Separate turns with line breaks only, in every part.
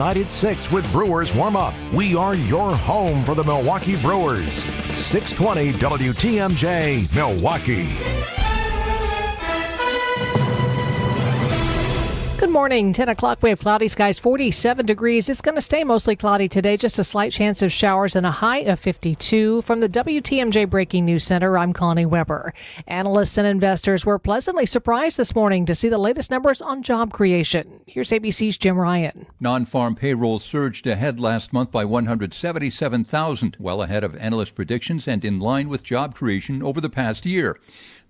United 6 with Brewers warm-up. We are your home for the Milwaukee Brewers. 620 WTMJ, Milwaukee.
Good morning. 10 o'clock, we have cloudy skies, 47 degrees. It's going to stay mostly cloudy today, just a slight chance of showers and a high of 52. From the WTMJ Breaking News Center, I'm Connie Weber. Analysts and investors were pleasantly surprised this morning to see the latest numbers on job creation. Here's ABC's Jim Ryan.
Non-farm payroll surged ahead last month by 177,000, well ahead of analyst predictions and in line with job creation over the past year.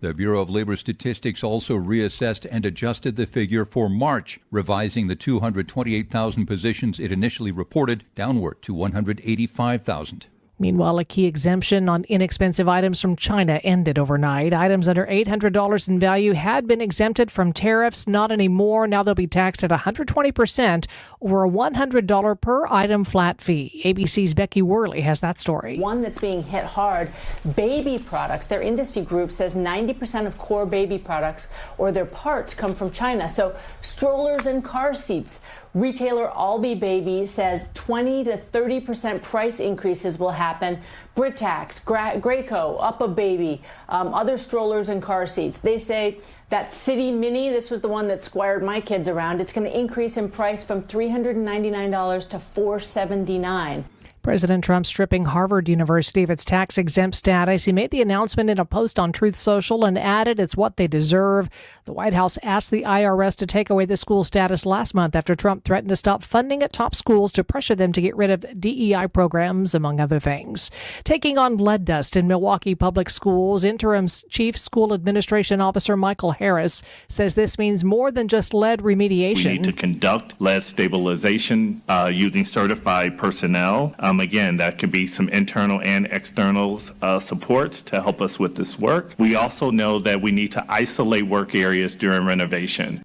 The Bureau of Labor Statistics also reassessed and adjusted the figure for March, revising the 228,000 positions it initially reported downward to 185,000.
Meanwhile, a key exemption on inexpensive items from China ended overnight. Items under $800 in value had been exempted from tariffs, not anymore. Now they'll be taxed at 120% or a $100 per item flat fee. ABC's Becky Worley has that story.
One that's being hit hard, baby products. Their industry group says 90% of core baby products or their parts come from China. So strollers and car seats. Retailer Albi Baby says 20 to 30% price increases will happen. Britax, Graco, Up a Baby, other strollers and car seats. They say that City Mini, this was the one that squired my kids around, it's going to increase in price from $399 to $479.
President Trump stripping Harvard University of its tax-exempt status. He made the announcement in a post on Truth Social and added it's what they deserve. The White House asked the IRS to take away the school status last month after Trump threatened to stop funding at top schools to pressure them to get rid of DEI programs, among other things. Taking on lead dust in Milwaukee public schools, interim Chief School Administration Officer Michael Harris says this means more than just lead remediation.
We need to conduct lead stabilization using certified personnel. Again, that could be some internal and external supports to help us with this work. We also know that we need to isolate work areas during renovation.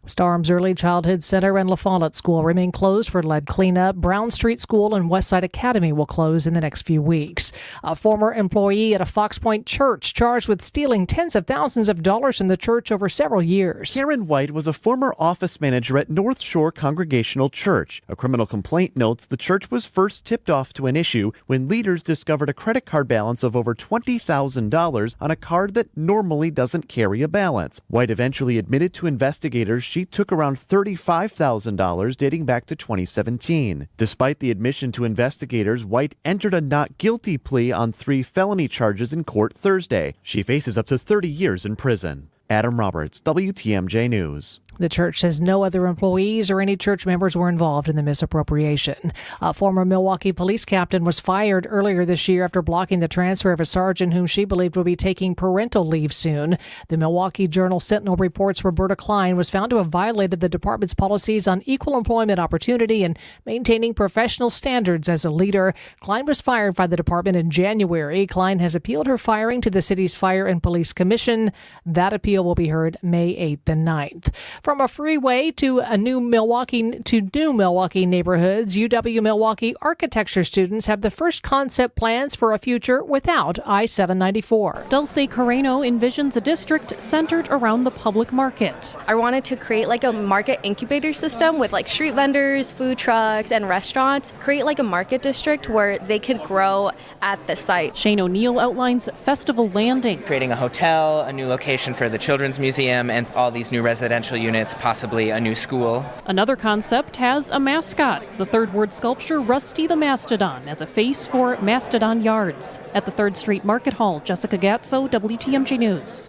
Starham's Early Childhood Center and La Follette School remain closed for lead cleanup. Brown Street School and Westside Academy will close in the next few weeks. A former employee at a Fox Point church charged with stealing tens of thousands of dollars from the church over several years.
Karen White was a former office manager at North Shore Congregational Church. A criminal complaint notes the church was first tipped off to an issue when leaders discovered a credit card balance of over $20,000 on a card that normally doesn't carry a balance. White eventually admitted to investigators she took around $35,000 dating back to 2017. Despite the admission to investigators, White entered a not guilty plea on 3 felony charges in court Thursday. She faces up to 30 years in prison. Adam Roberts, WTMJ News.
The church says no other employees or any church members were involved in the misappropriation. A former Milwaukee police captain was fired earlier this year after blocking the transfer of a sergeant whom she believed would be taking parental leave soon. The Milwaukee Journal-Sentinel reports Roberta Klein was found to have violated the department's policies on equal employment opportunity and maintaining professional standards as a leader. Klein was fired by the department in January. Klein has appealed her firing to the city's Fire and Police Commission. That appeal will be heard May 8th and 9th. From a freeway to new Milwaukee neighborhoods, UW Milwaukee architecture students have the first concept plans for a future without I-794.
Dulce Carreno envisions a district centered around the public market.
I wanted to create like a market incubator system with like street vendors, food trucks, and restaurants. Create like a market district where they could grow at the site.
Shane O'Neill outlines Festival Landing.
Creating a hotel, a new location for the Children's Museum, and all these new residential units, possibly a new school.
Another concept has a mascot. The Third Ward sculpture Rusty the Mastodon as a face for Mastodon Yards. At the 3rd Street Market Hall, Jessica Gatso, WTMJ News.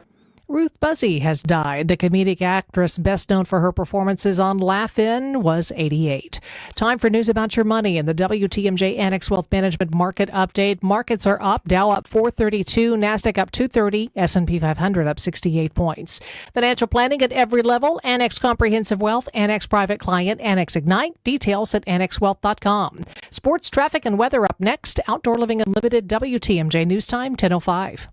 Ruth Buzzy has died. The comedic actress, best known for her performances on Laugh-In, was 88. Time for news about your money and the WTMJ Annex Wealth Management Market Update. Markets are up. Dow up 432, NASDAQ up 230, S&P 500 up 68 points. Financial planning at every level. Annex Comprehensive Wealth, Annex Private Client, Annex Ignite. Details at annexwealth.com. Sports, traffic, and weather up next. Outdoor Living Unlimited, WTMJ News Time, 10:05.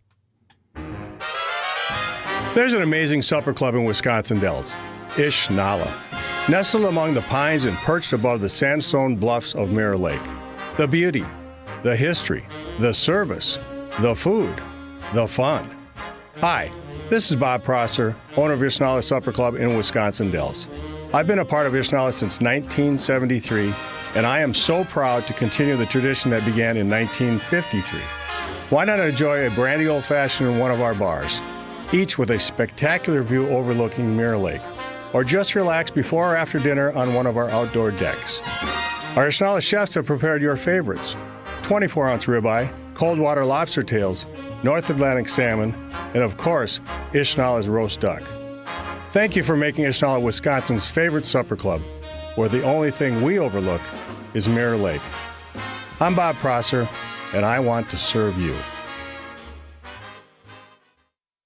There's an amazing supper club in Wisconsin Dells, Ish Nala, nestled among the pines and perched above the sandstone bluffs of Mirror Lake. The beauty, the history, the service, the food, the fun. Hi, this is Bob Prosser, owner of Ish Nala Supper Club in Wisconsin Dells. I've been a part of Ishnala since 1973, and I am so proud to continue the tradition that began in 1953. Why not enjoy a brandy old-fashioned in one of our bars, each with a spectacular view overlooking Mirror Lake, or just relax before or after dinner on one of our outdoor decks. Our Ishnala chefs have prepared your favorites: 24-ounce ribeye, cold water lobster tails, North Atlantic salmon, and of course, Ishnala's roast duck. Thank you for making Ishnala Wisconsin's favorite supper club, where the only thing we overlook is Mirror Lake. I'm Bob Prosser, and I want to serve you.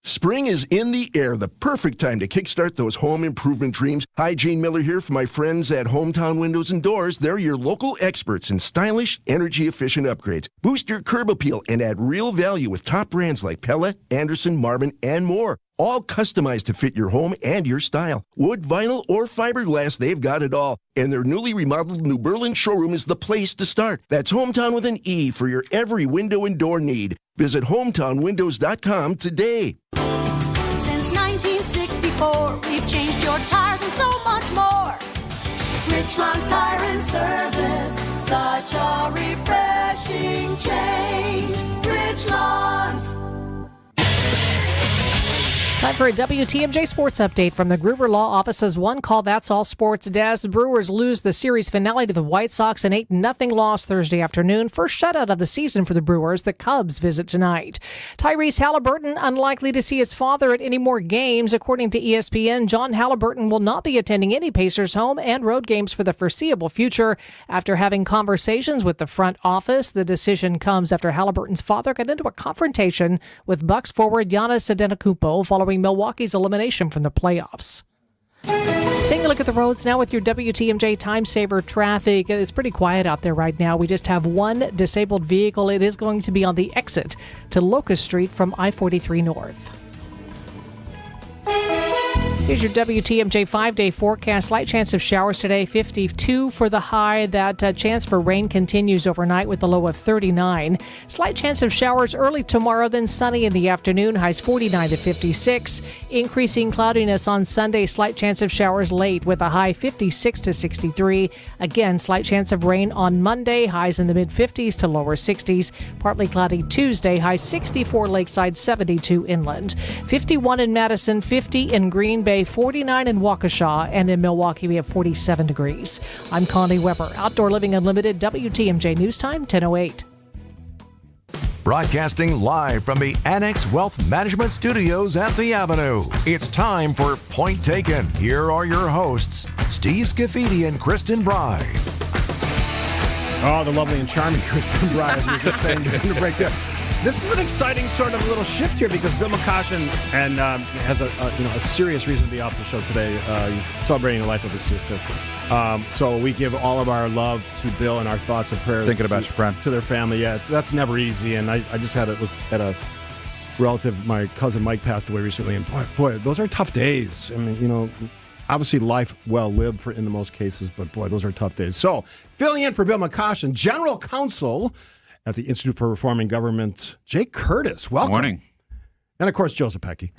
Spring is in the air, the perfect time to kickstart those home improvement dreams. Hi, Gene Miller here for my friends at Hometown Windows and Doors. They're your local experts in stylish, energy-efficient upgrades. Boost your curb appeal and add real value with top brands like Pella, Anderson, Marvin, and more. All customized to fit your home and your style. Wood, vinyl, or fiberglass, they've got it all. And their newly remodeled New Berlin showroom is the place to start. That's Hometown with an E for your every window and door need. Visit hometownwindows.com today.
Since 1964, we've changed your tires and so much more. Richland's Tire and Service, such a refreshing change. Richland's.
Time for a WTMJ Sports Update from the Gruber Law Office's One Call That's All Sports desk. Brewers lose the series finale to the White Sox, an 8-0 loss Thursday afternoon. First shutout of the season for the Brewers. The Cubs visit tonight. Tyrese Halliburton unlikely to see his father at any more games. According to ESPN, John Halliburton will not be attending any Pacers home and road games for the foreseeable future. After having conversations with the front office, the decision comes after Halliburton's father got into a confrontation with Bucks forward Giannis Antetokounmpo following Milwaukee's elimination from the playoffs. Taking a look at the roads now with your WTMJ Time Saver traffic. It's pretty quiet out there right now. We just have one disabled vehicle. It is going to be on the exit to Locust Street from I-43 North. Here's your WTMJ 5-day forecast. Slight chance of showers today, 52 for the high. That chance for rain continues overnight with a low of 39. Slight chance of showers early tomorrow, then sunny in the afternoon. Highs 49 to 56. Increasing cloudiness on Sunday. Slight chance of showers late with a high 56 to 63. Again, slight chance of rain on Monday. Highs in the mid-50s to lower 60s. Partly cloudy Tuesday. High 64 Lakeside, 72 inland. 51 in Madison, 50 in Green Bay, 49 in Waukesha, and in Milwaukee we have 47 degrees. I'm Connie Weber, Outdoor Living Unlimited, WTMJ News Time, 10:08.
Broadcasting live from the Annex Wealth Management Studios at the Avenue. It's time for Point Taken. Here are your hosts, Steve Scaffidi and Kristin Brey.
Oh, the lovely and charming Kristin Brey, as we were just saying during the break there. This is an exciting sort of little shift here because Bill McCoshen has a serious reason to be off the show today, celebrating the life of his sister. So we give all of our love to Bill and our thoughts and prayers.
Thinking about your friend.
To their family. Yeah, that's never easy. And I just was at a relative, my cousin Mike passed away recently, and boy, those are tough days. I mean, obviously life well lived in the most cases, but boy, those are tough days. So filling in for Bill McCoshen, General Counsel at the Institute for Reforming Government, Jake Curtis. Welcome.
Morning.
And, of course, Joseph Pecky.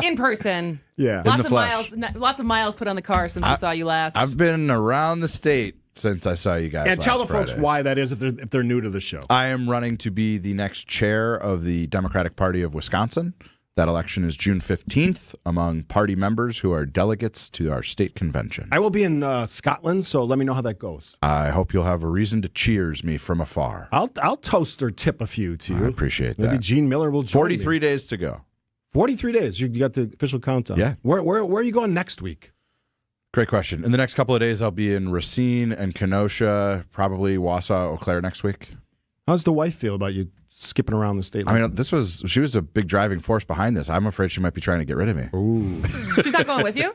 In person.
Yeah.
In the flesh.
Lots of miles put on the car since we saw you last.
I've been around the state since I saw you guys
and tell the
Friday.
folks why that is if they're new to the show.
I am running to be the next chair of the Democratic Party of Wisconsin. That election is June 15th among party members who are delegates to our state convention.
I will be in Scotland, so let me know how that goes.
I hope you'll have a reason to cheers me from afar.
I'll toast or tip a few to you.
I appreciate that.
Maybe Gene Miller will join
43
me.
days to go.
43 days. You got the official countdown.
Yeah.
Where are you going next week?
Great question. In the next couple of days, I'll be in Racine and Kenosha, probably Wausau, Eau Claire next week.
How's the wife feel about you skipping around the state?
I mean, she was a big driving force behind this. I'm afraid she might be trying to get rid of me.
Ooh.
She's not going with you?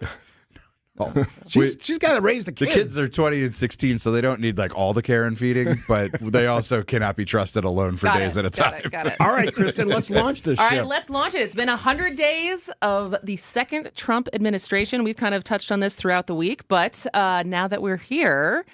Oh.
She's got to raise the kids.
The kids are 20 and 16, so they don't need all the care and feeding, but they also cannot be trusted alone for days at a time.
Got it.
All right, Kristin, let's launch this
All
ship.
right, let's launch it. It's been 100 days of the second Trump administration. We've kind of touched on this throughout the week, but now that we're here,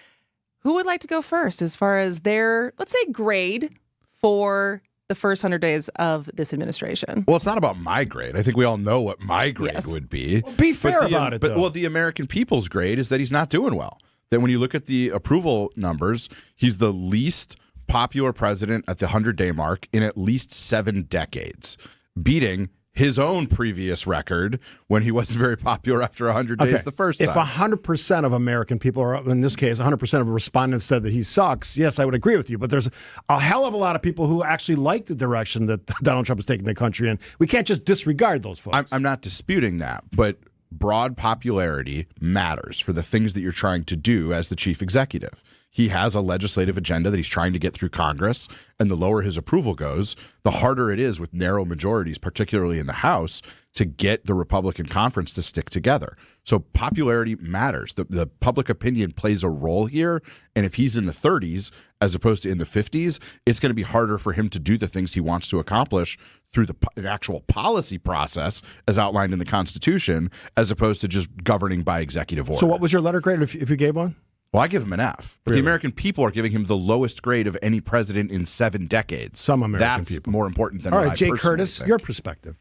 who would like to go first as far as their, let's say, grade for the first 100 days of this administration?
Well, it's not about my grade. I think we all know what my grade would be.
Well, be fair about it, though.
Well, the American people's grade is that he's not doing well. That when you look at the approval numbers, he's the least popular president at the 100-day mark in at least 7 decades, beating his own previous record when he wasn't very popular after 100 days the first time.
If 100% of American people, or in this case, 100% of respondents said that he sucks, yes, I would agree with you. But there's a hell of a lot of people who actually like the direction that Donald Trump is taking the country in. We can't just disregard those folks.
I'm not disputing that, but broad popularity matters for the things that you're trying to do as the chief executive. He has a legislative agenda that he's trying to get through Congress, and the lower his approval goes, the harder it is with narrow majorities, particularly in the House, to get the Republican conference to stick together. So popularity matters. The public opinion plays a role here, and if he's in the 30s as opposed to in the 50s, it's going to be harder for him to do the things he wants to accomplish through an actual policy process as outlined in the Constitution, as opposed to just governing by executive order.
So what was your letter grade if you gave one?
Well, I give him an F. But the American people are giving him the lowest grade of any president in 7 decades.
Some American
That's
people.
more important than
All
what
right,
I
Jay
personally
Curtis,
think.
your perspective.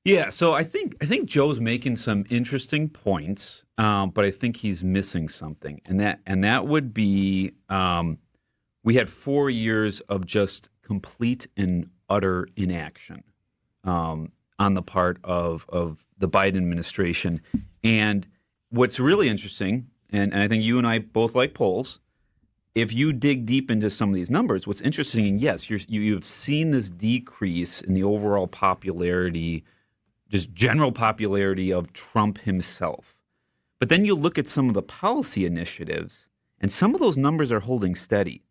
Yeah, so I think Joe's making some interesting points, but I think he's missing something, and that would be we had 4 years of just complete and utter inaction on the part of the Biden administration. And what's really interesting, and I think you and I both like polls, if you dig deep into some of these numbers, what's interesting, and yes, you've seen this decrease in the overall popularity, just general popularity of Trump himself. But then you look at some of the policy initiatives, and some of those numbers are holding steady.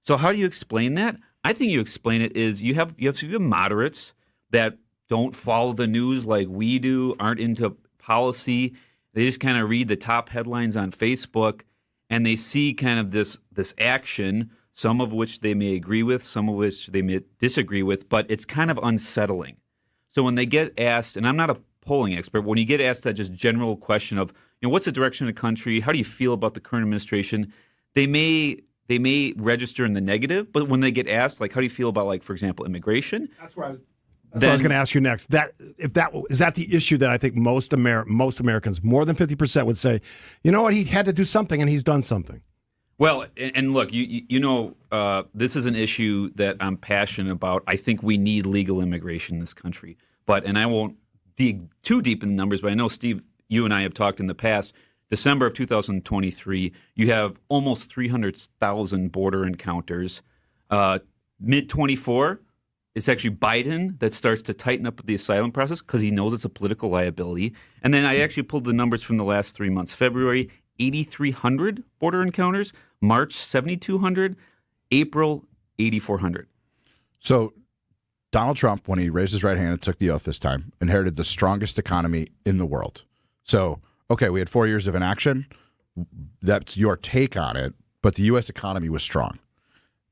So how do you explain that? I think you explain it is you have moderates that don't follow the news like we do, aren't into policy. They just kind of read the top headlines on Facebook, and they see kind of this action, some of which they may agree with, some of which they may disagree with, but it's kind of unsettling. So when they get asked, and I'm not a polling expert, but when you get asked that just general question of, what's the direction of the country? How do you feel about the current administration? They may register in the negative, but when they get asked, like, how do you feel about, like, for example, immigration?
That's what I was going to ask you next. Is that the issue that I think most Americans, more than 50%, would say, you know what, he had to do something and he's done something.
Well, and look, this is an issue that I'm passionate about. I think we need legal immigration in this country. And I won't dig too deep in the numbers, but I know, Steve, you and I have talked in the past. December of 2023, you have almost 300,000 border encounters. Mid-24, it's actually Biden that starts to tighten up the asylum process because he knows it's a political liability. And then I actually pulled the numbers from the last 3 months. February, 8,300 border encounters. March, 7,200. April, 8,400.
So Donald Trump, when he raised his right hand and took the oath this time, inherited the strongest economy in the world. So, okay, we had 4 years of inaction. That's your take on it. But the U.S. economy was strong.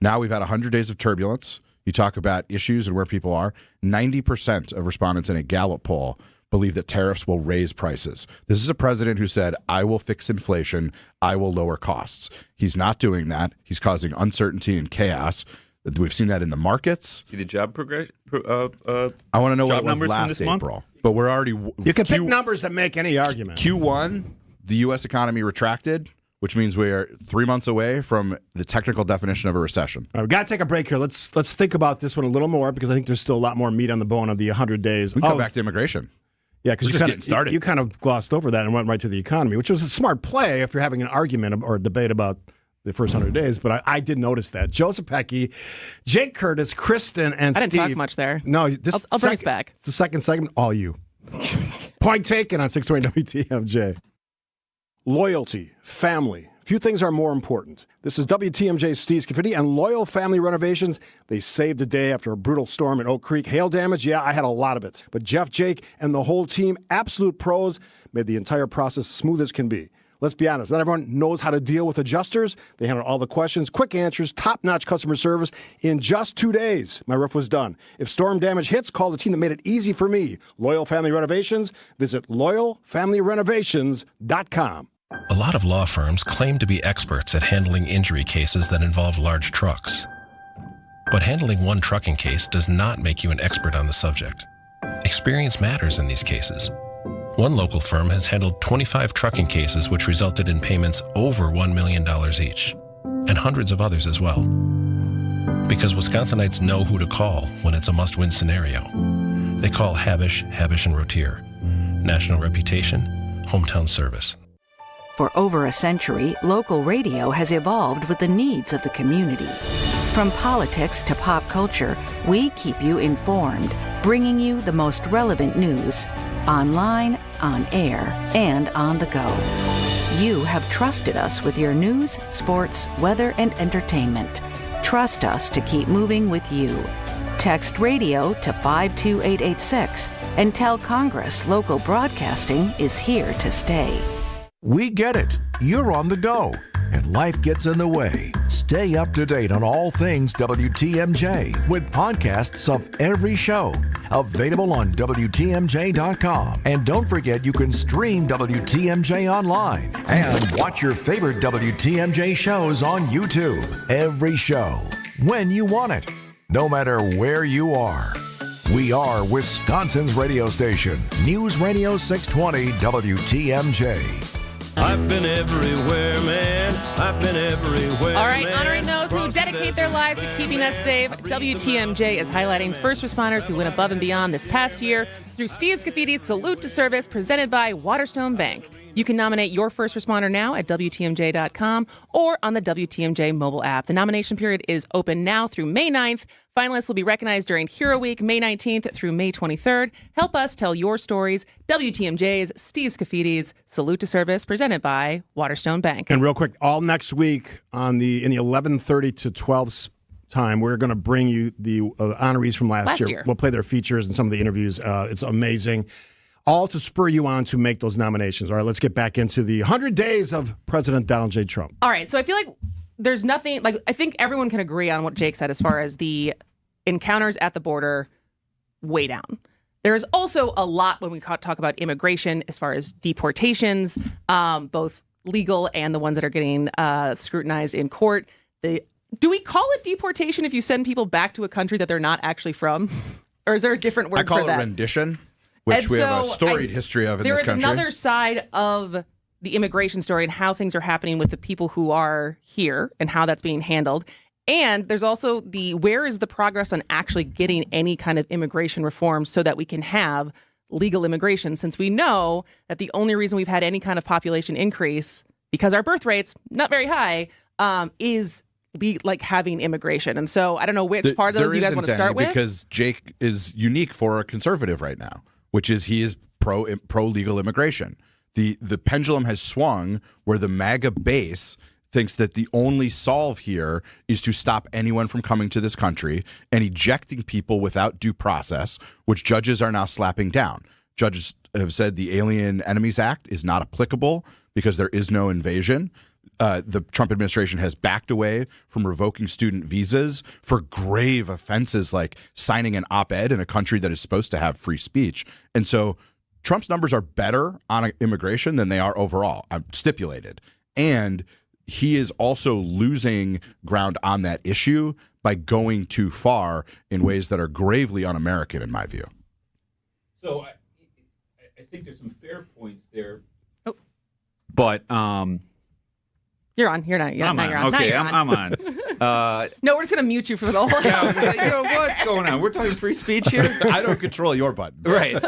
Now we've had 100 days of turbulence. You talk about issues and where people are. 90% of respondents in a Gallup poll believe that tariffs will raise prices. This is a president who said, I will fix inflation. I will lower costs. He's not doing that. He's causing uncertainty and chaos. We've seen that in the markets.
See the job progression?
I want to know what it was last April. But we're already...
You can pick numbers that make any argument.
Q1, the U.S. economy retracted, which means we're 3 months away from the technical definition of a recession.
All right, we've got to take a break here. Let's think about this one a little more because I think there's still a lot more meat on the bone of the 100 days.
We can come back to immigration.
Yeah, because you kind of glossed over that and went right to the economy, which was a smart play if you're having an argument or a debate about the first 100 days. But I did notice that. Joseph Pecky, Jake Curtis, Kristin, and
I
Steve.
didn't talk much there.
No,
I'll bring us back.
It's the second segment. All you. Point taken on 620 WTMJ. Loyalty, family. Few things are more important. This is WTMJ's Steve Scaffidi and Loyal Family Renovations. They saved the day after a brutal storm in Oak Creek. Hail damage, yeah, I had a lot of it. But Jeff, Jake, and the whole team, absolute pros, made the entire process smooth as can be. Let's be honest, not everyone knows how to deal with adjusters. They handled all the questions, quick answers, top-notch customer service. In just 2 days, my roof was done. If storm damage hits, call the team that made it easy for me. Loyal Family Renovations. Visit loyalfamilyrenovations.com.
A lot of law firms claim to be experts at handling injury cases that involve large trucks. But handling one trucking case does not make you an expert on the subject. Experience matters in these cases. One local firm has handled 25 trucking cases which resulted in payments over $1 million each, and hundreds of others as well. Because Wisconsinites know who to call when it's a must-win scenario. They call Habish, Habish & Rotier. National reputation, hometown service.
For over a century, local radio has evolved with the needs of the community. From politics to pop culture, we keep you informed, bringing you the most relevant news, online, on air, and on the go. You have trusted us with your news, sports, weather, and entertainment. Trust us to keep moving with you. Text radio to 52886 and tell Congress local broadcasting is here to stay.
We get it. You're on the go, and life gets in the way. Stay up to date on all things WTMJ with podcasts of every show. Available on WTMJ.com. And don't forget you can stream WTMJ online and watch your favorite WTMJ shows on YouTube. Every show, when you want it, no matter where you are. We are Wisconsin's radio station, News Radio 620 WTMJ.
I've been everywhere, man. I've been everywhere.
All right, honoring those who dedicate their lives to keeping us safe, WTMJ is highlighting first responders who went above and beyond this past year through Steve Scaffidi's Salute to Service presented by Waterstone Bank. You can nominate your first responder now at WTMJ.com or on the WTMJ mobile app. The nomination period is open now through May 9th. Finalists will be recognized during Hero Week, May 19th through May 23rd. Help us tell your stories. WTMJ's Steve Scaffidi's Salute to Service presented by Waterstone Bank.
And real quick, all next week in the 11:30 to 12 time, we're going to bring you the honorees from last year. We'll play their features and some of the interviews. It's amazing. All to spur you on to make those nominations. All right, let's get back into the 100 days of President Donald J. Trump.
All right, so I feel like there's nothing, I think everyone can agree on what Jake said as far as the encounters at the border way down. There is also a lot when we talk about immigration as far as deportations, both legal and the ones that are getting scrutinized in court. Do we call it deportation if you send people back to a country that they're not actually from? Or is there a different word for that?
I call it rendition. Which we have a storied history of in this country.
There is another side of the immigration story and how things are happening with the people who are here and how that's being handled. And there's also where is the progress on actually getting any kind of immigration reform so that we can have legal immigration, since we know that the only reason we've had any kind of population increase, because our birth rate's not very high, is having immigration. And so I don't know which part of those you guys want to start with.
Because Jake is unique for a conservative right now, which is he is pro legal immigration. The pendulum has swung where the MAGA base thinks that the only solve here is to stop anyone from coming to this country and ejecting people without due process, which judges are now slapping down. Judges have said the Alien Enemies Act is not applicable because there is no invasion. The Trump administration has backed away from revoking student visas for grave offenses like signing an op-ed in a country that is supposed to have free speech. And so Trump's numbers are better on immigration than they are overall, stipulated. And he is also losing ground on that issue by going too far in ways that are gravely un-American, in my view.
So I think there's some fair points there. Oh. But
you're on. You're not. You're
I'm
not.
on. Okay, I'm on.
No, we're just going to mute you for the whole hour.
What's going on? We're talking free speech here.
I don't control your button.
Right.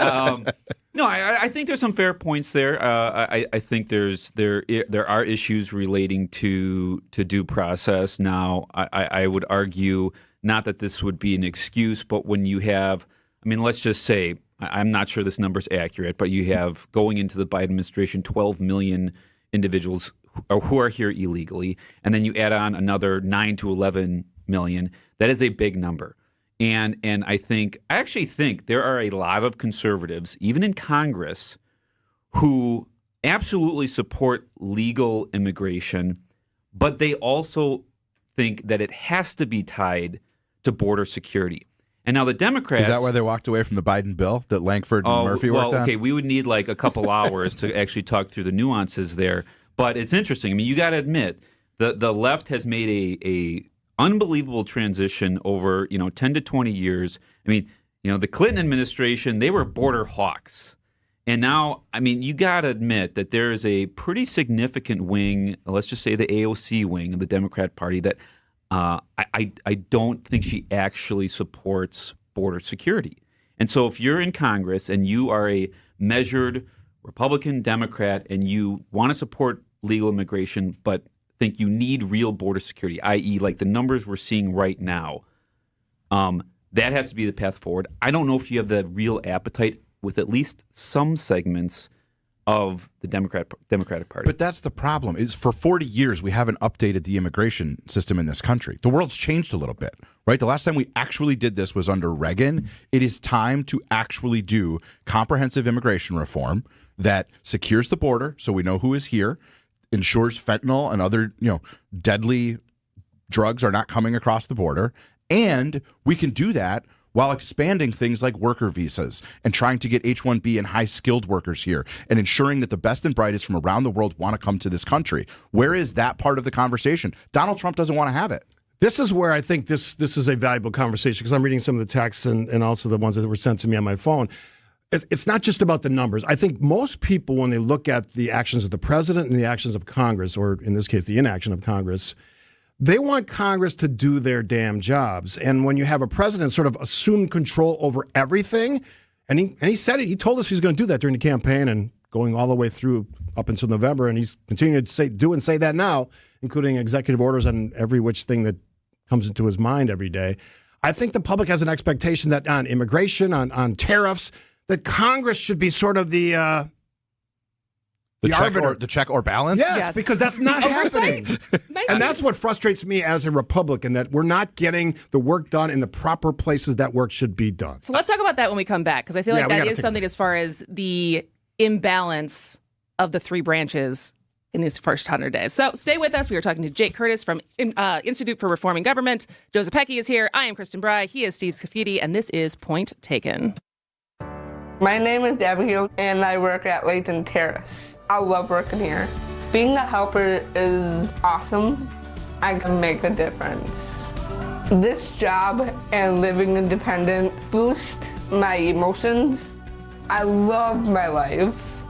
No, I think there's some fair points there. I think there are issues relating to due process. Now, I would argue not that this would be an excuse, but when you have, let's just say, I'm not sure this number's accurate, but you have going into the Biden administration 12 million individuals who are here illegally, and then you add on another 9 to 11 million. That is a big number. And I actually think there are a lot of conservatives, even in Congress, who absolutely support legal immigration, but they also think that it has to be tied to border security. And now the Democrats...
Is that why they walked away from the Biden bill that Langford and Murphy worked on?
Okay, we would need like a couple hours to actually talk through the nuances there. But it's interesting. You got to admit, the left has made unbelievable transition over 10 to 20 years. I mean, the Clinton administration, they were border hawks. And now, I mean, you got to admit that there is a pretty significant wing, let's just say the AOC wing of the Democrat Party, that I don't think she actually supports border security. And so if you're in Congress and you are a measured Republican Democrat and you want to support legal immigration but think you need real border security, i.e. like the numbers we're seeing right now, that has to be the path forward. I don't know if you have the real appetite with at least some segments of the Democratic Party.
But that's the problem. Is for 40 years we haven't updated the immigration system in this country. The world's changed a little bit, right? The last time we actually did this was under Reagan. It is time to actually do comprehensive immigration reform that secures the border so we know who is here, ensures fentanyl and other, deadly drugs are not coming across the border, and we can do that while expanding things like worker visas and trying to get H-1B and high-skilled workers here and ensuring that the best and brightest from around the world want to come to this country. Where is that part of the conversation? Donald Trump doesn't want to have it.
This is where I think this is a valuable conversation because I'm reading some of the texts and also the ones that were sent to me on my phone. It's not just about the numbers. I think most people, when they look at the actions of the president and the actions of Congress, or in this case, the inaction of Congress, they want Congress to do their damn jobs. And when you have a president sort of assume control over everything, and he said it, he told us he's going to do that during the campaign and going all the way through up until November, and he's continuing to say that now, including executive orders on every which thing that comes into his mind every day. I think the public has an expectation that on immigration, on tariffs, that Congress should be sort of the
check or balance?
Yes, because that's not happening. And that's what frustrates me as a Republican, that we're not getting the work done in the proper places that work should be done.
So let's talk about that when we come back, because I feel like that is something as far as the imbalance of the three branches in these first 100 days. So stay with us. We are talking to Jake Curtis from Institute for Reforming Government. Joe Zepecki is here. I am Kristin Brey. He is Steve Scaffidi, and this is Point Taken.
My name is Abigail, and I work at Layton Terrace. I love working here. Being a helper is awesome. I can make a difference. This job and living independent boost my emotions. I love my life.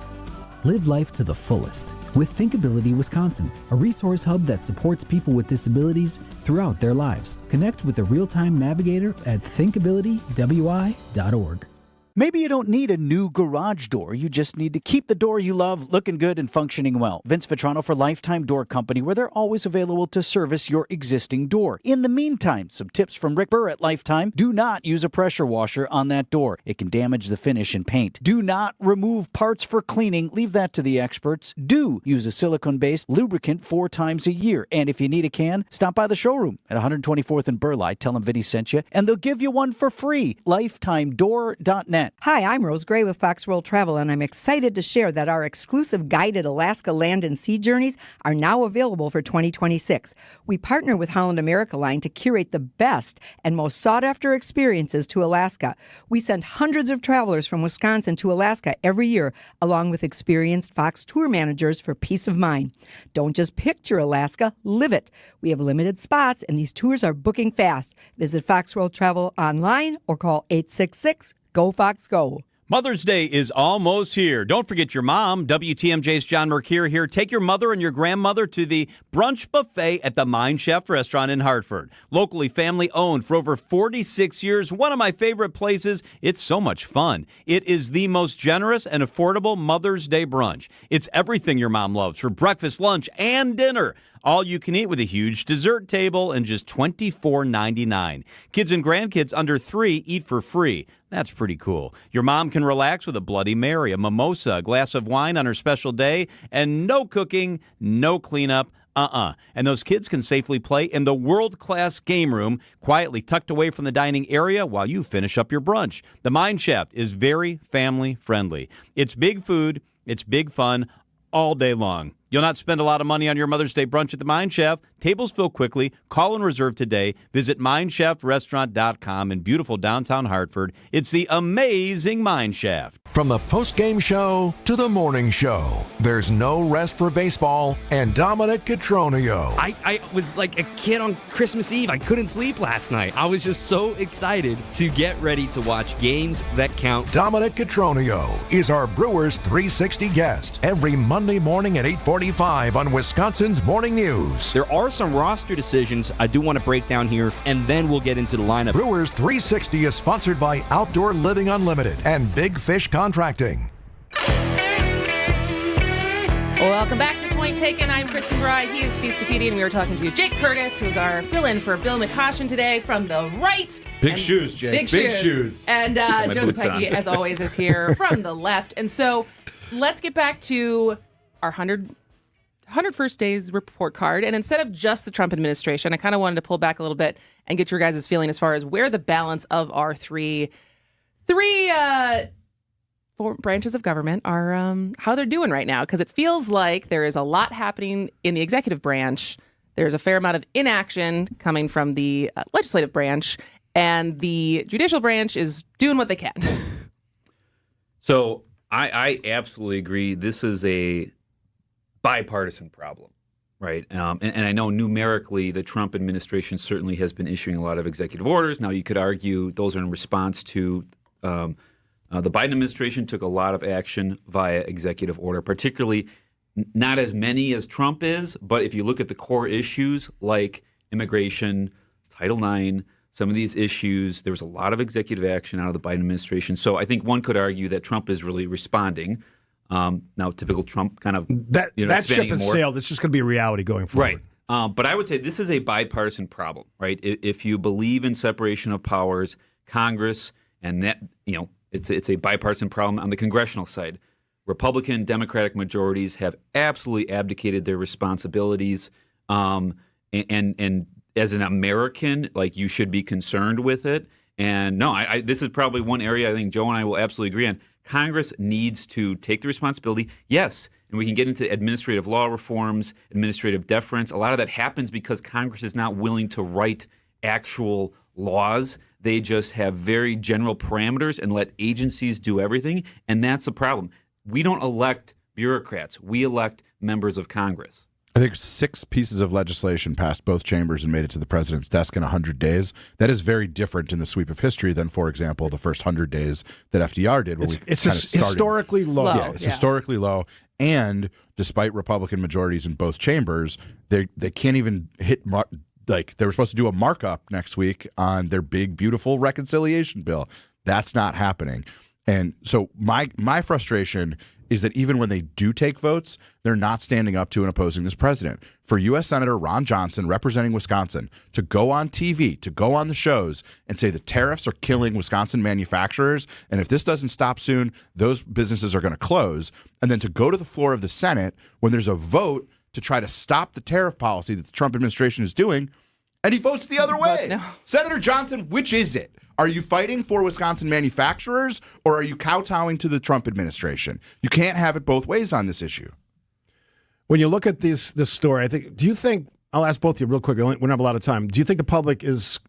Live life to the fullest with Thinkability Wisconsin, a resource hub that supports people with disabilities throughout their lives. Connect with a real-time navigator at thinkabilitywi.org.
Maybe you don't need a new garage door. You just need to keep the door you love looking good and functioning well. Vince Vitrano for Lifetime Door Company, where they're always available to service your existing door. In the meantime, some tips from Rick Burr at Lifetime. Do not use a pressure washer on that door. It can damage the finish and paint. Do not remove parts for cleaning. Leave that to the experts. Do use a silicone-based lubricant 4 times a year. And if you need a can, stop by the showroom at 124th and Burleigh. Tell them Vinny sent you, and they'll give you one for free. LifetimeDoor.net.
Hi, I'm Rose Gray with Fox World Travel, and I'm excited to share that our exclusive guided Alaska land and sea journeys are now available for 2026. We partner with Holland America Line to curate the best and most sought-after experiences to Alaska. We send hundreds of travelers from Wisconsin to Alaska every year, along with experienced Fox tour managers for peace of mind. Don't just picture Alaska, live it. We have limited spots, and these tours are booking fast. Visit Fox World Travel online or call 866 Go Fox Go.
Mother's Day is almost here. Don't forget your mom. WTMJ's John Mercure here. Take your mother and your grandmother to the brunch buffet at the Mine Shaft Restaurant in Hartford. Locally family owned for over 46 years. One of my favorite places. It's so much fun. It is the most generous and affordable Mother's Day brunch. It's everything your mom loves for breakfast, lunch, and dinner. All you can eat with a huge dessert table and just $24.99. Kids and grandkids under 3 eat for free. That's pretty cool. Your mom can relax with a Bloody Mary, a mimosa, a glass of wine on her special day, and no cooking, no cleanup. And those kids can safely play in the world-class game room, quietly tucked away from the dining area while you finish up your brunch. The Mine Shaft is very family-friendly. It's big food, it's big fun, all day long. You'll not spend a lot of money on your Mother's Day brunch at the Mine Shaft. Tables fill quickly. Call and reserve today. Visit mineshaft.restaurant.com in beautiful downtown Hartford. It's the amazing Mine Shaft.
From the post-game show to the morning show, there's no rest for baseball and Dominic Cotroneo.
I was like a kid on Christmas Eve. I couldn't sleep last night. I was just so excited to get ready to watch games that count.
Dominic Cotroneo is our Brewers 360 guest every Monday morning at 8:45 on Wisconsin's Morning News.
There are some roster decisions I do want to break down here, and then we'll get into the lineup.
Brewers 360 is sponsored by Outdoor Living Unlimited and Big Fish Contracting.
Welcome back to Point Taken. I'm Kristin Brey. He is Steve Scaffidi, and we were talking to Jake Curtis, who's our fill-in for Bill McCoshen today from the right.
Big shoes, Jake. Big shoes.
And Joe Peggy, as always, is here from the left. And so let's get back to our 100 first days report card. And instead of just the Trump administration, I kind of wanted to pull back a little bit and get your guys' feeling as far as where the balance of our three branches of government are, how they're doing right now. Because it feels like there is a lot happening in the executive branch. There's a fair amount of inaction coming from the legislative branch, and the judicial branch is doing what they can.
So I absolutely agree. This is a bipartisan problem, right? And I know numerically the Trump administration certainly has been issuing a lot of executive orders. Now, you could argue those are in response to the Biden administration took a lot of action via executive order, particularly not as many as Trump is, but if you look at the core issues like immigration, Title IX, some of these issues, there was a lot of executive action out of the Biden administration. So I think one could argue that Trump is really responding. Now, typical Trump kind of
that ship has sailed. It's just going to be a reality going forward.
Right. But I would say this is a bipartisan problem, right? If you believe in separation of powers, Congress, and that, it's a bipartisan problem on the congressional side. Republican, Democratic majorities have absolutely abdicated their responsibilities. And as an American, you should be concerned with it. And no, this is probably one area I think Joe and I will absolutely agree on. Congress needs to take the responsibility. Yes, and we can get into administrative law reforms, administrative deference. A lot of that happens because Congress is not willing to write actual laws. They just have very general parameters and let agencies do everything, and that's a problem. We don't elect bureaucrats. We elect members of Congress.
I think 6 pieces of legislation passed both chambers and made it to the president's desk in 100 days. That is very different in the sweep of history than, for example, the first 100 days that FDR did.
It's historically low.
Yeah, it's historically low. And despite Republican majorities in both chambers, they can't even hit they were supposed to do a markup next week on their big, beautiful reconciliation bill. That's not happening. And so my frustration is that even when they do take votes, they're not standing up to and opposing this president. For U.S. Senator Ron Johnson, representing Wisconsin, to go on TV, to go on the shows and say the tariffs are killing Wisconsin manufacturers, and if this doesn't stop soon, those businesses are going to close, and then to go to the floor of the Senate when there's a vote to try to stop the tariff policy that the Trump administration is doing, and he votes the other way. No. Senator Johnson, which is it? Are you fighting for Wisconsin manufacturers, or are you kowtowing to the Trump administration? You can't have it both ways on this issue.
When you look at this story, do you think, I'll ask both of you real quick, we don't have a lot of time, do you think the public is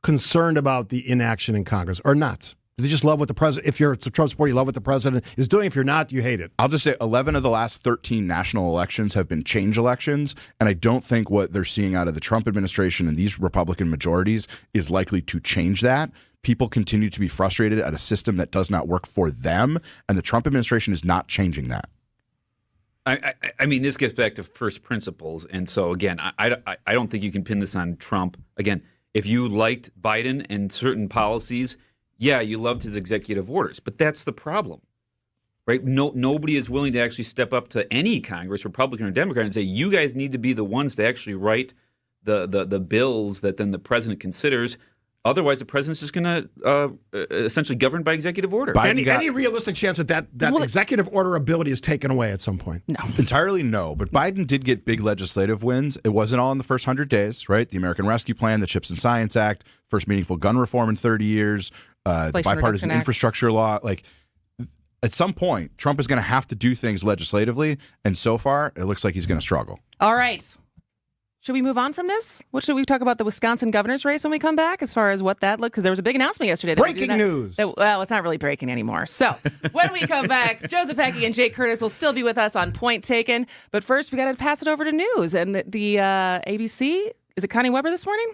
concerned about the inaction in Congress or not? Do they just love what the president, if you're a Trump supporter, you love what the president is doing. If you're not, you hate it.
I'll just say 11 of the last 13 national elections have been change elections, and I don't think what they're seeing out of the Trump administration and these Republican majorities is likely to change that. People continue to be frustrated at a system that does not work for them, and the Trump administration is not changing that.
I mean, this gets back to first principles, and so again, I don't think you can pin this on Trump. Again, if you liked Biden and certain policies, yeah, you loved his executive orders, but that's the problem, right? Nobody is willing to actually step up to any Congress, Republican or Democrat, and say, you guys need to be the ones to actually write the bills that then the president considers. Otherwise, the president's just going to essentially govern by executive order.
Any realistic chance that executive order ability is taken away at some point?
No.
Entirely no. But Biden did get big legislative wins. It wasn't all in the first 100 days, right? The American Rescue Plan, the CHIPS and Science Act, first meaningful gun reform in 30 years, the bipartisan infrastructure law. at some point, Trump is going to have to do things legislatively, and so far, it looks like he's going to struggle.
All right. Should we move on from this? What should we talk about the Wisconsin governor's race when we come back, as far as what that looked? Because there was a big announcement yesterday.
Breaking news.
Well, it's not really breaking anymore. So when we come back, Joseph Heckey and Jake Curtis will still be with us on Point Taken. But first, we got to pass it over to news. And the ABC, is it Connie Weber this morning?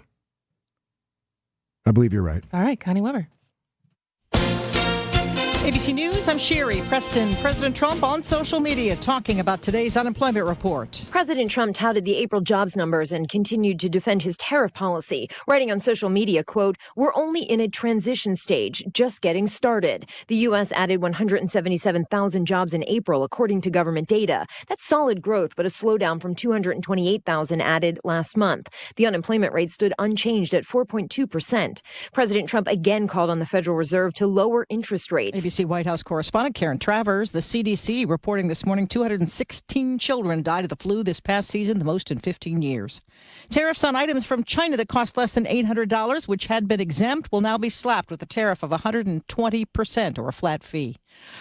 I believe you're right.
All right, Connie Weber.
ABC News, I'm Sherry Preston. President Trump on social media talking about today's unemployment report.
President Trump touted the April jobs numbers and continued to defend his tariff policy, writing on social media, quote, "We're only in a transition stage, just getting started." The U.S. added 177,000 jobs in April, according to government data. That's solid growth, but a slowdown from 228,000 added last month. The unemployment rate stood unchanged at 4.2%. President Trump again called on the Federal Reserve to lower interest rates.
ABC White House correspondent Karen Travers. The CDC reporting this morning 216 children died of the flu this past season, the most in 15 years. Tariffs on items from China that cost less than $800, which had been exempt, will now be slapped with a tariff of 120% or a flat fee.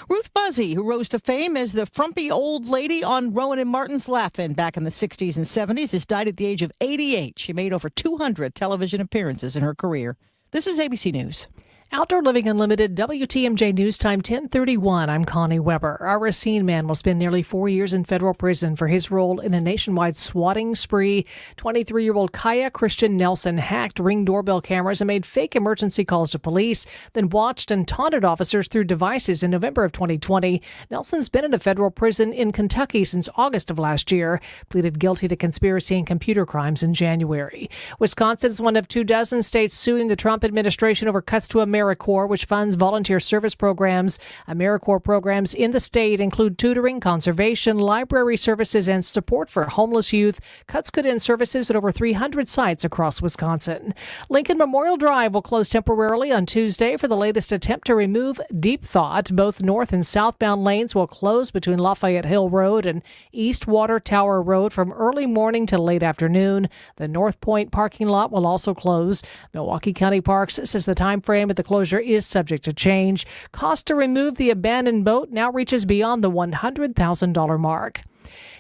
Ruth Buzzy, who rose to fame as the frumpy old lady on Rowan and Martin's Laugh-In back in the 60s and 70s, has died at the age of 88. She made over 200 television appearances in her career. This is ABC News.
Outdoor Living Unlimited, WTMJ News Time 10:31. I'm Connie Weber. Our Racine man will spend nearly 4 years in federal prison for his role in a nationwide swatting spree. 23-year-old Kaya Christian Nelson hacked Ring doorbell cameras and made fake emergency calls to police, then watched and taunted officers through devices in November of 2020. Nelson's been in a federal prison in Kentucky since August of last year, pleaded guilty to conspiracy and computer crimes in January. Wisconsin is one of 24 states suing the Trump administration over cuts to AmeriCorps, which funds volunteer service programs. AmeriCorps programs in the state include tutoring, conservation, library services, and support for homeless youth. Cuts could end services at over 300 sites across Wisconsin. Lincoln Memorial Drive will close temporarily on Tuesday for the latest attempt to remove Deep Thought. Both north and southbound lanes will close between Lafayette Hill Road and East Water Tower Road from early morning to late afternoon. The North Point parking lot will also close. Milwaukee County Parks says the time frame at the closure is subject to change. Cost to remove the abandoned boat now reaches beyond the $100,000 mark.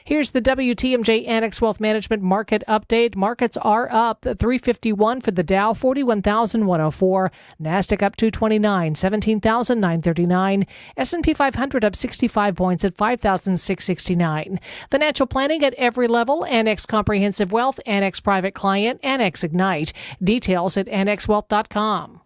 Here's the WTMJ Annex Wealth Management Market Update. Markets are up 351 for the Dow, 41,104. NASDAQ up 229, 17,939. S&P 500 up 65 points at 5,669. Financial planning at every level. Annex Comprehensive Wealth, Annex Private Client, Annex Ignite. Details at annexwealth.com.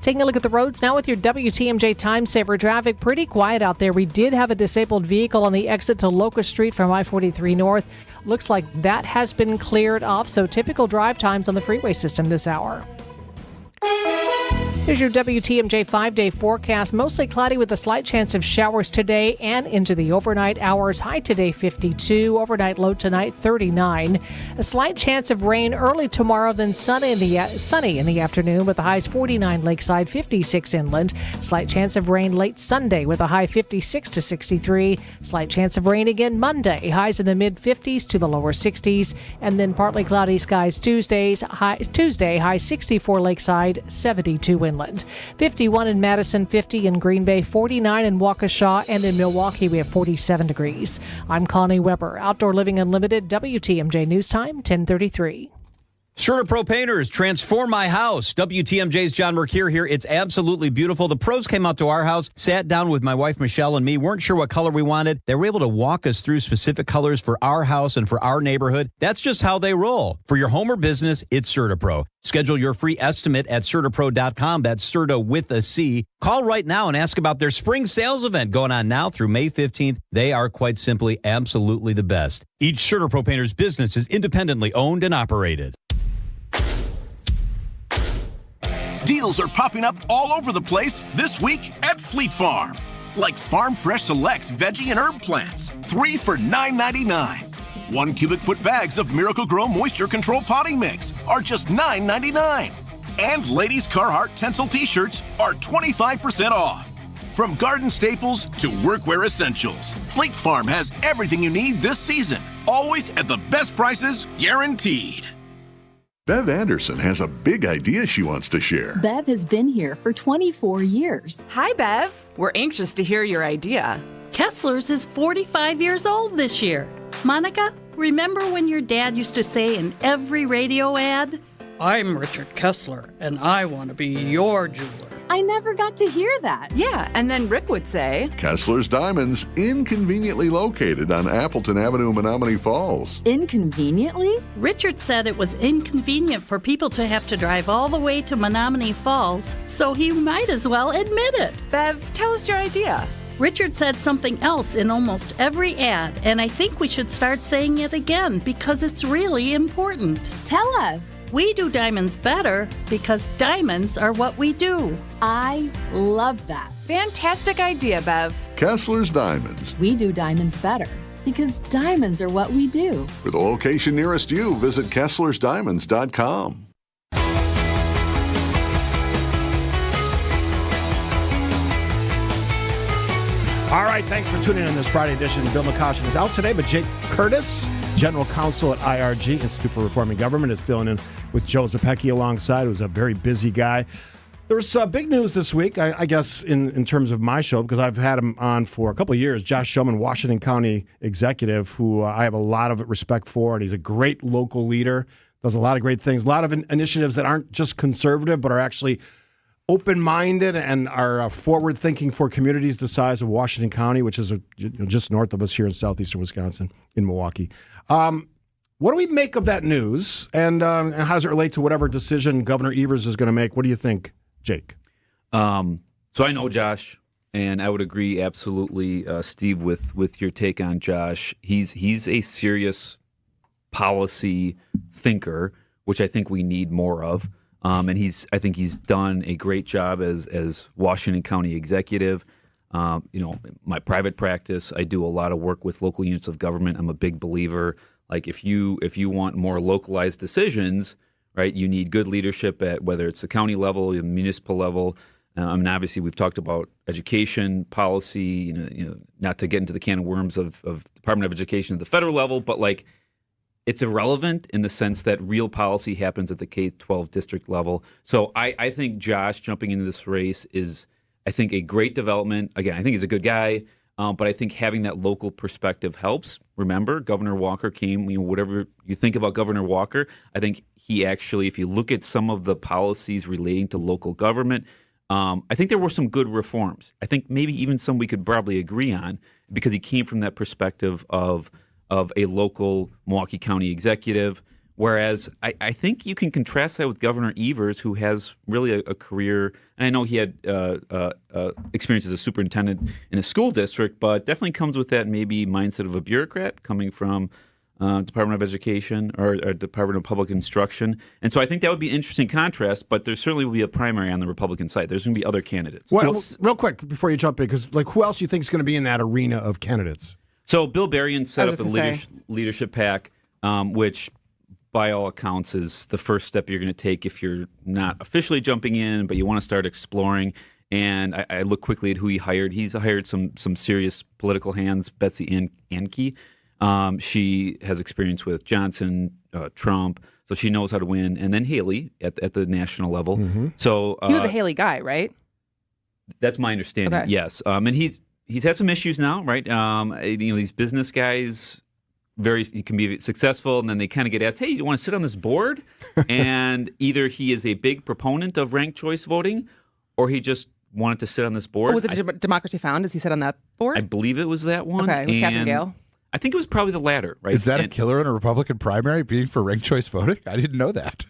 Taking a look at the roads now with your WTMJ Time Saver traffic. Pretty quiet out there. We did have a disabled vehicle on the exit to Locust Street from I-43 North. Looks like that has been cleared off, so typical drive times on the freeway system this hour. Here's your WTMJ 5-day forecast. Mostly cloudy with a slight chance of showers today and into the overnight hours. High today 52, overnight low tonight 39. A slight chance of rain early tomorrow, then sunny in the afternoon with the highs 49 lakeside, 56 inland. Slight chance of rain late Sunday with a high 56 to 63. Slight chance of rain again Monday. Highs in the mid 50s to the lower 60s. And then partly cloudy skies Tuesday, high 64 lakeside, 72 inland. 51 in Madison, 50 in Green Bay, 49 in Waukesha, and in Milwaukee we have 47 degrees. I'm Connie Weber. Outdoor Living Unlimited, WTMJ News Time, 10:33.
Certa Pro Painters, transform my house. WTMJ's John Mercure here. It's absolutely beautiful. The pros came out to our house, sat down with my wife Michelle and me, weren't sure what color we wanted. They were able to walk us through specific colors for our house and for our neighborhood. That's just how they roll. For your home or business, it's Certa Pro. Schedule your free estimate at CertaPro.com. That's Certa with a C. Call right now and ask about their spring sales event going on now through May 15th. They are quite simply absolutely the best. Each Certa Pro Painters business is independently owned and operated.
Deals are popping up all over the place this week at Fleet Farm. Like Farm Fresh Selects veggie and herb plants, 3 for $9.99. 1 cubic foot bags of Miracle Grow Moisture Control Potting Mix are just $9.99. And ladies' Carhartt Tencel t-shirts are 25% off. From garden staples to workwear essentials, Fleet Farm has everything you need this season. Always at the best prices, guaranteed.
Bev Anderson has a big idea she wants to share.
Bev has been here for 24 years.
Hi, Bev. We're anxious to hear your idea.
Kessler's is 45 years old this year. Monica, remember when your dad used to say in every radio ad, "I'm Richard Kessler, and I want to be your jeweler"?
I never got to hear that.
Yeah, and then Rick would say,
Kessler's Diamonds, inconveniently located on Appleton Avenue, Menominee Falls.
Inconveniently?
Richard said it was inconvenient for people to have to drive all the way to Menominee Falls, so he might as well admit it.
Bev, tell us your idea.
Richard said something else in almost every ad, and I think we should start saying it again because it's really important.
Tell us.
We do diamonds better because diamonds are what we do.
I love that.
Fantastic idea, Bev.
Kessler's Diamonds.
We do diamonds better because diamonds are what we do.
For the location nearest you, visit Kessler'sDiamonds.com.
All right, thanks for tuning in this Friday edition. Bill McCoshen is out today, but Jake Curtis, General Counsel at IRG, Institute for Reforming Government, is filling in with Joe Zepecki alongside, who's a very busy guy. There's big news this week, I guess, in terms of my show, because I've had him on for a couple of years. Josh Shuman, Washington County executive, who I have a lot of respect for, and he's a great local leader, does a lot of great things, a lot of initiatives that aren't just conservative, but are actually open-minded and are forward-thinking for communities the size of Washington County, which is just north of us here in southeastern Wisconsin, in Milwaukee. What do we make of that news, and how does it relate to whatever decision Governor Evers is going to make? What do you think, Jake?
So I know Josh, and I would agree absolutely, Steve, with your take on Josh. He's a serious policy thinker, which I think we need more of. And I think he's done a great job as Washington County executive. My private practice, I do a lot of work with local units of government. I'm a big believer. Like if you want more localized decisions, right, you need good leadership at whether it's the county level, the municipal level. Obviously we've talked about education policy. Not to get into the can of worms of Department of Education at the federal level, but like. It's irrelevant in the sense that real policy happens at the K-12 district level. So I think Josh jumping into this race is, I think, a great development. Again, I think he's a good guy, but I think having that local perspective helps. Remember, Governor Walker came, whatever you think about Governor Walker, I think he actually, if you look at some of the policies relating to local government, I think there were some good reforms. I think maybe even some we could probably agree on because he came from that perspective of a local Milwaukee County executive, whereas I think you can contrast that with Governor Evers, who has really a career, and I know he had experience as a superintendent in a school district, but definitely comes with that maybe mindset of a bureaucrat coming from Department of Education or Department of Public Instruction. And so I think that would be an interesting contrast, but there certainly will be a primary on the Republican side. There's going to be other candidates.
Well, real quick, before you jump in, because who else do you think is going to be in that arena of candidates?
So Bill Berrien set up the leadership PAC, which by all accounts is the first step you're going to take if you're not officially jumping in, but you want to start exploring. And I look quickly at who he hired. He's hired some serious political hands. Betsy Anke. She has experience with Johnson, Trump, so she knows how to win. And then Haley at the national level. Mm-hmm. So
he was a Haley guy, right?
That's my understanding. Okay. Yes, and he's had some issues now, right? These business guys, he can be successful, and then they kind of get asked, "Hey, you want to sit on this board?" And either he is a big proponent of ranked choice voting, or he just wanted to sit on this board.
Oh, was it Democracy Found? Does he sit on that board?
I believe it was that one.
Okay, with Catherine Gale.
I think it was probably the latter, right?
Is that a killer in a Republican primary, being for ranked choice voting? I didn't know that.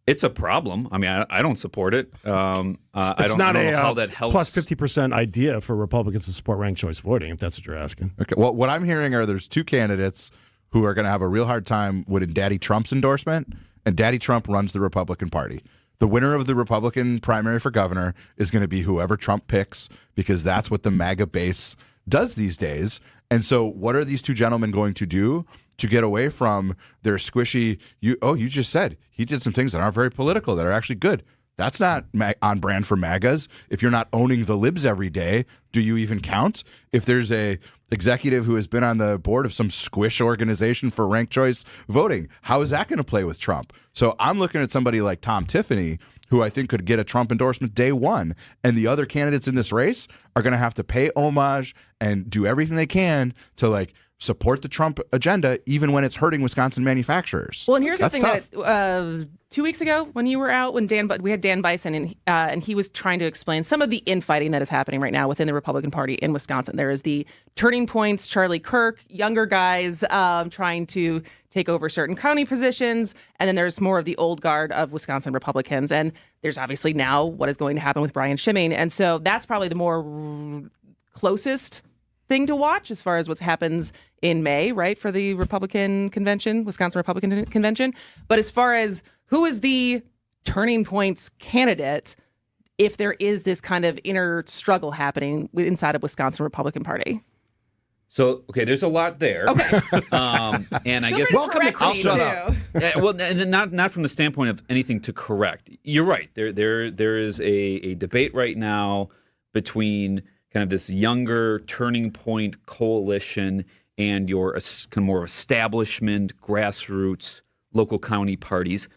It's a problem. I mean, I don't support it.
It's
I don't
not
know
a
how that helps.
plus 50% idea for Republicans to support ranked choice voting, if that's what you're asking.
Okay. Well, what I'm hearing are there's two candidates who are going to have a real hard time winning Daddy Trump's endorsement, and Daddy Trump runs the Republican Party. The winner of the Republican primary for governor is going to be whoever Trump picks, because that's what the MAGA base does these days. And so what are these two gentlemen going to do to get away from their squishy, you just said he did some things that aren't very political, that are actually good. That's not on brand for MAGAs. If you're not owning the libs every day, do you even count? If there's a executive who has been on the board of some squish organization for ranked choice voting. How is that going to play with Trump? So I'm looking at somebody like Tom Tiffany, who I think could get a Trump endorsement day one. And the other candidates in this race are going to have to pay homage and do everything they can to like support the Trump agenda, even when it's hurting Wisconsin manufacturers.
Well, and here's
That's
the thing that 2 weeks ago when you were out, when we had Dan Bison, and he was trying to explain some of the infighting that is happening right now within the Republican Party in Wisconsin. There is the Turning Points, Charlie Kirk, younger guys trying to take over certain county positions, and then there's more of the old guard of Wisconsin Republicans. And there's obviously now what is going to happen with Brian Schimming, and so that's probably the more closest thing to watch as far as what happens in May, right, for the Republican convention, Wisconsin Republican convention. But as far as who is the Turning Points candidate, if there is this kind of inner struggle happening inside of Wisconsin Republican Party.
So, okay, there's a lot there.
Okay.
And I guess
welcome to
I'll shut up. Well, and not from the standpoint of anything to correct. You're right. There is a debate right now between kind of this younger Turning Point coalition and your kind of more establishment, grassroots, local county parties.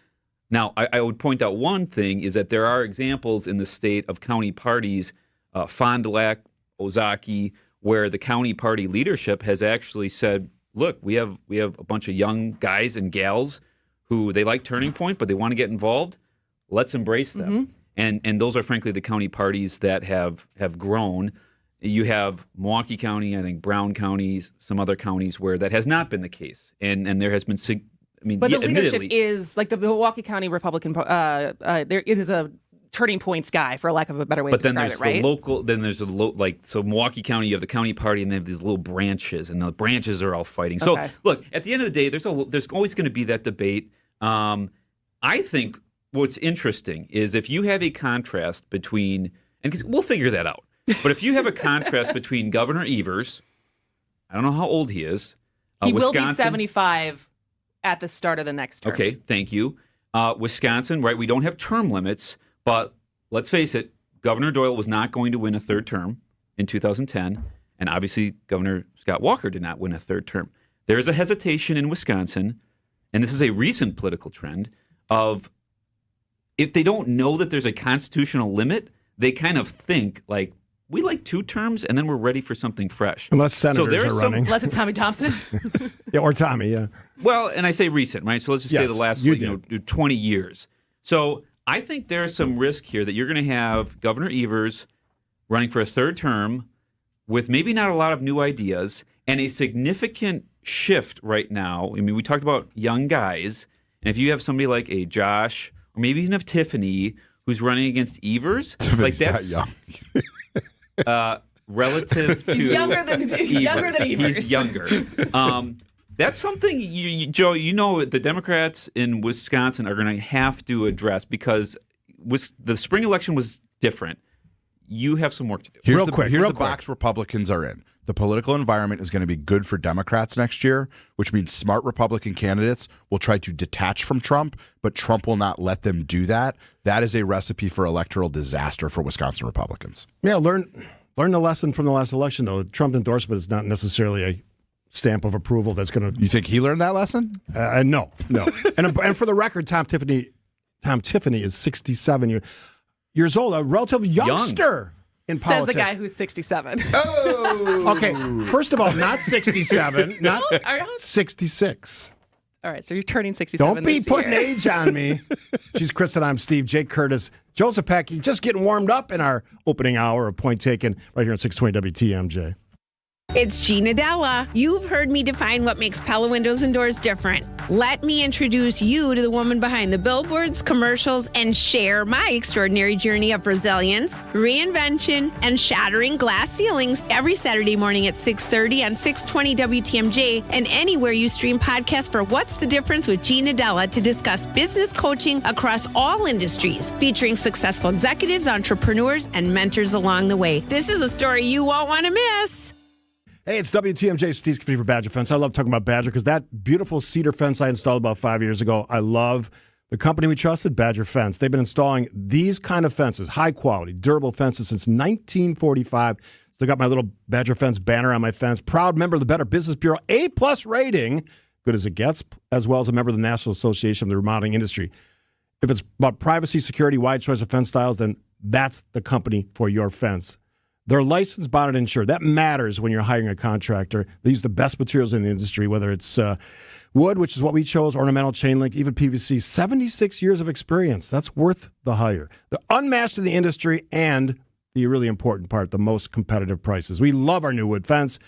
Now, I would point out one thing is that there are examples in the state of county parties, Fond du Lac, Ozaki, where the county party leadership has actually said, look, we have a bunch of young guys and gals who they like Turning Point, but they want to get involved. Let's embrace them. Mm-hmm. And those are, frankly, the county parties that have grown. You have Milwaukee County, I think Brown County, some other counties where that has not been the case. And there has been,
but the leadership is, like the Milwaukee County Republican, there it is a Turning Points guy, for lack of a better way to describe it, right?
Then there's so Milwaukee County, you have the county party, and they have these little branches, and the branches are all fighting. So, look, at the end of the day, there's always going to be that debate. I think what's interesting is if you have a contrast between, and we'll figure that out, but if you have a contrast between Governor Evers, I don't know how old he is.
He will be 75 at the start of the next term.
Okay, thank you. Wisconsin, right, we don't have term limits, but let's face it, Governor Doyle was not going to win a third term in 2010, and obviously Governor Scott Walker did not win a third term. There is a hesitation in Wisconsin, and this is a recent political trend, of if they don't know that there's a constitutional limit, they kind of think like, we like 2 terms, and then we're ready for something fresh.
Unless senators are running.
Unless it's Tommy Thompson.
Yeah, or Tommy, yeah.
Well, and I say recent, right? So let's just say the last 20 years. So I think there's some risk here that you're going to have Governor Evers running for a third term with maybe not a lot of new ideas and a significant shift right now. I mean, we talked about young guys, and if you have somebody like a Josh or maybe even a Tiffany who's running against Evers,
Tiffany's like that's
young. Relative to
He's younger than Evers.
He's younger. That's something, Joe, the Democrats in Wisconsin are going to have to address because the spring election was different. You have some work to do.
Here's the box Republicans are in. The political environment is going to be good for Democrats next year, which means smart Republican candidates will try to detach from Trump, but Trump will not let them do that. That is a recipe for electoral disaster for Wisconsin Republicans.
Yeah, learn the lesson from the last election, though. Trump endorsement is not necessarily a stamp of approval that's going to...
You think he learned that lesson?
No. And for the record, Tom Tiffany is 67 years old, a relative youngster in politics.
Says the guy who's 67.
Oh!
Okay, first of all, not 67, not 66.
All right, so you're turning 67
Don't be
this
putting
year.
age on me. She's Kristin, I'm Steve, Jake Curtis, Joseph Pecky, just getting warmed up in our opening hour of Point Taken right here on 620 WTMJ.
It's Gina Della. You've heard me define what makes Pella Windows and Doors different. Let me introduce you to the woman behind the billboards, commercials, and share my extraordinary journey of resilience, reinvention, and shattering glass ceilings every Saturday morning at 6:30 on 620 WTMJ and anywhere you stream podcasts for What's the Difference with Gina Della to discuss business coaching across all industries, featuring successful executives, entrepreneurs, and mentors along the way. This is a story you won't want to miss.
Hey, it's WTMJ, Steve Scaffidi for Badger Fence. I love talking about Badger because that beautiful cedar fence I installed about 5 years ago, I love the company we trusted, Badger Fence. They've been installing these kind of fences, high quality, durable fences since 1945. Still got my little Badger Fence banner on my fence. Proud member of the Better Business Bureau, A+ rating, good as it gets, as well as a member of the National Association of the Remodeling Industry. If it's about privacy, security, wide choice of fence styles, then that's the company for your fence. They're licensed, bonded, and insured. That matters when you're hiring a contractor. They use the best materials in the industry, whether it's wood, which is what we chose, ornamental, chain link, even PVC. 76 years of experience. That's worth the hire. They're unmatched in the industry, and the really important part, the most competitive prices. We love our new wood fence.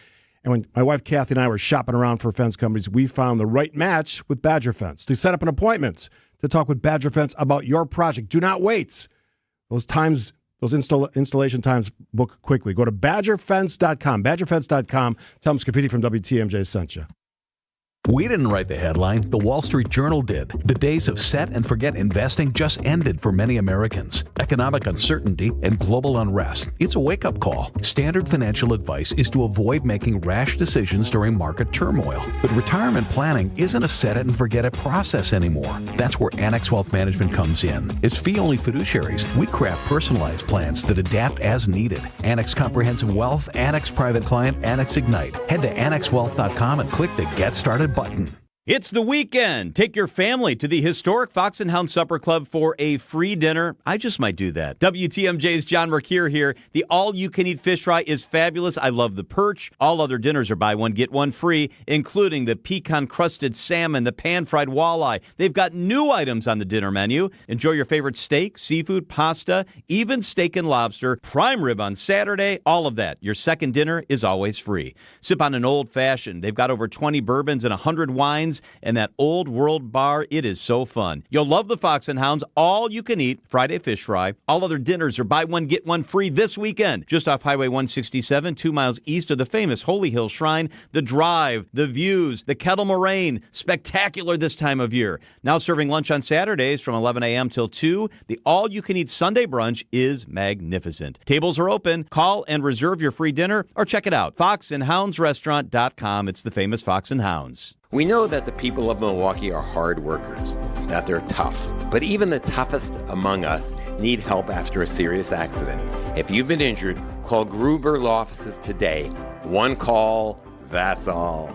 And when my wife Kathy and I were shopping around for fence companies, we found the right match with Badger Fence. To set up an appointment to talk with Badger Fence about your project, do not wait. Those installation times book quickly. Go to badgerfence.com. Badgerfence.com. Tell them Scaffidi from WTMJ sent you.
We didn't write the headline. The Wall Street Journal did. The days of set and forget investing just ended for many Americans. Economic uncertainty and global unrest. It's a wake-up call. Standard financial advice is to avoid making rash decisions during market turmoil. But retirement planning isn't a set it and forget it process anymore. That's where Annex Wealth Management comes in. As fee-only fiduciaries, we craft personalized plans that adapt as needed. Annex Comprehensive Wealth, Annex Private Client, Annex Ignite. Head to annexwealth.com and click the Get Started button.
It's the weekend. Take your family to the historic Fox and Hound Supper Club for a free dinner. I just might do that. WTMJ's John Mercure here. The all-you-can-eat fish fry is fabulous. I love the perch. All other dinners are buy one, get one free, including the pecan-crusted salmon, the pan-fried walleye. They've got new items on the dinner menu. Enjoy your favorite steak, seafood, pasta, even steak and lobster, prime rib on Saturday, all of that. Your second dinner is always free. Sip on an old-fashioned. They've got over 20 bourbons and 100 wines. And that old world bar, it is so fun. You'll love the Fox and Hounds all you can eat Friday fish fry. All other dinners are buy one, get one free this weekend. Just off Highway 167, 2 miles east of the famous Holy Hill Shrine. The drive, the views, the kettle moraine, spectacular this time of year. Now serving lunch on Saturdays from 11 a.m. till 2. The all you can eat Sunday brunch is magnificent. Tables are open. Call and reserve your free dinner or check it out. foxandhoundsrestaurant.com. It's the famous Fox and Hounds.
We know that the people of Milwaukee are hard workers, that they're tough. But even the toughest among us need help after a serious accident. If you've been injured, call Gruber Law Offices today. One call, that's all.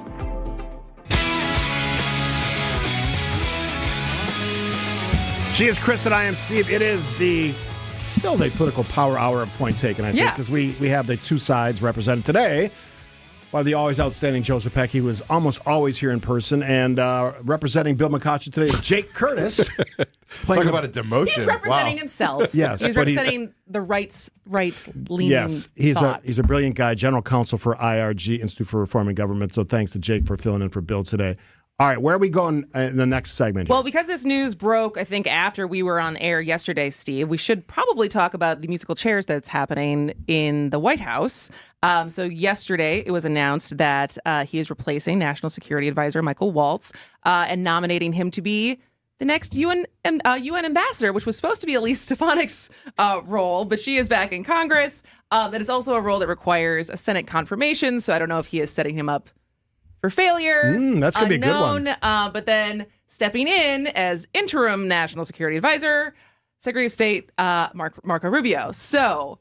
She is Kristin, I am Steve. It is still the political power hour of Point Taken, I think, because we have the two sides represented today by the always outstanding Joe Zepecki, who is almost always here in person, and representing Bill McCutcheon today is Jake Curtis.
Talk about a demotion.
He's representing himself.
Yes.
He's representing the right-leaning
Yes, he's a brilliant guy, general counsel for IRG, Institute for Reform and Government. So thanks to Jake for filling in for Bill today. All right, where are we going in the next segment here?
Well, because this news broke, I think, after we were on air yesterday, Steve, we should probably talk about the musical chairs that's happening in the White House. So yesterday, it was announced that he is replacing National Security Advisor Michael Waltz and nominating him to be the next UN ambassador, which was supposed to be Elise Stefanik's role, but she is back in Congress. That is also a role that requires a Senate confirmation, so I don't know if he is setting him up for failure.
That's going to be a good one.
But then stepping in as interim National Security Advisor, Secretary of State Marco Rubio. So,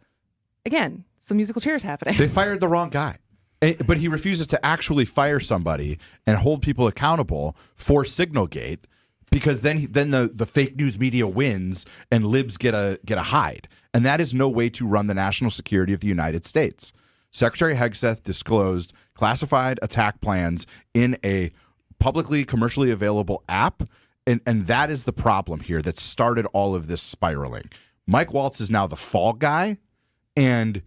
again, some musical chairs happening.
They fired the wrong guy. But he refuses to actually fire somebody and hold people accountable for Signalgate, because then the fake news media wins and libs get a hide. And that is no way to run the national security of the United States. Secretary Hegseth disclosed classified attack plans in a publicly commercially available app, and that is the problem here that started all of this spiraling. Mike Waltz is now the fall guy, and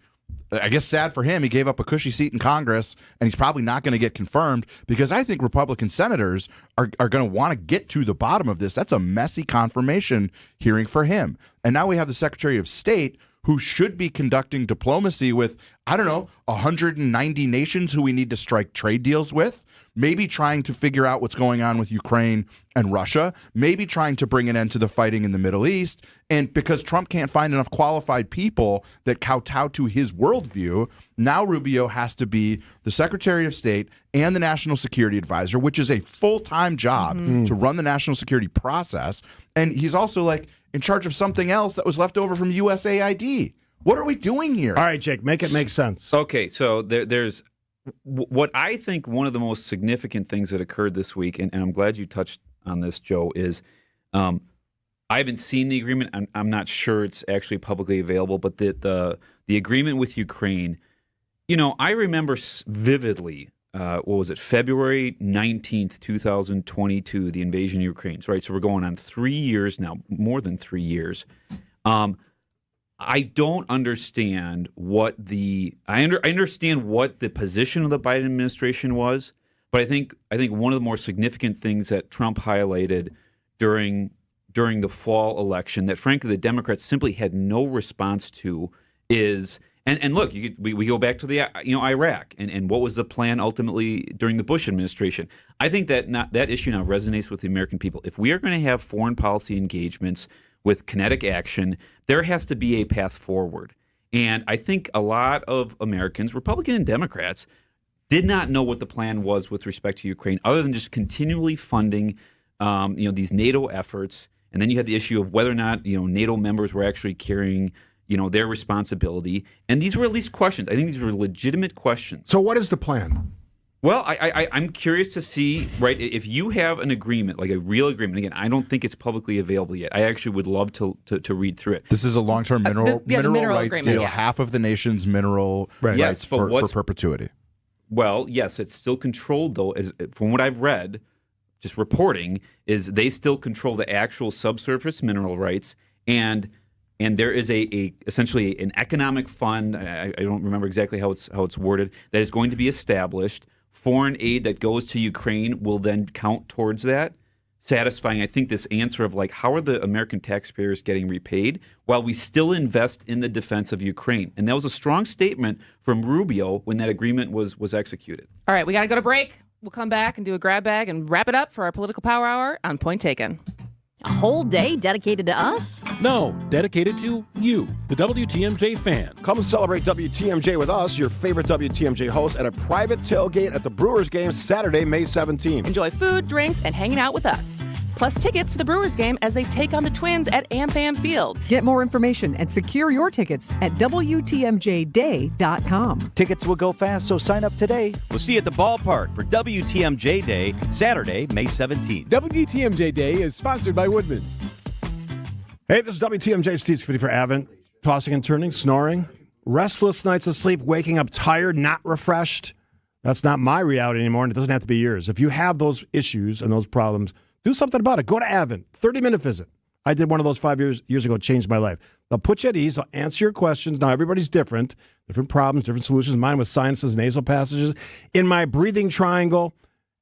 I guess sad for him, he gave up a cushy seat in Congress, and he's probably not going to get confirmed, because I think Republican senators are going to want to get to the bottom of this. That's a messy confirmation hearing for him. And now we have the Secretary of State, who should be conducting diplomacy with, 190 nations who we need to strike trade deals with, maybe trying to figure out what's going on with Ukraine and Russia, maybe trying to bring an end to the fighting in the Middle East. And because Trump can't find enough qualified people that kowtow to his worldview, now Rubio has to be the Secretary of State and the National Security Advisor, which is a full-time job to run the national security process. And he's also in charge of something else that was left over from USAID. What are we doing here?
All right, Jake, make it make sense.
Okay, so there's what I think one of the most significant things that occurred this week, and I'm glad you touched on this, Joe, is I haven't seen the agreement. I'm not sure it's actually publicly available, but the agreement with Ukraine, I remember vividly, what was it, February 19th, 2022, the invasion of Ukraine, right? So we're going on 3 years now, more than 3 years. I don't understand what I understand what the position of the Biden administration was, but I think one of the more significant things that Trump highlighted during the fall election that frankly the Democrats simply had no response to is and look, we go back to the Iraq and what was the plan ultimately during the Bush administration. I think that issue now resonates with the American people. If we are going to have foreign policy engagements with kinetic action, there has to be a path forward. And I think a lot of Americans, Republican and Democrats, did not know what the plan was with respect to Ukraine, other than just continually funding, these NATO efforts. And then you had the issue of whether or not, NATO members were actually carrying, their responsibility. And these were at least questions. I think these were legitimate questions.
So what is the plan?
Well, I'm curious to see, right, if you have an agreement, like a real agreement. Again, I don't think it's publicly available yet. I actually would love to read through it.
This is a long-term mineral rights deal.
Yeah.
Half of the nation's mineral rights for perpetuity.
Well, yes, it's still controlled, though, from what I've read, just reporting, is they still control the actual subsurface mineral rights, and there is essentially an economic fund, I don't remember exactly how it's worded, that is going to be established. Foreign aid that goes to Ukraine will then count towards that, satisfying, I think, this answer of how are the American taxpayers getting repaid while we still invest in the defense of Ukraine. And that was a strong statement from Rubio when that agreement was executed.
All right, we got to go to break. We'll come back and do a grab bag and wrap it up for our Political Power Hour on Point Taken.
A whole day dedicated to us?
No, dedicated to you, the WTMJ fan.
Come celebrate WTMJ with us, your favorite WTMJ host, at a private tailgate at the Brewers game Saturday, May 17th.
Enjoy food, drinks, and hanging out with us. Plus tickets to the Brewers game as they take on the Twins at AmFam Field.
Get more information and secure your tickets at WTMJday.com.
Tickets will go fast, so sign up today.
We'll see you at the ballpark for WTMJ Day, Saturday, May 17th.
WTMJ Day is sponsored by Woodman's.
Hey, this is WTMJ Steve Scaffidi for Avent. Tossing and turning, snoring, restless nights of sleep, waking up tired, not refreshed. That's not my reality anymore, and it doesn't have to be yours. If you have those issues and those problems, do something about it. Go to Avent. 30-minute visit. I did one of those 5 years ago. It changed my life. They'll put you at ease. They'll answer your questions. Now, everybody's different. Different problems, different solutions. Mine was sinuses, nasal passages. In my breathing triangle,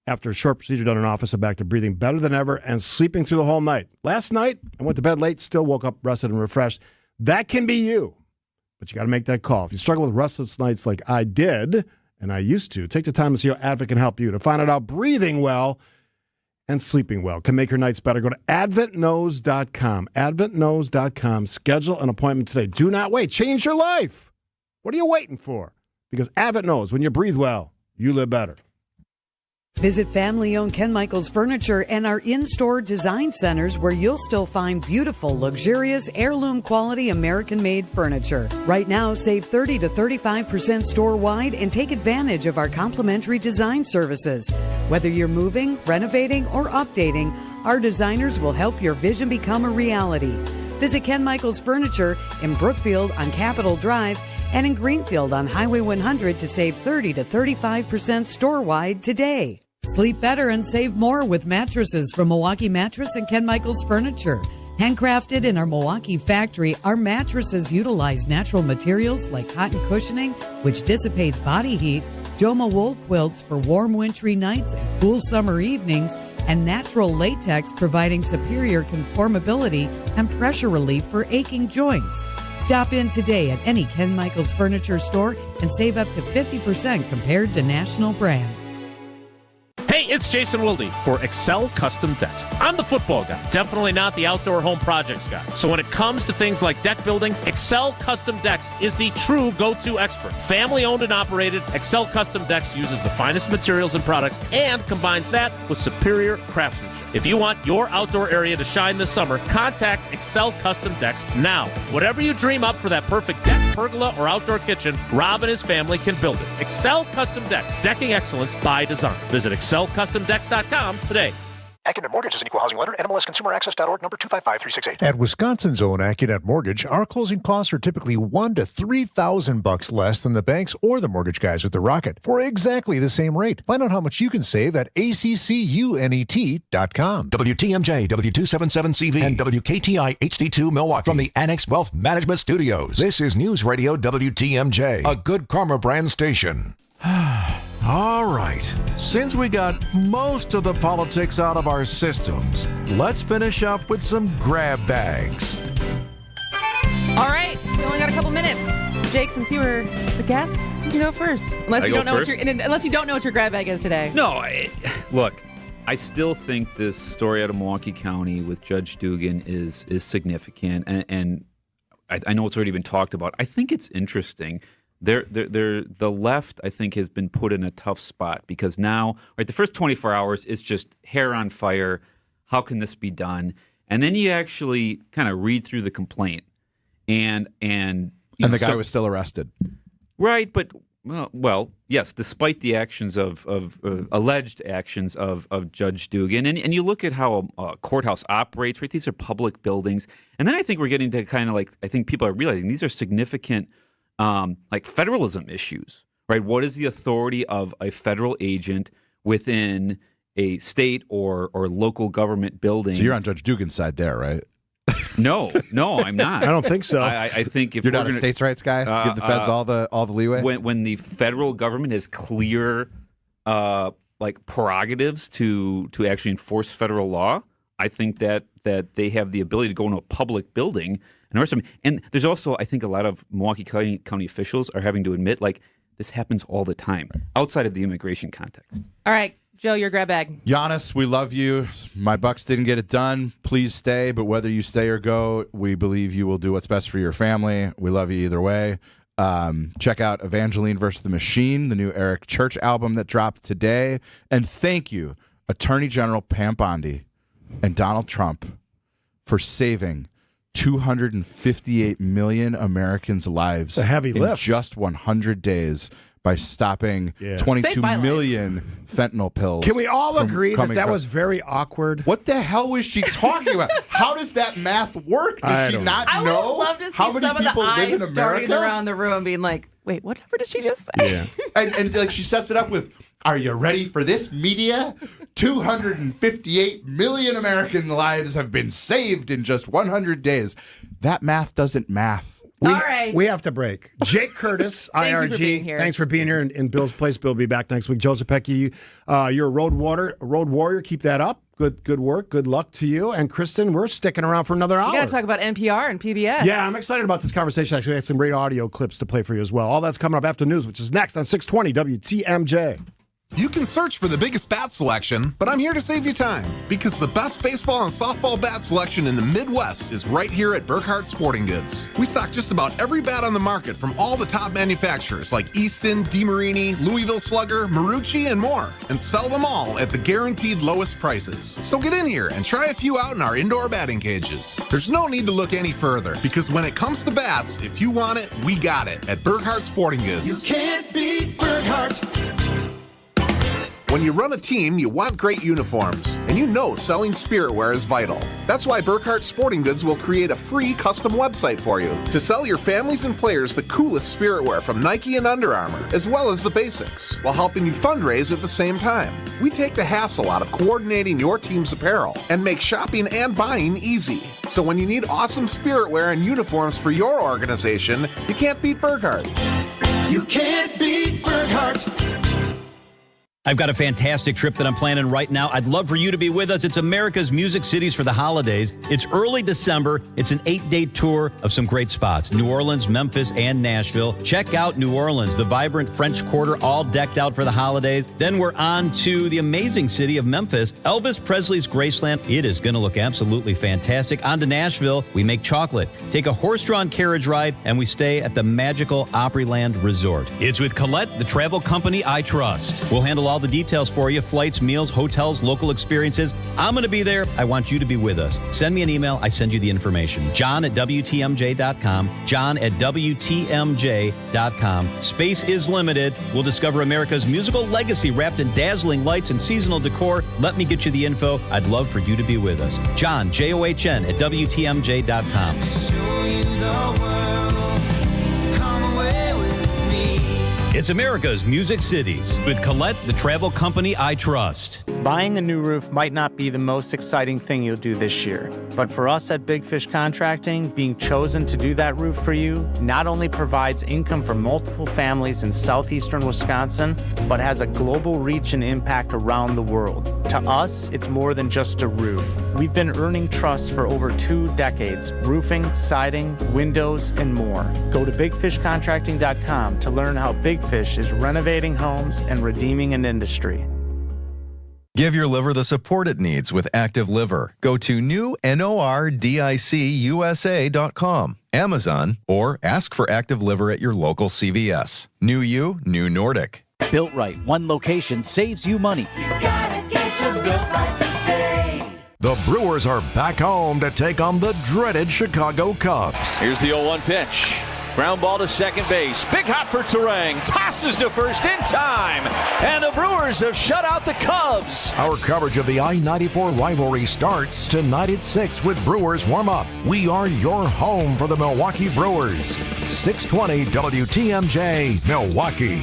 after a short procedure done in office, I'm back to breathing better than ever and sleeping through the whole night. Last night, I went to bed late, still woke up rested and refreshed. That can be you. But you got to make that call. If you struggle with restless nights like I did, and I used to, take the time to see how Advent can help you. To find out how breathing well and sleeping well can make your nights better, go to adventknows.com. Adventknows.com. Schedule an appointment today. Do not wait. Change your life. What are you waiting for? Because Advent knows when you breathe well, you live better.
Visit family-owned Ken Michaels Furniture and our in-store design centers where you'll still find beautiful, luxurious, heirloom-quality American-made furniture. Right now, save 30 to 35% store-wide and take advantage of our complimentary design services. Whether you're moving, renovating, or updating, our designers will help your vision become a reality. Visit Ken Michaels Furniture in Brookfield on Capitol Drive and in Greenfield on Highway 100 to save 30 to 35% store-wide today. Sleep better and save more with mattresses from Milwaukee Mattress and Ken Michaels Furniture. Handcrafted in our Milwaukee factory, our mattresses utilize natural materials like cotton cushioning, which dissipates body heat, Joma wool quilts for warm wintry nights and cool summer evenings, and natural latex providing superior conformability and pressure relief for aching joints. Stop in today at any Ken Michaels Furniture store and save up to 50% compared to national brands.
Hey, it's Jason Wilde for Excel Custom Decks. I'm the football guy, definitely not the outdoor home projects guy. So when it comes to things like deck building, Excel Custom Decks is the true go-to expert. Family owned and operated, Excel Custom Decks uses the finest materials and products and combines that with superior craftsmanship. If you want your outdoor area to shine this summer, contact Excel Custom Decks now. Whatever you dream up for that perfect deck, pergola, or outdoor kitchen, Rob and his family can build it. Excel Custom Decks, decking excellence by design. Visit excelcustomdecks.com today.
AccuNet Mortgage is an equal housing lender. NMLSConsumerAccess.org, number 255368.
At Wisconsin's own AccuNet Mortgage, our closing costs are typically $1,000 to $3,000 less than the banks or the mortgage guys with the Rocket for exactly the same rate. Find out how much you can save at accunet.com.
WTMJ, W277CV, and WKTI HD2 Milwaukee from the Annex Wealth Management Studios. This is News Radio WTMJ, a Good Karma brand station. All right, since we got most of the politics out of our systems, let's finish up with some grab bags.
All right, we only got a couple minutes. Jake, since you were the guest, you can go first. Unless you don't know what your grab bag is today.
No, look, I still think this story out of Milwaukee County with Judge Dugan is significant, and I know it's already been talked about. I think it's interesting. The left, I think, has been put in a tough spot because now, right, the first 24 hours is just hair on fire. How can this be done? And then you actually kind of read through the complaint, and
the guy was still arrested,
right? But well, yes, despite the actions of alleged actions of Judge Dugan, and you look at how a courthouse operates, right? These are public buildings, and then I think we're getting to kind of like I think people are realizing these are significant. Like federalism issues, right? What is the authority of a federal agent within a state or local government building?
So you're on Judge Dugan's side there, right?
No, I'm not.
I don't think so.
I think if
you're not a states' rights guy, give the feds all the leeway.
When the federal government has clear like prerogatives to actually enforce federal law, I think that they have the ability to go into a public building. And there's also, I think, a lot of Milwaukee County officials are having to admit, like, this happens all the time outside of the immigration context.
All right, Joe, your grab bag.
Giannis, we love you. My Bucks didn't get it done. Please stay, but whether you stay or go, we believe you will do what's best for your family. We love you either way. Check out Evangeline vs. the Machine, the new Eric Church album that dropped today. And thank you, Attorney General Pam Bondi and Donald Trump, for saving 258 million Americans' lives
a heavy
in
lift.
Just 100 days by stopping 22 million fentanyl pills.
Can we all agree that was very awkward?
What the hell was she talking about? How does that math work? Does she not
I
know
would love to see
how many
some of the
people live
eyes
in
darting
America?
around the room being like, wait, whatever did she just say?
Yeah. and like she sets it up with, are you ready for this, media? 258 million American lives have been saved in just 100 days. That math doesn't math.
All right.
We have to break. Jake Curtis,
Thank
IRG.
you for being here.
Thanks for being here in Bill's place. Bill will be back next week. Joseph Pecky, you're a road warrior. Keep that up. Good work. Good luck to you. And Kristin, we're sticking around for another hour.
We got to talk about NPR and PBS.
Yeah, I'm excited about this conversation. Actually, I had some great audio clips to play for you as well. All that's coming up after news, which is next on 620 WTMJ.
You can search for the biggest bat selection, but I'm here to save you time because the best baseball and softball bat selection in the Midwest is right here at Burkhardt Sporting Goods. We stock just about every bat on the market from all the top manufacturers like Easton, DeMarini, Louisville Slugger, Marucci, and more, and sell them all at the guaranteed lowest prices. So get in here and try a few out in our indoor batting cages. There's no need to look any further because when it comes to bats, if you want it, we got it at Burkhardt Sporting Goods.
You can't beat Burkhardt.
When you run a team, you want great uniforms, and you know selling spirit wear is vital. That's why Burkhardt Sporting Goods will create a free custom website for you to sell your families and players the coolest spirit wear from Nike and Under Armour, as well as the basics, while helping you fundraise at the same time. We take the hassle out of coordinating your team's apparel and make shopping and buying easy. So when you need awesome spirit wear and uniforms for your organization, you can't beat Burkhardt.
You can't beat Burkhardt.
I've got a fantastic trip that I'm planning right now. I'd love for you to be with us. It's America's Music Cities for the holidays. It's early December. It's an 8-day tour of some great spots. New Orleans, Memphis, and Nashville. Check out New Orleans, the vibrant French Quarter, all decked out for the holidays. Then we're on to the amazing city of Memphis, Elvis Presley's Graceland. It is going to look absolutely fantastic. On to Nashville. We make chocolate, take a horse-drawn carriage ride, and we stay at the magical Opryland Resort. It's with Colette, the travel company I trust. We'll handle all the details for you: flights, meals, hotels, local experiences. I'm going to be there. I want you to be with us. Send me an email. I send you the information. John@WTMJ.com. John@WTMJ.com. Space is limited. We'll discover America's musical legacy wrapped in dazzling lights and seasonal decor. Let me get you the info. I'd love for you to be with us. John, John, @WTMJ.com. It's America's Music Cities with Colette, the travel company I trust.
Buying a new roof might not be the most exciting thing you'll do this year, but for us at Big Fish Contracting, being chosen to do that roof for you not only provides income for multiple families in southeastern Wisconsin, but has a global reach and impact around the world. To us, it's more than just a roof. We've been earning trust for over 2 decades: roofing, siding, windows, and more. Go to bigfishcontracting.com to learn how Big Fish is renovating homes and redeeming an industry.
Give your liver the support it needs with Active Liver. Go to newnordicusa.com, Amazon, or ask for Active Liver at your local CVS. New you, new Nordic.
Built Right. One location saves you money.
The Brewers are back home to take on the dreaded Chicago Cubs.
Here's the 0-1 pitch. Ground ball to second base. Big hop for Terang. Tosses to first in time. And the Brewers have shut out the Cubs.
Our coverage of the I-94 rivalry starts tonight at 6 with Brewers warm-up. We are your home for the Milwaukee Brewers. 620 WTMJ, Milwaukee.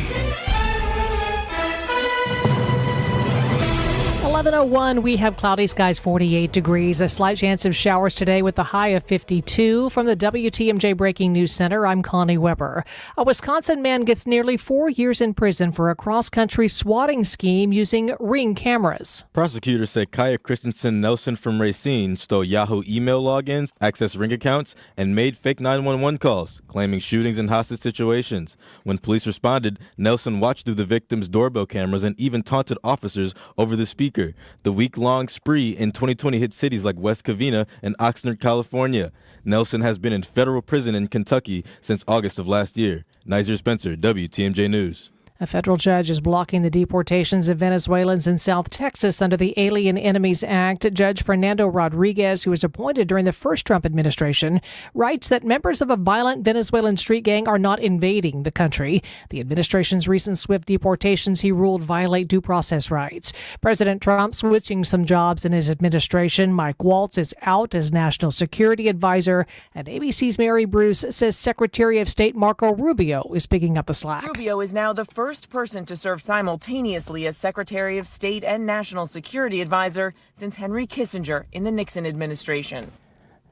11:01, we have cloudy skies, 48 degrees. A slight chance of showers today with a high of 52. From the WTMJ Breaking News Center, I'm Connie Weber. A Wisconsin man gets nearly 4 years in prison for a cross-country swatting scheme using Ring cameras.
Prosecutors say Kaya Christensen Nelson from Racine stole Yahoo email logins, accessed Ring accounts, and made fake 911 calls, claiming shootings and hostage situations. When police responded, Nelson watched through the victim's doorbell cameras and even taunted officers over the speaker. The week-long spree in 2020 hit cities like West Covina and Oxnard, California. Nelson has been in federal prison in Kentucky since August of last year. Nizer Spencer, WTMJ News.
A federal judge is blocking the deportations of Venezuelans in South Texas under the Alien Enemies Act. Judge Fernando Rodriguez, who was appointed during the first Trump administration, writes that members of a violent Venezuelan street gang are not invading the country. The administration's recent swift deportations, he ruled, violate due process rights. President Trump switching some jobs in his administration. Mike Waltz is out as National Security Advisor, and ABC's Mary Bruce says Secretary of State Marco Rubio is picking up the slack.
Rubio is now the first person to serve simultaneously as Secretary of State and National Security Advisor since Henry Kissinger in the Nixon administration.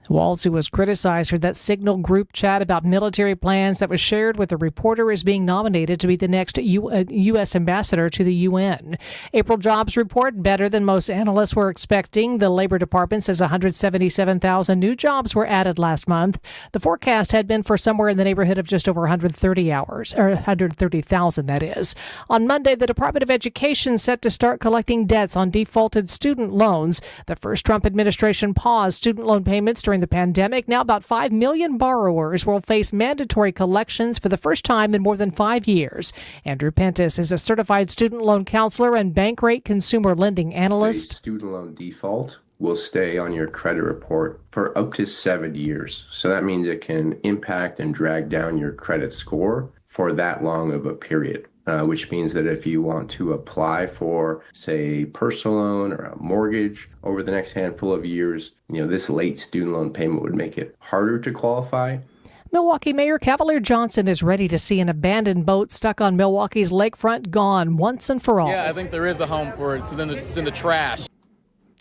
Waltz, who was criticized for that Signal group chat about military plans that was shared with a reporter, is being nominated to be the next U.S. ambassador to the UN. April jobs report better than most analysts were expecting. The Labor Department says 177,000 new jobs were added last month. The forecast had been for somewhere in the neighborhood of just over 130,000, that is. On Monday, the Department of Education set to start collecting debts on defaulted student loans. The first Trump administration paused student loan payments during the pandemic. Now about 5 million borrowers will face mandatory collections for the first time in more than 5 years. Andrew Pentis is a certified student loan counselor and Bankrate consumer lending analyst.
A student loan default will stay on your credit report for up to 7 years. So that means it can impact and drag down your credit score for that long of a period. Which means that if you want to apply for, say, a personal loan or a mortgage over the next handful of years, this late student loan payment would make it harder to qualify.
Milwaukee Mayor Cavalier Johnson is ready to see an abandoned boat stuck on Milwaukee's lakefront gone once and for all.
Yeah, I think there is a home for it. It's in the trash.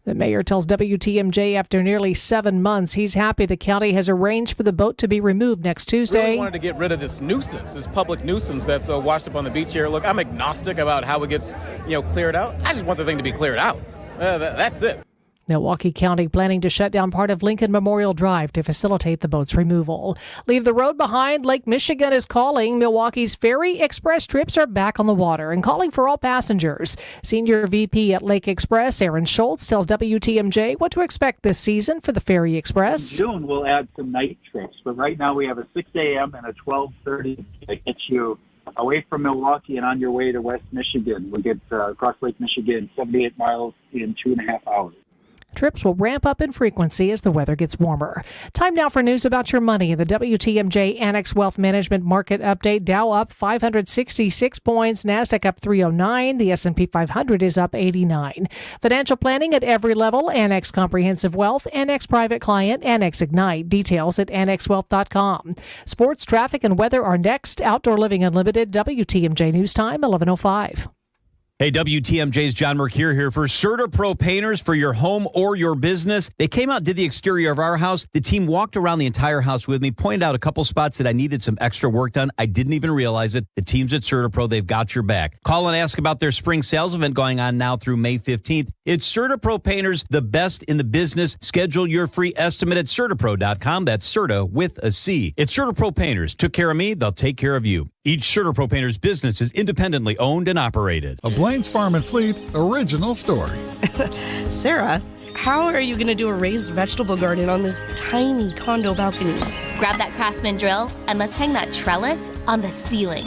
The mayor tells WTMJ after nearly 7 months, he's happy the county has arranged for the boat to be removed next Tuesday.
Really wanted to get rid of this nuisance, this public nuisance that's washed up on the beach here. Look, I'm agnostic about how it gets, cleared out. I just want the thing to be cleared out. That's it.
Milwaukee County planning to shut down part of Lincoln Memorial Drive to facilitate the boat's removal. Leave the road behind. Lake Michigan is calling. Milwaukee's Ferry Express trips are back on the water and calling for all passengers. Senior VP at Lake Express, Aaron Schultz, tells WTMJ what to expect this season for the Ferry Express.
In June, we'll add some night trips, but right now we have a 6 a.m. and a 12:30 that gets you away from Milwaukee and on your way to West Michigan. We'll get across Lake Michigan, 78 miles in 2.5 hours.
Trips will ramp up in frequency as the weather gets warmer. Time now for news about your money. The WTMJ Annex Wealth Management Market Update. Dow up 566 points. NASDAQ up 309. The S&P 500 is up 89. Financial planning at every level. Annex Comprehensive Wealth. Annex Private Client. Annex Ignite. Details at annexwealth.com. Sports, traffic, and weather are next. Outdoor Living Unlimited. WTMJ News Time, 11:05.
Hey, WTMJ's John Mercure here for CertaPro Painters for your home or your business. They came out and did the exterior of our house. The team walked around the entire house with me, pointed out a couple spots that I needed some extra work done. I didn't even realize it. The teams at CertaPro, they've got your back. Call and ask about their spring sales event going on now through May 15th. It's CertaPro Painters, the best in the business. Schedule your free estimate at CertaPro.com. That's Certa with a C. It's CertaPro Painters. Took care of me, they'll take care of you. Each CertaPro Painters business is independently owned and operated.
A Blaine's Farm and Fleet original story.
Sarah, how are you going to do a raised vegetable garden on this tiny condo balcony?
Grab that Craftsman drill and let's hang that trellis on the ceiling.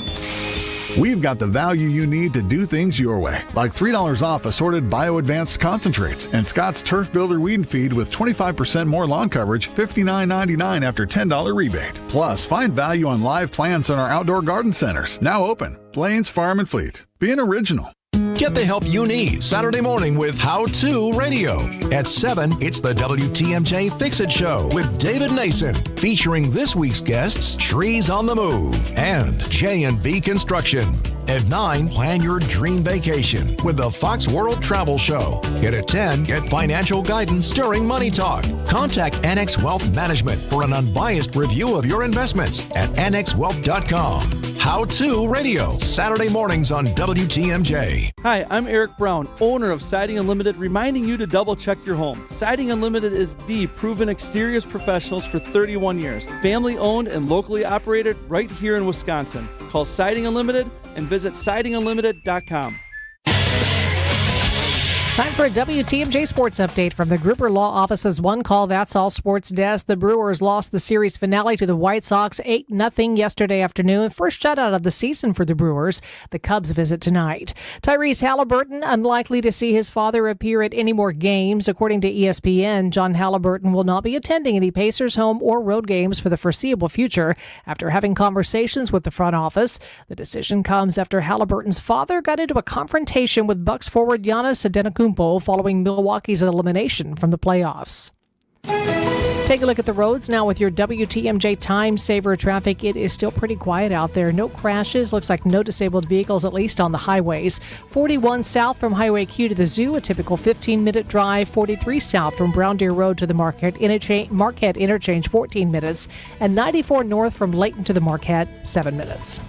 We've got the value you need to do things your way, like $3 off assorted bio-advanced concentrates and Scott's Turf Builder Weed and Feed with 25% more lawn coverage, $59.99 after $10 rebate. Plus, find value on live plants in our outdoor garden centers, now open. Blaine's Farm and Fleet. Being original.
Get the help you need Saturday morning with How To Radio. At 7, it's the WTMJ Fix-It Show with David Nason, featuring this week's guests, Trees on the Move and J&B Construction. At 9, plan your dream vacation with the Fox World Travel Show. And at 10, get financial guidance during Money Talk. Contact Annex Wealth Management for an unbiased review of your investments at annexwealth.com. How To Radio, Saturday mornings on WTMJ.
Hi, I'm Eric Brown, owner of Siding Unlimited, reminding you to double check your home. Siding Unlimited is the proven exteriors professionals for 31 years. Family owned and locally operated right here in Wisconsin. Call Siding Unlimited and visit sidingunlimited.com.
Time for a WTMJ Sports Update from the Gruber Law Office's One Call That's All Sports Desk. The Brewers lost the series finale to the White Sox 8-0 yesterday afternoon. First shutout of the season for the Brewers. The Cubs visit tonight. Tyrese Halliburton unlikely to see his father appear at any more games. According to ESPN, John Halliburton will not be attending any Pacers home or road games for the foreseeable future after having conversations with the front office. The decision comes after Halliburton's father got into a confrontation with Bucks forward Giannis Antetokounmpo following Milwaukee's elimination from the playoffs. Take a look at the roads now with your WTMJ Time Saver traffic. It is still pretty quiet out there. No crashes. Looks like no disabled vehicles, at least on the highways. 41 south from Highway Q to the Zoo, a typical 15-minute drive. 43 south from Brown Deer Road to the Marquette Interchange, 14 minutes. And 94 north from Layton to the Marquette, 7 minutes.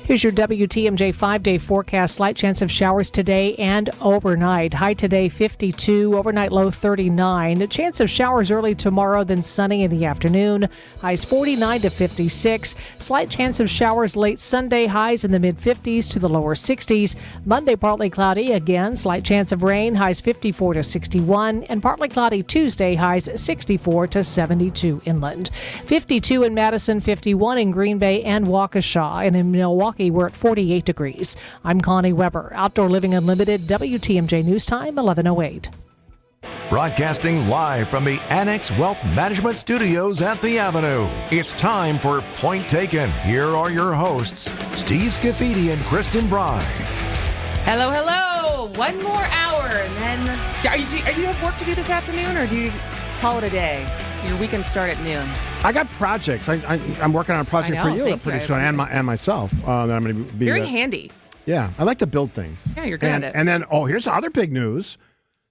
Here's your WTMJ 5-day forecast. Slight chance of showers today and overnight. High today 52, overnight low 39. A chance of showers early tomorrow, then sunny in the afternoon. Highs 49 to 56. Slight chance of showers late Sunday, highs in the mid-50s to the lower 60s. Monday partly cloudy again. Slight chance of rain, highs 54 to 61. And partly cloudy Tuesday, highs 64 to 72 inland. 52 in Madison, 51 in Green Bay and Waukesha. And in Milwaukee, we're at 48 degrees. I'm Connie Weber. Outdoor Living Unlimited, WTMJ News Time, 11:08.
Broadcasting live from the Annex Wealth Management Studios at the Avenue. It's time for Point Taken. Here are your hosts, Steve Scaffidi and Kristin Brey.
Hello, hello. One more hour, and then are you have work to do this afternoon, or do you call it a day? Your weekend start at noon.
I got projects. I'm working on a project for you pretty soon, and myself. That I'm going to be
very handy.
Yeah, I like to build things.
Yeah, you're good at it.
And then, here's other big news.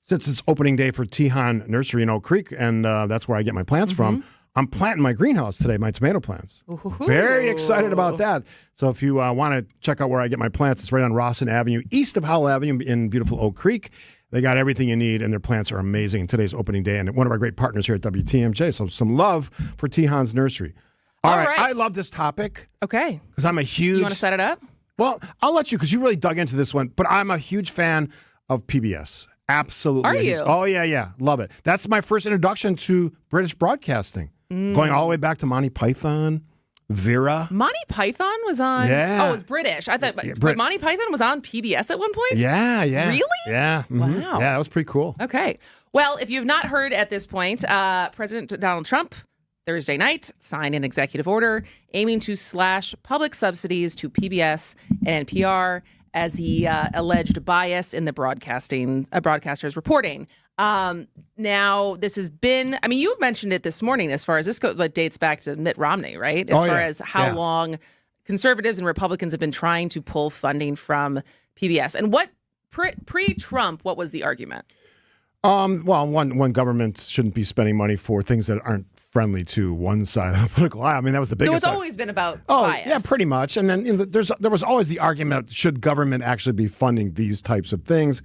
Since it's opening day for Tejon Nursery in Oak Creek, and that's where I get my plants from, I'm planting my greenhouse today, my tomato plants.
Ooh.
Very excited about that. So if you want to check out where I get my plants, it's right on Rawson Avenue, east of Howell Avenue in beautiful Oak Creek. They got everything you need, and their plants are amazing. And today's opening day, and one of our great partners here at WTMJ. So some love for Tejon's Nursery. All right. I love this topic.
Okay.
Because I'm a huge...
You want to set it up?
Well, I'll let you, because you really dug into this one. But I'm a huge fan of PBS. Absolutely.
Are you?
Oh, yeah. Love it. That's my first introduction to British broadcasting. Going all the way back to Monty Python, Vera.
Monty Python was on...
Yeah.
Oh, it was British. I thought but Monty Python was on PBS at one point?
Yeah.
Really?
Yeah.
Wow.
Yeah, that was pretty cool.
Okay. Well, if you've not heard at this point, President Donald Trump, Thursday night, signed an executive order aiming to slash public subsidies to PBS and NPR as he alleged bias in the broadcasters reporting. Now, this has been, I mean, you mentioned it this morning as far as this goes, but dates back to Mitt Romney, right? As far as how long conservatives and Republicans have been trying to pull funding from PBS. And what, pre-Trump, what was the argument?
Well, one, government shouldn't be spending money for things that aren't friendly to one side of the political aisle. I mean, that was the biggest.
So it's always been about bias.
Yeah, pretty much. And then there was always the argument, should government actually be funding these types of things?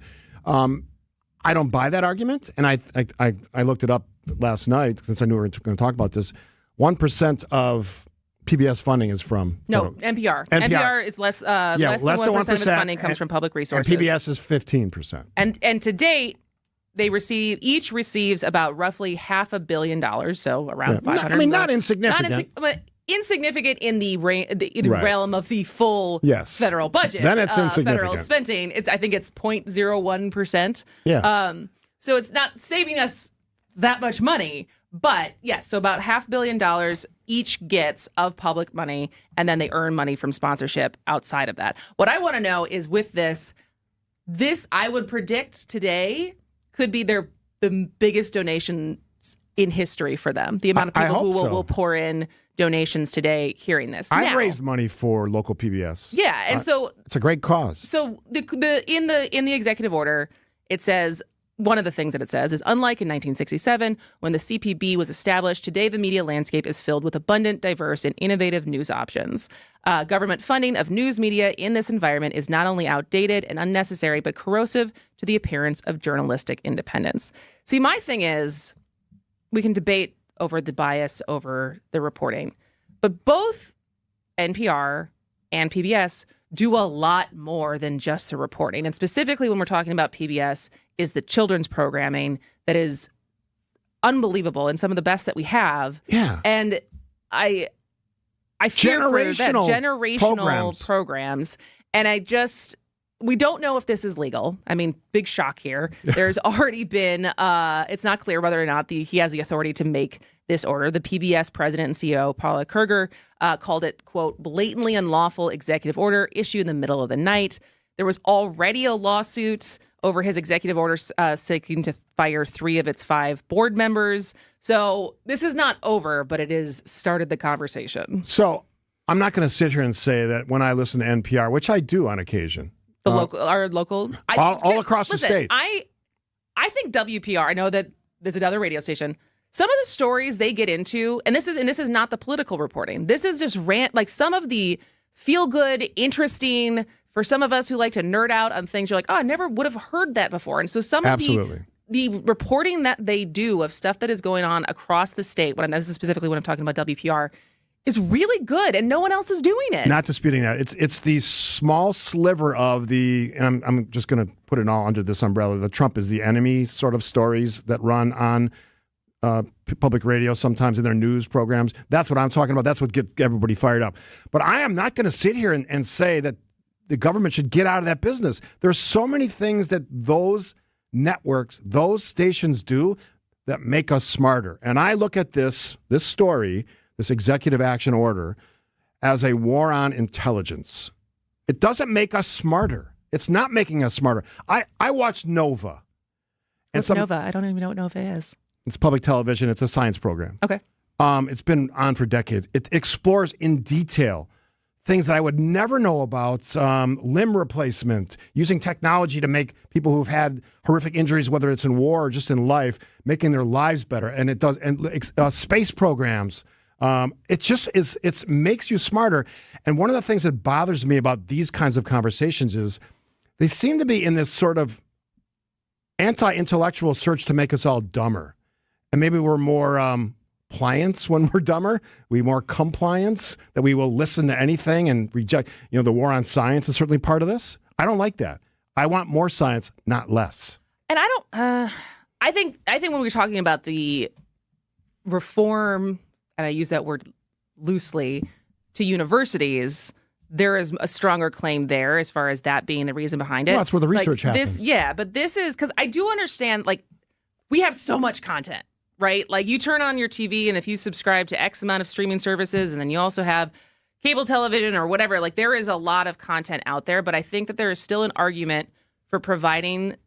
I don't buy that argument, and I looked it up last night since I knew we were going to talk about this. 1% of PBS funding is from
NPR. NPR is less than 1% of its funding comes from public resources.
And PBS is 15%.
And to date, each receives about roughly $500 million, so around 500.
I mean, not insignificant.
But insignificant in the realm of the full federal budget.
Then it's insignificant.
Federal spending. I think it's 0.01%.
Yeah.
So it's not saving us that much money. But yes, so about $500 million each gets of public money, and then they earn money from sponsorship outside of that. What I want to know is with this I would predict today could be the biggest donations in history for them. The amount of people who will pour in donations today hearing this.
I've raised money for local PBS.
Yeah, and so
it's a great cause.
So in the executive order, it says, one of the things that it says is, unlike in 1967, when the CPB was established, today the media landscape is filled with abundant, diverse, and innovative news options. Government funding of news media in this environment is not only outdated and unnecessary, but corrosive to the appearance of journalistic independence. See, my thing is, we can debate over the bias over the reporting, but both NPR and PBS do a lot more than just the reporting. And specifically when we're talking about PBS is the children's programming that is unbelievable and some of the best that we have.
Yeah.
And I fear for that generational programs. And we don't know if this is legal. I mean, big shock here. There's already been, it's not clear whether or not he has the authority to make this order. The PBS president and CEO, Paula Kerger, called it, quote, blatantly unlawful executive order issued in the middle of the night. There was already a lawsuit over his executive order seeking to fire 3 of its 5 board members. So this is not over, but it has started the conversation.
So I'm not going to sit here and say that when I listen to NPR, which I do on occasion,
our local,
all across the state.
I think WPR. I know that there's another radio station. Some of the stories they get into, and this is not the political reporting. This is just like some of the feel good, interesting for some of us who like to nerd out on things. You're like, oh, I never would have heard that before. And so some of the reporting that they do of stuff that is going on across the state. This is specifically when I'm talking about WPR. Is really good, and no one else is doing it.
Not disputing that. It's the small sliver of the, and I'm just going to put it all under this umbrella, the Trump is the enemy sort of stories that run on public radio sometimes in their news programs. That's what I'm talking about. That's what gets everybody fired up. But I am not going to sit here and say that the government should get out of that business. There's so many things that those networks, those stations do that make us smarter. And I look at this story, this executive action order, as a war on intelligence. It doesn't make us smarter. It's not making us smarter. I watched Nova.
What's Nova? I don't even know what Nova is.
It's public television. It's a science program.
Okay.
It's been on for decades. It explores in detail things that I would never know about, limb replacement, using technology to make people who've had horrific injuries, whether it's in war or just in life, making their lives better. And it does, and space programs. It makes you smarter. And one of the things that bothers me about these kinds of conversations is they seem to be in this sort of anti-intellectual search to make us all dumber. And maybe we're more pliance when we're dumber. We more compliance, that we will listen to anything and reject. The war on science is certainly part of this. I don't like that. I want more science, not less.
And I think when we're talking about the reform, and I use that word loosely, to universities, there is a stronger claim there as far as that being the reason behind it.
Well, that's where the research happens.
But this is, because I do understand, we have so much content, right? You turn on your TV, and if you subscribe to X amount of streaming services, and then you also have cable television or whatever, there is a lot of content out there. But I think that there is still an argument for providing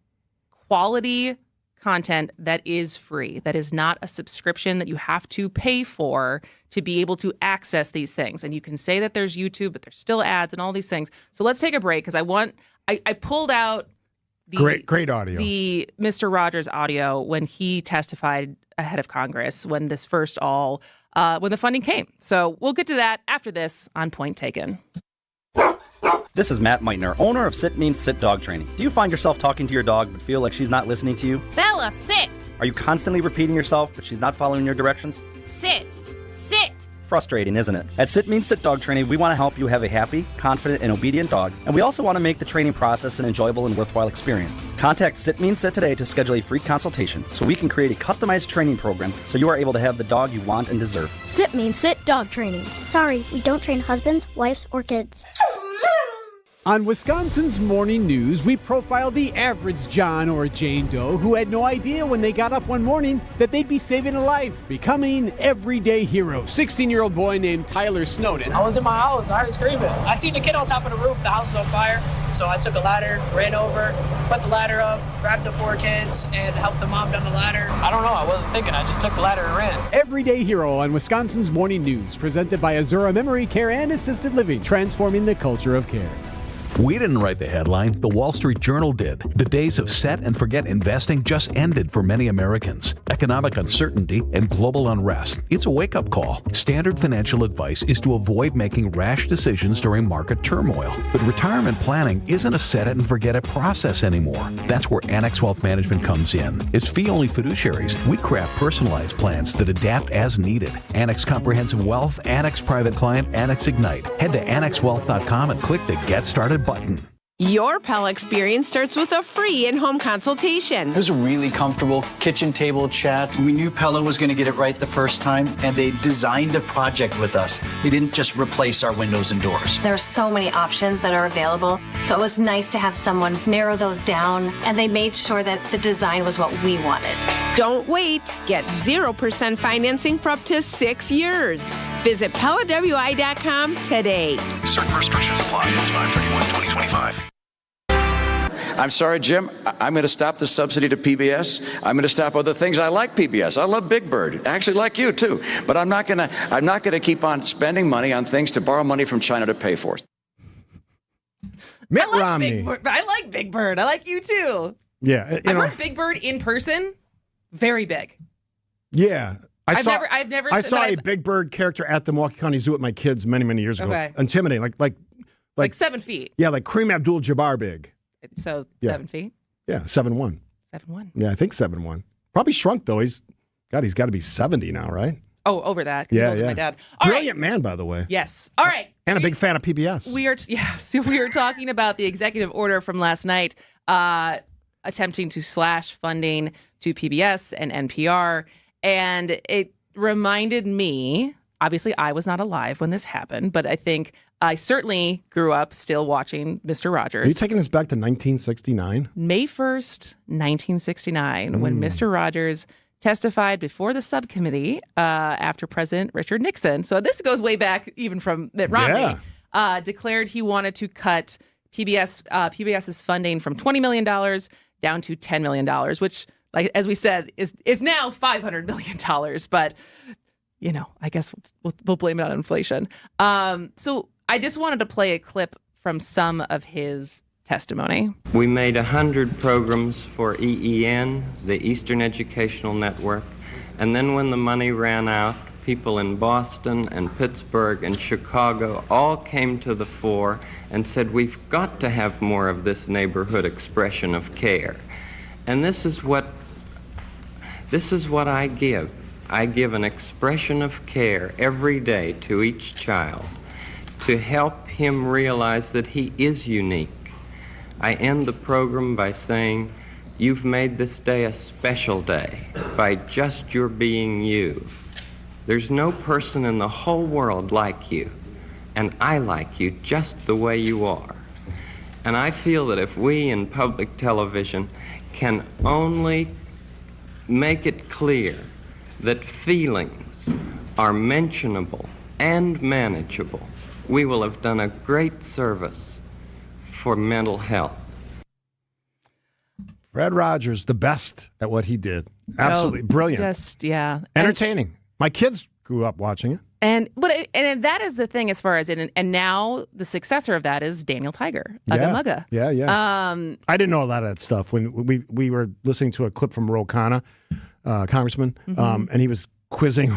quality content that is free, that is not a subscription that you have to pay for to be able to access these things. And you can say that there's YouTube, but there's still ads and all these things. So let's take a break, because I pulled out the
great audio,
the Mr. Rogers audio when he testified ahead of Congress when this first when the funding came. So we'll get to that after this on Point Taken.
This is Matt Meitner, owner of Sit Means Sit Dog Training. Do you find yourself talking to your dog but feel like she's not listening to you?
Bella, sit!
Are you constantly repeating yourself but she's not following your directions?
Sit! Sit!
Frustrating, isn't it? At Sit Means Sit Dog Training, we want to help you have a happy, confident, and obedient dog, and we also want to make the training process an enjoyable and worthwhile experience. Contact Sit Means Sit today to schedule a free consultation so we can create a customized training program so you are able to have the dog you want and deserve.
Sit Means Sit Dog Training. Sorry, we don't train husbands, wives, or kids.
On Wisconsin's Morning News, we profile the average John or Jane Doe who had no idea when they got up one morning that they'd be saving a life, becoming everyday heroes. 16-year-old boy named Tyler Snowden.
I was in my house, I was screaming. I seen the kid on top of the roof, the house was on fire. So I took a ladder, ran over, put the ladder up, grabbed the 4 kids, and helped the mom down the ladder. I don't know, I wasn't thinking, I just took the ladder and ran.
Everyday hero on Wisconsin's Morning News, presented by Azura Memory Care and Assisted Living, transforming the culture of care.
We didn't write the headline, the Wall Street Journal did. The days of set and forget investing just ended for many Americans. Economic uncertainty and global unrest. It's a wake-up call. Standard financial advice is to avoid making rash decisions during market turmoil. But retirement planning isn't a set it and forget it process anymore. That's where Annex Wealth Management comes in. As fee-only fiduciaries, we craft personalized plans that adapt as needed. Annex Comprehensive Wealth, Annex Private Client, Annex Ignite. Head to annexwealth.com and click the Get Started button.
Your Pella experience starts with a free in-home consultation.
It was a really comfortable kitchen table chat. We knew Pella was going to get it right the first time, and they designed a project with us. They didn't just replace our windows and doors.
There are so many options that are available, so it was nice to have someone narrow those down, and they made sure that the design was what we wanted.
Don't wait. Get 0% financing for up to 6 years. Visit PellaWI.com today.
Certain restrictions apply. It's 5/31/2025.
I'm sorry, Jim. I'm going to stop the subsidy to PBS. I'm going to stop other things. I like PBS. I love Big Bird. Actually, like you too. But I'm not going to keep on spending money on things to borrow money from China to pay for.
Mitt Romney.
I like Big Bird. I like you too.
Yeah,
I've heard Big Bird in person. Very big.
Yeah.
I've never
I saw a Big Bird character at the Milwaukee County Zoo with my kids many years ago.
Okay.
Intimidating, like
7 feet.
Yeah, like Kareem Abdul-Jabbar big.
So
Yeah.
7 feet.
Yeah, 7'1".
7'1".
Yeah, I think 7'1". Probably shrunk though. He's got to be 70 now, right?
Oh, over that. 'Cause he's older than my dad. All
Brilliant man, by the way.
Yes. All right.
And a big fan of PBS.
So we are talking about the executive order from last night, attempting to slash funding to PBS and NPR, and it reminded me. Obviously, I was not alive when this happened, but I think I certainly grew up still watching Mr. Rogers.
Are you taking us back to 1969?
May 1st, 1969, when Mr. Rogers testified before the subcommittee after President Richard Nixon. So this goes way back even from Mitt Romney. Declared he wanted to cut PBS's funding from $20 million down to $10 million, which, like as we said, is now $500 million. But I guess we'll blame it on inflation. So I just wanted to play a clip from some of his testimony.
We made 100 programs for EEN, the Eastern Educational Network, and then when the money ran out, people in Boston and Pittsburgh and Chicago all came to the fore and said, we've got to have more of this neighborhood expression of care. And this is what I give. I give an expression of care every day to each child to help him realize that he is unique. I end the program by saying, you've made this day a special day by just your being you. There's no person in the whole world like you, and I like you just the way you are. And I feel that if we in public television can only make it clear that feelings are mentionable and manageable, we will have done a great service for mental health.
Fred Rogers, the best at what he did. Absolutely brilliant. Entertaining. My kids grew up watching it.
And that is the thing as far as it, and now the successor of that is Daniel Tiger, Ugga Mugga.
Yeah. I didn't know a lot of that stuff when we were listening to a clip from Ro Khanna, Congressman, and he was quizzing.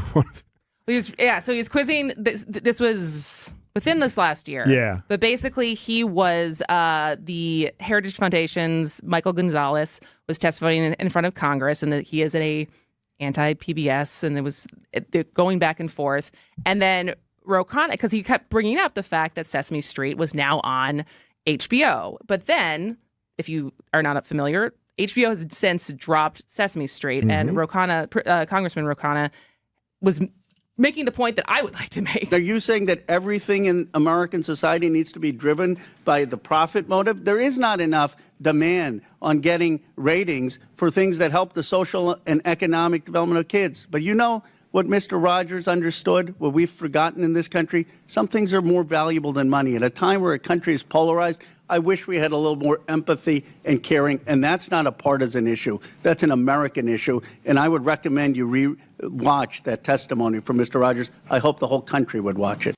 So he was quizzing. This was within this last year.
Yeah.
But basically, he was the Heritage Foundation's Michael Gonzalez was testifying in front of Congress, and that he is a anti-PBS, and it was going back and forth. And then Ro Khanna, because he kept bringing up the fact that Sesame Street was now on HBO. But then, if you are not familiar, HBO has since dropped Sesame Street, and Congressman Ro Khanna was making the point that I would like to make.
Are you saying that everything in American society needs to be driven by the profit motive? There is not enough demand on getting ratings for things that help the social and economic development of kids. But you know what Mr. Rogers understood, what we've forgotten in this country? Some things are more valuable than money. At a time where a country is polarized, I wish we had a little more empathy and caring, and that's not a partisan issue. That's an American issue, and I would recommend you watch that testimony from Mr. Rogers. I hope the whole country would watch it.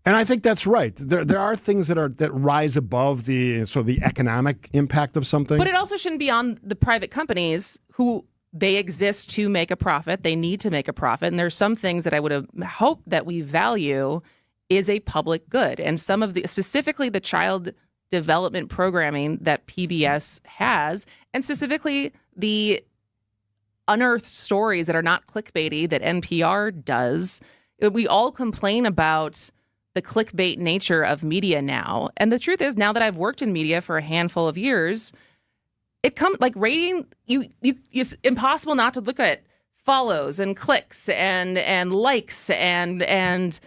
And I think that's right. There are things that rise above the sort of the economic impact of something.
But it also shouldn't be on the private companies who they exist to make a profit. They need to make a profit. And there's some things that I would have hoped that we value is a public good. And some of specifically the child development programming that PBS has, and specifically the unearthed stories that are not clickbaity that NPR does. We all complain about the clickbait nature of media now. And the truth is, now that I've worked in media for a handful of years, it comes like rating, it's impossible not to look at follows and clicks and likes and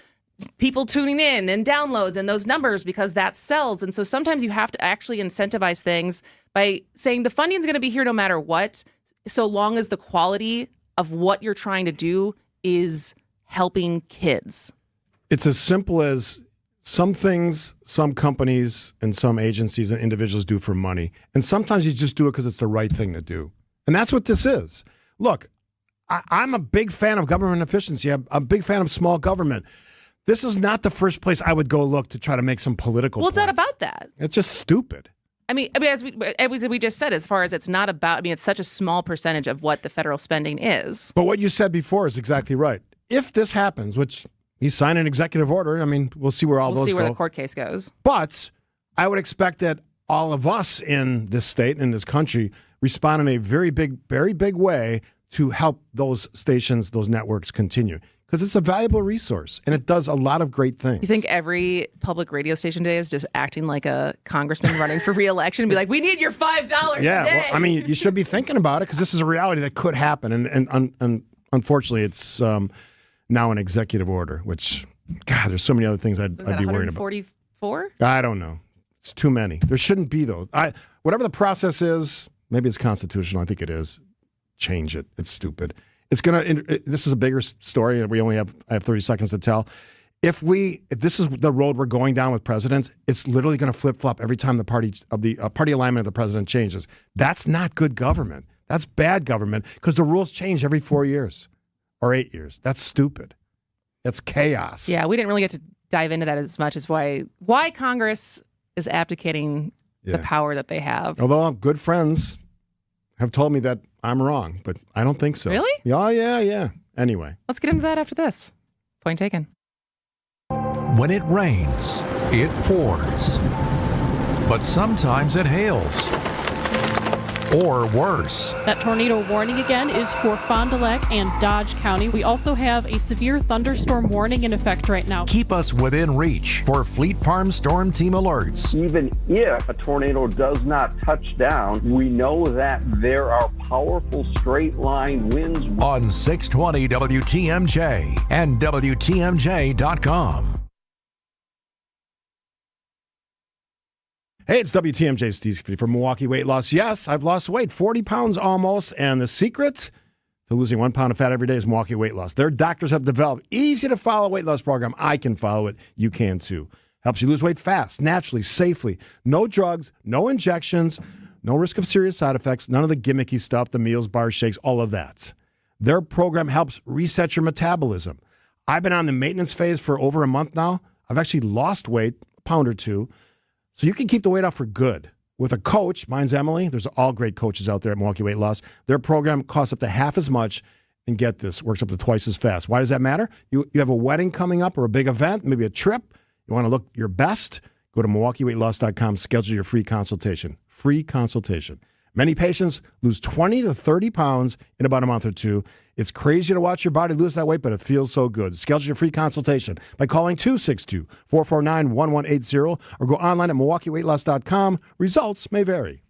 people tuning in and downloads and those numbers, because that sells. And so sometimes you have to actually incentivize things by saying the funding is going to be here no matter what, so long as the quality of what you're trying to do is helping kids.
It's as simple as some things, some companies and some agencies and individuals do for money. And sometimes you just do it because it's the right thing to do. And that's what this is. Look, I'm a big fan of government efficiency. I'm a big fan of small government. This is not the first place I would go look to try to make some political
Well, it's not about that.
It's just stupid.
I mean, as we just said, as far as it's not about, it's such a small percentage of what the federal spending is.
But what you said before is exactly right. If this happens, which he signed an executive order, we'll see where those go.
We'll see where the court case goes.
But I would expect that all of us in this state, in this country, respond in a very big way to help those stations, those networks continue. Because it's a valuable resource, and it does a lot of great things.
You think every public radio station today is just acting like a congressman running for re-election and be like, we need your $5 today?
Well, you should be thinking about it, because this is a reality that could happen. And unfortunately, it's now an executive order, which, God, there's so many other things I'd be worried about.
144?
I don't know. It's too many. There shouldn't be those. Whatever the process is, maybe it's constitutional. I think it is. Change it. It's stupid. This is a bigger story, and I have 30 seconds to tell. If this is the road we're going down with presidents, it's literally going to flip-flop every time the party alignment of the president changes. That's not good government. That's bad government, because the rules change every 4 years or 8 years. That's stupid. That's chaos.
Yeah, we didn't really get to dive into that as much as why Congress is abdicating the power that they have.
Although good friends have told me that I'm wrong, but I don't think so.
Really?
Yeah. Anyway.
Let's get into that after this. Point taken.
When it rains, it pours. But sometimes it hails. Or worse.
That tornado warning again is for Fond du Lac and Dodge County. We also have a severe thunderstorm warning in effect right now.
Keep us within reach for Fleet Farm Storm Team alerts.
Even if a tornado does not touch down, we know that there are powerful straight line winds.
On 620 WTMJ and WTMJ.com.
Hey, it's WTMJ Steve Scaffidi from Milwaukee Weight Loss. Yes, I've lost weight, 40 pounds almost, and the secret to losing 1 pound of fat every day is Milwaukee Weight Loss. Their doctors have developed easy-to-follow weight loss program. I can follow it. You can, too. Helps you lose weight fast, naturally, safely. No drugs, no injections, no risk of serious side effects, none of the gimmicky stuff, the meals, bars, shakes, all of that. Their program helps reset your metabolism. I've been on the maintenance phase for over a month now. I've actually lost weight, a pound or two. So you can keep the weight off for good. With a coach, mine's Emily, there's all great coaches out there at Milwaukee Weight Loss. Their program costs up to half as much, and get this, works up to twice as fast. Why does that matter? You have a wedding coming up or a big event, maybe a trip. You want to look your best? Go to MilwaukeeWeightLoss.com, schedule your free consultation. Free consultation. Many patients lose 20 to 30 pounds in about a month or two. It's crazy to watch your body lose that weight, but it feels so good. Schedule your free consultation by calling 262-449-1180 or go online at MilwaukeeWeightLoss.com. Results may vary.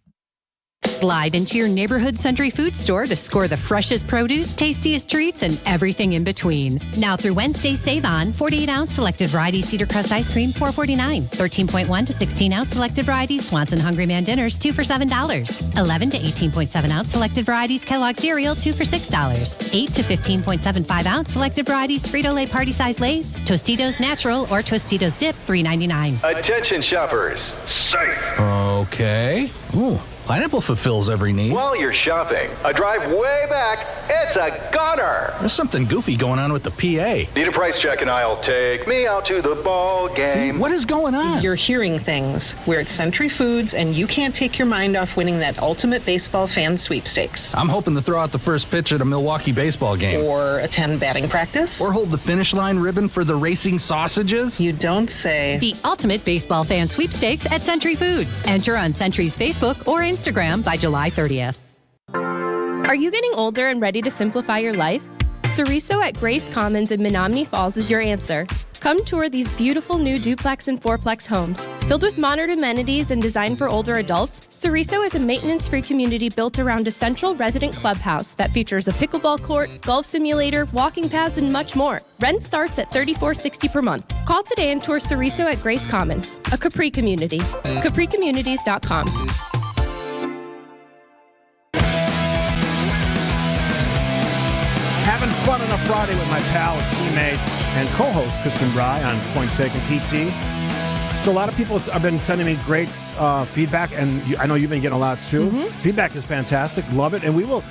Slide into your neighborhood Century Food Store to score the freshest produce, tastiest treats, and everything in between. Now through Wednesday, save on 48-ounce selected variety Cedar Crust ice cream, $4.49. 13.1 to 16-ounce selected varieties Swanson Hungry Man dinners, 2 for $7. 11 to 18.7-ounce selected varieties Kellogg cereal, 2 for $6. 8 to 15.75-ounce selected varieties Frito-Lay Party Size Lay's, Tostitos Natural, or Tostitos Dip, $3.99.
Attention shoppers. Safe.
Okay. Ooh. Pineapple fulfills every need.
While you're shopping, a drive way back, it's a gunner.
There's something goofy going on with the PA.
Need a price check and I'll take me out to the ball game.
See, what is going on?
You're hearing things. We're at Century Foods, and you can't take your mind off winning that ultimate baseball fan sweepstakes.
I'm hoping to throw out the first pitch at a Milwaukee baseball game.
Or attend batting practice.
Or hold the finish line ribbon for the racing sausages.
You don't say.
The ultimate baseball fan sweepstakes at Century Foods. Enter on Century's Facebook or Instagram by July 30th.
Are you getting older and ready to simplify your life? Soriso at Grace Commons in Menominee Falls is your answer. Come tour these beautiful new duplex and fourplex homes. Filled with modern amenities and designed for older adults, Soriso is a maintenance-free community built around a central resident clubhouse that features a pickleball court, golf simulator, walking paths, and much more. Rent starts at $34.60 per month. Call today and tour Soriso at Grace Commons, a Capri community. CapriCommunities.com.
Having fun on a Friday with my pal and teammates and co-host Kristin Brey on Point Taken PT. So a lot of people have been sending me great feedback, and I know you've been getting a lot too.
Mm-hmm.
Feedback is fantastic. Love it. And we're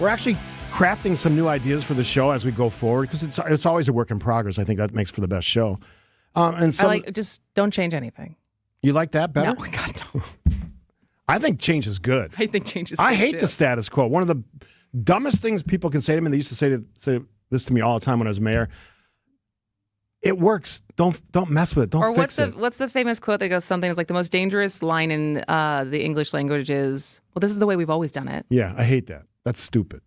actually crafting some new ideas for the show as we go forward, because it's always a work in progress. I think that makes for the best show. And
just don't change anything.
You like that better?
No, God, no.
I think change is good.
I think change is good.
I hate
too.
the status quo. One of the dumbest things people can say to me, they used to say this to me all the time when I was mayor. It works. Don't mess with it. Don't fix it.
What's the famous quote that goes something like the most dangerous line in the English language is, well, this is the way we've always done it.
Yeah, I hate that. That's stupid.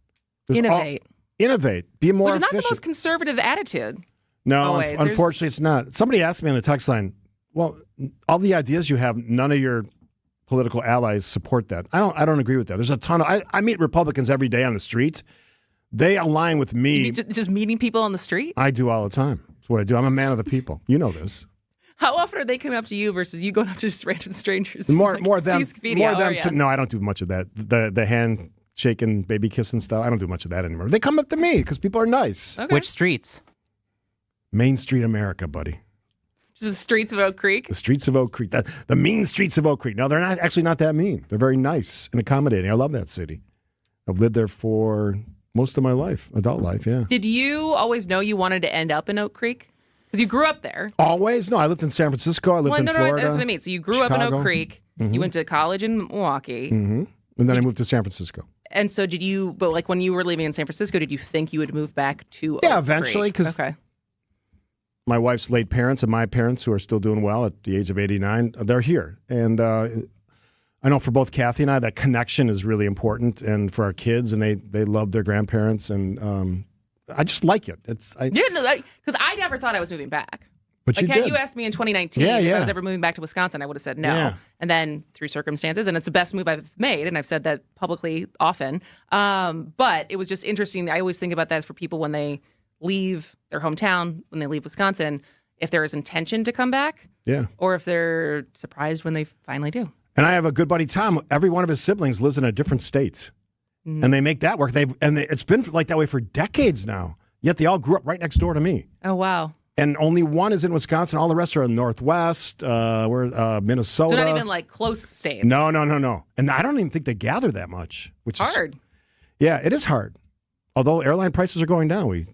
Innovate.
Innovate. Be more
Which is not
efficient.
the most conservative attitude.
No,
always.
Unfortunately, it's not. Somebody asked me on the text line, well, all the ideas you have, none of your political allies support that. I don't agree with that. There's a ton of I meet Republicans every day on the street. They align with me.
Just meeting people on the street?
I do all the time. That's what I do. I'm a man of the people. You know this.
How often are they coming up to you versus you going up to just random strangers?
More them.
Scaffidi,
More them. No, I don't do much of that. The hand shaking, baby kissing stuff. I don't do much of that anymore. They come up to me because people are nice.
Okay.
Which streets?
Main Street America, buddy.
Just the streets of Oak Creek?
The streets of Oak Creek. The mean streets of Oak Creek. No, they're not that mean. They're very nice and accommodating. I love that city. I've lived there for most of my life, adult life, yeah.
Did you always know you wanted to end up in Oak Creek? Because you grew up there.
Always? No, I lived in San Francisco. I lived in Florida.
That's what I mean. So you grew up in Oak Creek.
Mm-hmm.
You went to college in Milwaukee.
Mm-hmm. And then I moved to San Francisco.
And so but like when you were living in San Francisco, did you think you would move back to Oak
eventually,
Creek?
because my wife's late parents and my parents, who are still doing well at the age of 89, they're here. And I know for both Kathy and I, that connection is really important, and for our kids, and they love their grandparents, and I just like it. Because
I never thought I was moving back.
But
like,
you
had
did.
you asked me in 2019 if I was ever moving back to Wisconsin, I would have said no.
Yeah.
And then through circumstances, and it's the best move I've made, and I've said that publicly often. But it was just interesting. I always think about that for people when they leave their hometown, when they leave Wisconsin, if there is intention to come back, or if they're surprised when they finally do.
And I have a good buddy, Tom. Every one of his siblings lives in a different state. Mm-hmm. And they make that work. It's been like that way for decades now. Yet they all grew up right next door to me.
Oh, wow.
And only one is in Wisconsin. All the rest are in Northwest, Minnesota.
So not even like close states.
No. And I don't even think they gather that much. Which
hard.
Yeah, it is hard. Although airline prices are going down. We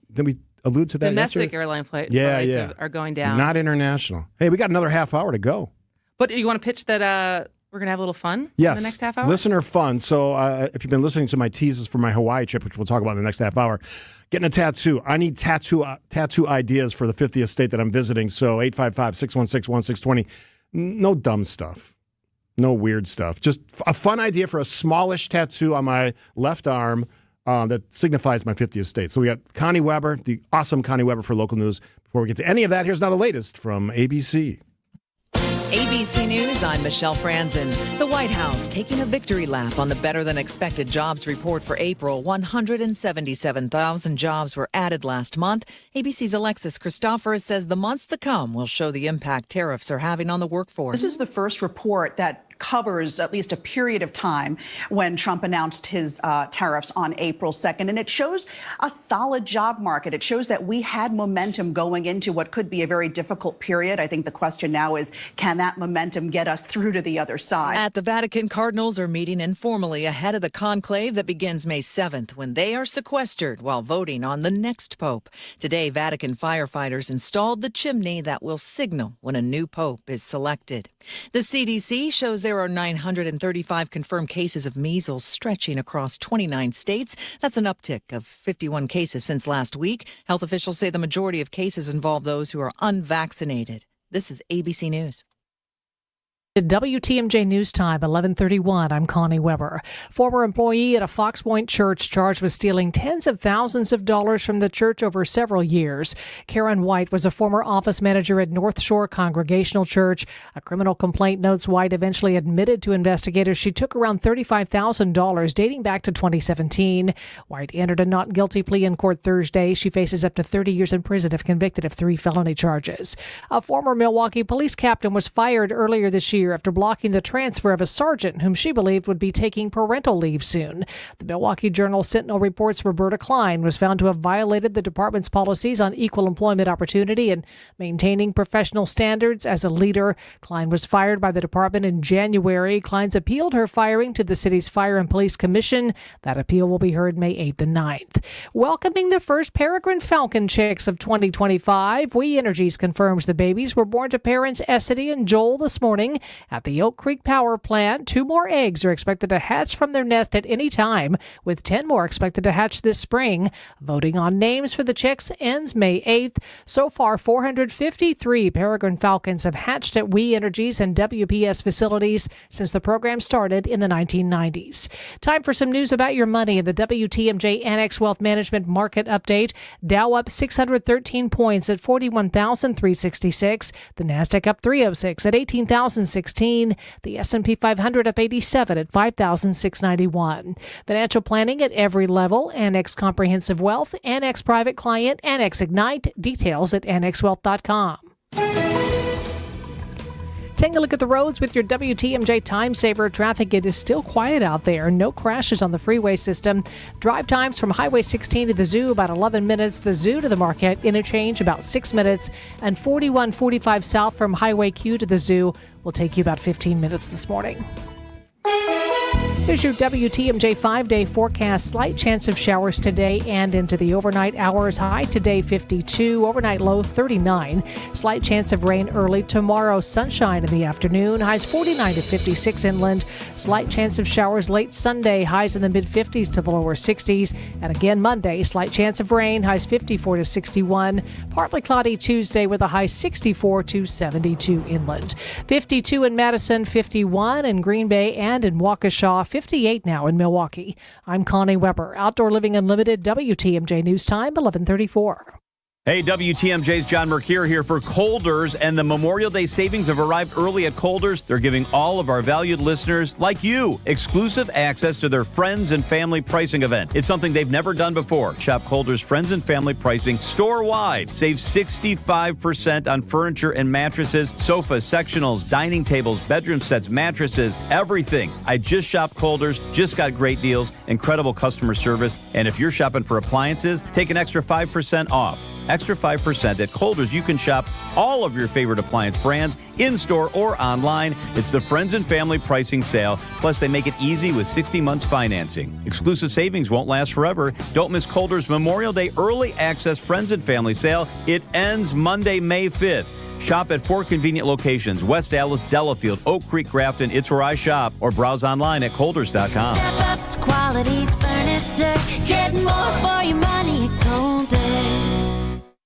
allude to that
Domestic
yesterday.
airline flights are going down.
Not international. Hey, we got another half hour to go.
But do you want to pitch that we're going to have a little fun
in
the next half hour?
Listener fun. So if you've been listening to my teases for my Hawaii trip, which we'll talk about in the next half hour, getting a tattoo. I need tattoo ideas for the 50th state that I'm visiting. So 855-616-1620. No dumb stuff. No weird stuff. Just a fun idea for a smallish tattoo on my left arm that signifies my 50th state. So we got Connie Weber, the awesome Connie Weber for local news. Before we get to any of that, here's now the latest from ABC.
ABC News, I'm Michelle Franzen. The White House taking a victory lap on the better-than-expected jobs report for April. 177,000 jobs were added last month. ABC's Alexis Christoforous says the months to come will show the impact tariffs are having on the workforce.
This is the first report that covers at least a period of time when Trump announced his tariffs on April 2nd. And it shows a solid job market. It shows that we had momentum going into what could be a very difficult period. I think the question now is, can that momentum get us through to the other side?
At the Vatican, cardinals are meeting informally ahead of the conclave that begins May 7th, when they are sequestered while voting on the next pope. Today, Vatican firefighters installed the chimney that will signal when a new pope is selected. The CDC shows there are 935 confirmed cases of measles stretching across 29 states. That's an uptick of 51 cases since last week. Health officials say the majority of cases involve those who are unvaccinated. This is ABC News.
WTMJ News Time, 11:31. I'm Connie Weber. Former employee at a Fox Point church charged with stealing tens of thousands of dollars from the church over several years. Karen White was a former office manager at North Shore Congregational Church. A criminal complaint notes White eventually admitted to investigators she took around $35,000 dating back to 2017. White entered a not guilty plea in court Thursday. She faces up to 30 years in prison if convicted of 3 felony charges. A former Milwaukee police captain was fired earlier this year after blocking the transfer of a sergeant whom she believed would be taking parental leave soon. The Milwaukee Journal-Sentinel reports Roberta Klein was found to have violated the department's policies on equal employment opportunity and maintaining professional standards as a leader. Klein was fired by the department in January. Klein's appealed her firing to the city's Fire and Police Commission. That appeal will be heard May 8th and 9th. Welcoming the first peregrine falcon chicks of 2025, We Energies confirms the babies were born to parents Essity and Joel this morning at the Oak Creek Power Plant. 2 more eggs are expected to hatch from their nest at any time, with 10 more expected to hatch this spring. Voting on names for the chicks ends May 8th. So far, 453 peregrine falcons have hatched at We Energies and WPS facilities since the program started in the 1990s. Time for some news about your money in the WTMJ Annex Wealth Management Market Update. Dow up 613 points at 41,366. The Nasdaq up 306 at 18,016. The S&P 500 up 87 at 5,691. Financial planning at every level. Annex Comprehensive Wealth, Annex Private Client, Annex Ignite. Details at annexwealth.com. Taking a look at the roads with your WTMJ Time Saver traffic. It is still quiet out there. No crashes on the freeway system. Drive times from Highway 16 to the Zoo about 11 minutes. The Zoo to the Marquette interchange about 6 minutes. And 4145 south from Highway Q to the Zoo will take you about 15 minutes this morning. Here's your WTMJ 5-day forecast. Slight chance of showers today and into the overnight hours. High today 52, overnight low 39. Slight chance of rain early tomorrow. Sunshine in the afternoon. Highs 49 to 56 inland. Slight chance of showers late Sunday. Highs in the mid-50s to the lower 60s. And again Monday, slight chance of rain. Highs 54 to 61. Partly cloudy Tuesday with a high 64 to 72 inland. 52 in Madison, 51 in Green Bay and in Waukesha. 58 now in Milwaukee. I'm Connie Weber. Outdoor Living Unlimited, WTMJ News Time, 11:34.
Hey, WTMJ's John Mercure here for Kohl's, and the Memorial Day savings have arrived early at Kohl's. They're giving all of our valued listeners, like you, exclusive access to their Friends and Family pricing event. It's something they've never done before. Shop Kohl's Friends and Family pricing store-wide. Save 65% on furniture and mattresses, sofas, sectionals, dining tables, bedroom sets, mattresses, everything. I just shopped Kohl's, just got great deals, incredible customer service, and if you're shopping for appliances, take an extra 5% off. Extra 5% at Kohl's. You can shop all of your favorite appliance brands in-store or online. It's the Friends and Family pricing sale. Plus, they make it easy with 60 months financing. Exclusive savings won't last forever. Don't miss Kohl's Memorial Day Early Access Friends and Family sale. It ends Monday, May 5th. Shop at 4 convenient locations: West Allis, Delafield, Oak Creek, Grafton. It's where I shop. Or browse online at Kohl's.com.
Step up to quality furniture. Get more for your money at Kohl's.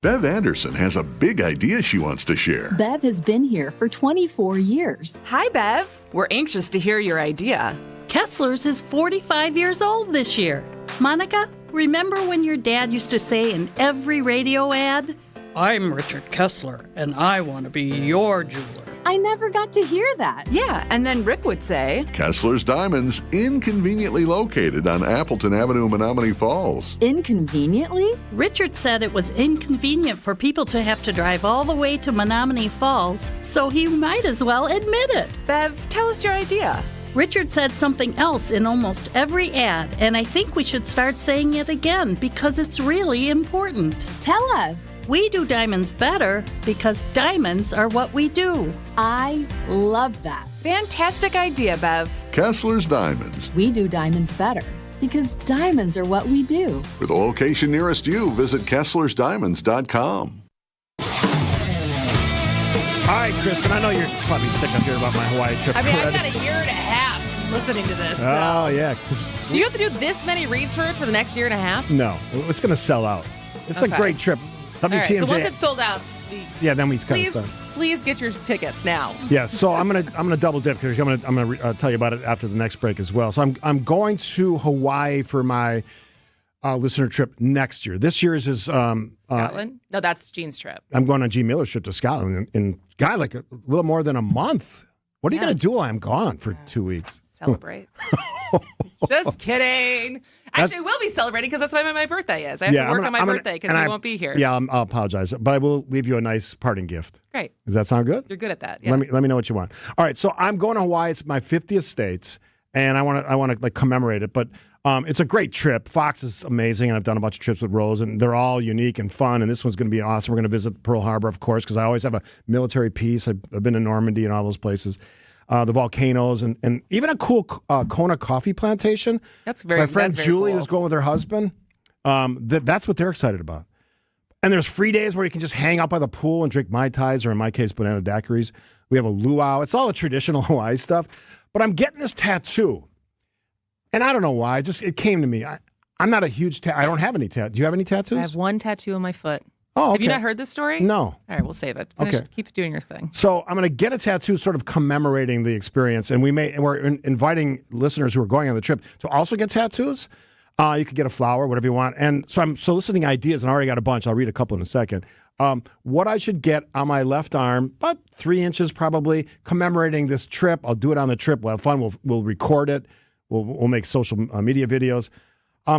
Bev Anderson has a big idea she wants to share.
Bev has been here for 24 years.
Hi, Bev. We're anxious to hear your idea.
Kessler's is 45 years old this year. Monica, remember when your dad used to say in every radio ad, "I'm Richard Kessler, and I want to be your jeweler"?
I never got to hear that.
Yeah, and then Rick would say,
Kessler's Diamonds, inconveniently located on Appleton Avenue, Menominee Falls.
Inconveniently?
Richard said it was inconvenient for people to have to drive all the way to Menominee Falls, so he might as well admit it.
Bev, tell us your idea.
Richard said something else in almost every ad, and I think we should start saying it again because it's really important.
Tell us.
We do diamonds better because diamonds are what we do.
I love that.
Fantastic idea, Bev.
Kessler's Diamonds.
We do diamonds better because diamonds are what we do.
For the location nearest you, visit KesslersDiamonds.com.
All right, Kristin, I know you're probably sick of hearing about my Hawaii trip.
I mean, I've got a year and a half listening to this.
Oh, yeah.
Do you have to do this many reads for it for the next year and a half?
No, it's going to sell out. It's
Okay.
a great trip.
All right,
WTMJ.
so once it's sold out,
then we kind of
please get your tickets now.
Yeah, so I'm gonna double dip because I'm gonna tell you about it after the next break as well. So I'm going to Hawaii for my listener trip next year. This year's is
Scotland? No, that's Gene's trip.
I'm going on Gene Miller's trip to Scotland in like a little more than a month. What are you going to do while I'm gone for 2 weeks?
Celebrate. Just kidding. Actually, I will be celebrating because that's when my birthday is. I have to work on my birthday because you won't be here.
Yeah, I'll apologize, but I will leave you a nice parting gift.
Great.
Does that sound good?
You're good at that. Yeah.
Let me know what you want. All right, so I'm going to Hawaii. It's my 50th state, and I want to like commemorate it. But it's a great trip. Fox is amazing, and I've done a bunch of trips with Rose, and they're all unique and fun. And this one's going to be awesome. We're going to visit Pearl Harbor, of course, because I always have a military piece. I've been to Normandy and all those places. The volcanoes and even a cool Kona coffee plantation.
That's very.
My friend
that's very
Julie,
cool.
who's going with her husband. That's what they're excited about. And there's free days where you can just hang out by the pool and drink Mai Tais, or in my case, banana daiquiris. We have a luau. It's all the traditional Hawaii stuff. But I'm getting this tattoo. And I don't know why. It came to me. I'm not a huge I don't have any tattoos. Do you have any tattoos?
I have one tattoo on my foot.
Oh, okay.
Have you not heard this story?
No.
All right, we'll save it. Finish,
Okay.
Keep doing your thing.
So I'm going to get a tattoo sort of commemorating the experience. And we're inviting listeners who are going on the trip to also get tattoos. You could get a flower, whatever you want. And so I'm soliciting ideas, and I already got a bunch. I'll read a couple in a second. What I should get on my left arm, about 3 inches probably, commemorating this trip. I'll do it on the trip. We'll have fun. We'll record it. We'll make social media videos.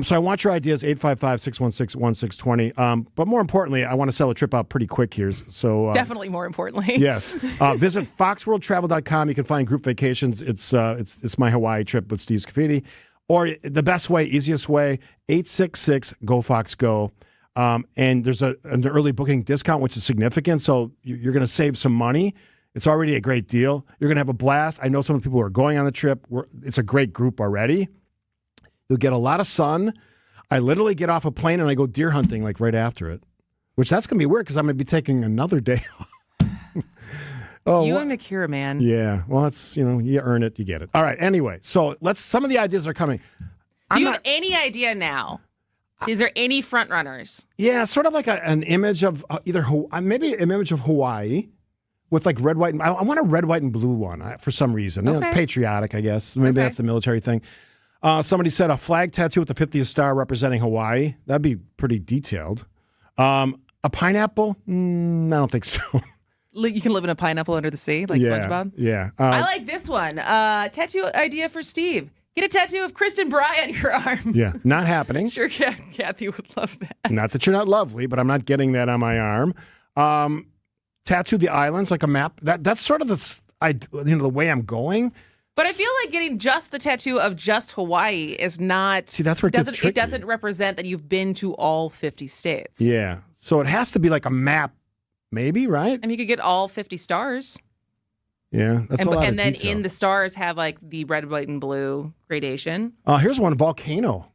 So I want your ideas, 855-616-1620. But more importantly, I want to sell a trip out pretty quick here. So
Definitely more importantly.
Yes. Visit foxworldtravel.com. You can find group vacations. It's my Hawaii trip with Steve Scaffidi. Or the best way, easiest way, 866-GO-FOX-GO. And there's an early booking discount, which is significant. So you're going to save some money. It's already a great deal. You're going to have a blast. I know some of the people who are going on the trip. It's a great group already. You'll get a lot of sun. I literally get off a plane and I go deer hunting like right after it, which that's going to be weird because I'm going to be taking another day off.
You and McCure, man.
Yeah. Well, it's, you earn it, you get it. All right. Anyway, so some of the ideas are coming.
Do you have any idea now? Is there any front runners?
Yeah, sort of like an image of maybe an image of Hawaii with like red, white, and I want a red, white, and blue one for some reason.
Okay.
Patriotic, I guess. Maybe that's a military thing. Somebody said a flag tattoo with the 50th star representing Hawaii. That'd be pretty detailed. A pineapple? I don't think so.
You can live in a pineapple under the sea, like SpongeBob?
Yeah.
I like this one. Tattoo idea for Steve. Get a tattoo of Kristin Brey on your arm.
Yeah, not happening.
Sure, Kathy would love that.
Not that you're not lovely, but I'm not getting that on my arm. Tattoo the islands like a map. That's sort of the way I'm going.
But I feel like getting just the tattoo of just Hawaii is not.
See, that's where it gets tricky.
It doesn't represent that you've been to all 50 states.
Yeah, so it has to be like a map. Maybe, right?
I mean, you could get all 50 stars.
Yeah, that's a lot
and
of
then
detail.
in the stars have like the red, white, and blue gradation.
Here's one volcano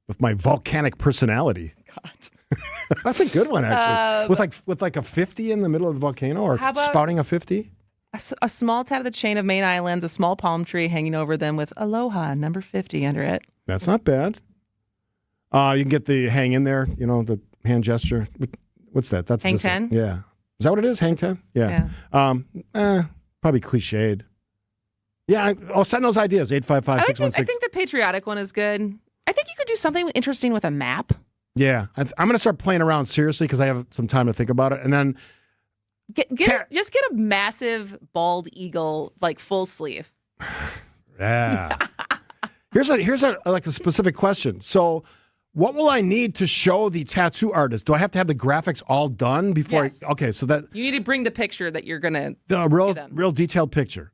with my volcanic personality.
God,
that's a good one actually. With like a 50 in the middle of the volcano, or spouting a 50.
A small tat of the chain of Main Islands, a small palm tree hanging over them with Aloha number 50 under it.
That's not bad. You can get the hang in there. The hand gesture. What's that? That's
hang 10?
Yeah. Is that what it is? Hang 10? Yeah. Probably cliched. Yeah. I'll send those ideas. 855-616.
I think the patriotic one is good. I think you could do something interesting with a map.
Yeah. I'm going to start playing around seriously because I have some time to think about it. And then
just get a massive bald eagle, like full sleeve.
Yeah. Here's a specific question. So, what will I need to show the tattoo artist? Do I have to have the graphics all done before?
Yes.
Okay, so that
you need to bring the picture that you're gonna
the real detailed picture.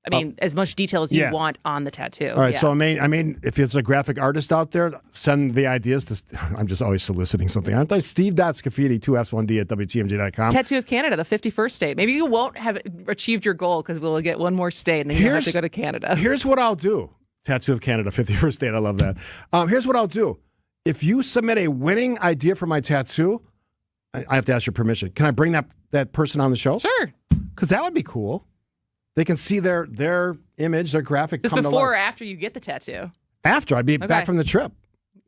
I mean, as much detail as you want on the tattoo.
All right, so I mean, if it's a graphic artist out there, send the ideas to. I'm just always soliciting something, aren't I? Steve.Scaffidi, 2S1D at WTMJ.com.
Tattoo of Canada, the 51st state. Maybe you won't have achieved your goal because we'll get one more state, and then you have to go to Canada.
Here's what I'll do. Tattoo of Canada, 51st state. I love that. Here's what I'll do. If you submit a winning idea for my tattoo, I have to ask your permission. Can I bring that person on the show?
Sure.
Because that would be cool. They can see their image, their graphic.
Is this before or after you get the tattoo?
After. I'd be back from the trip.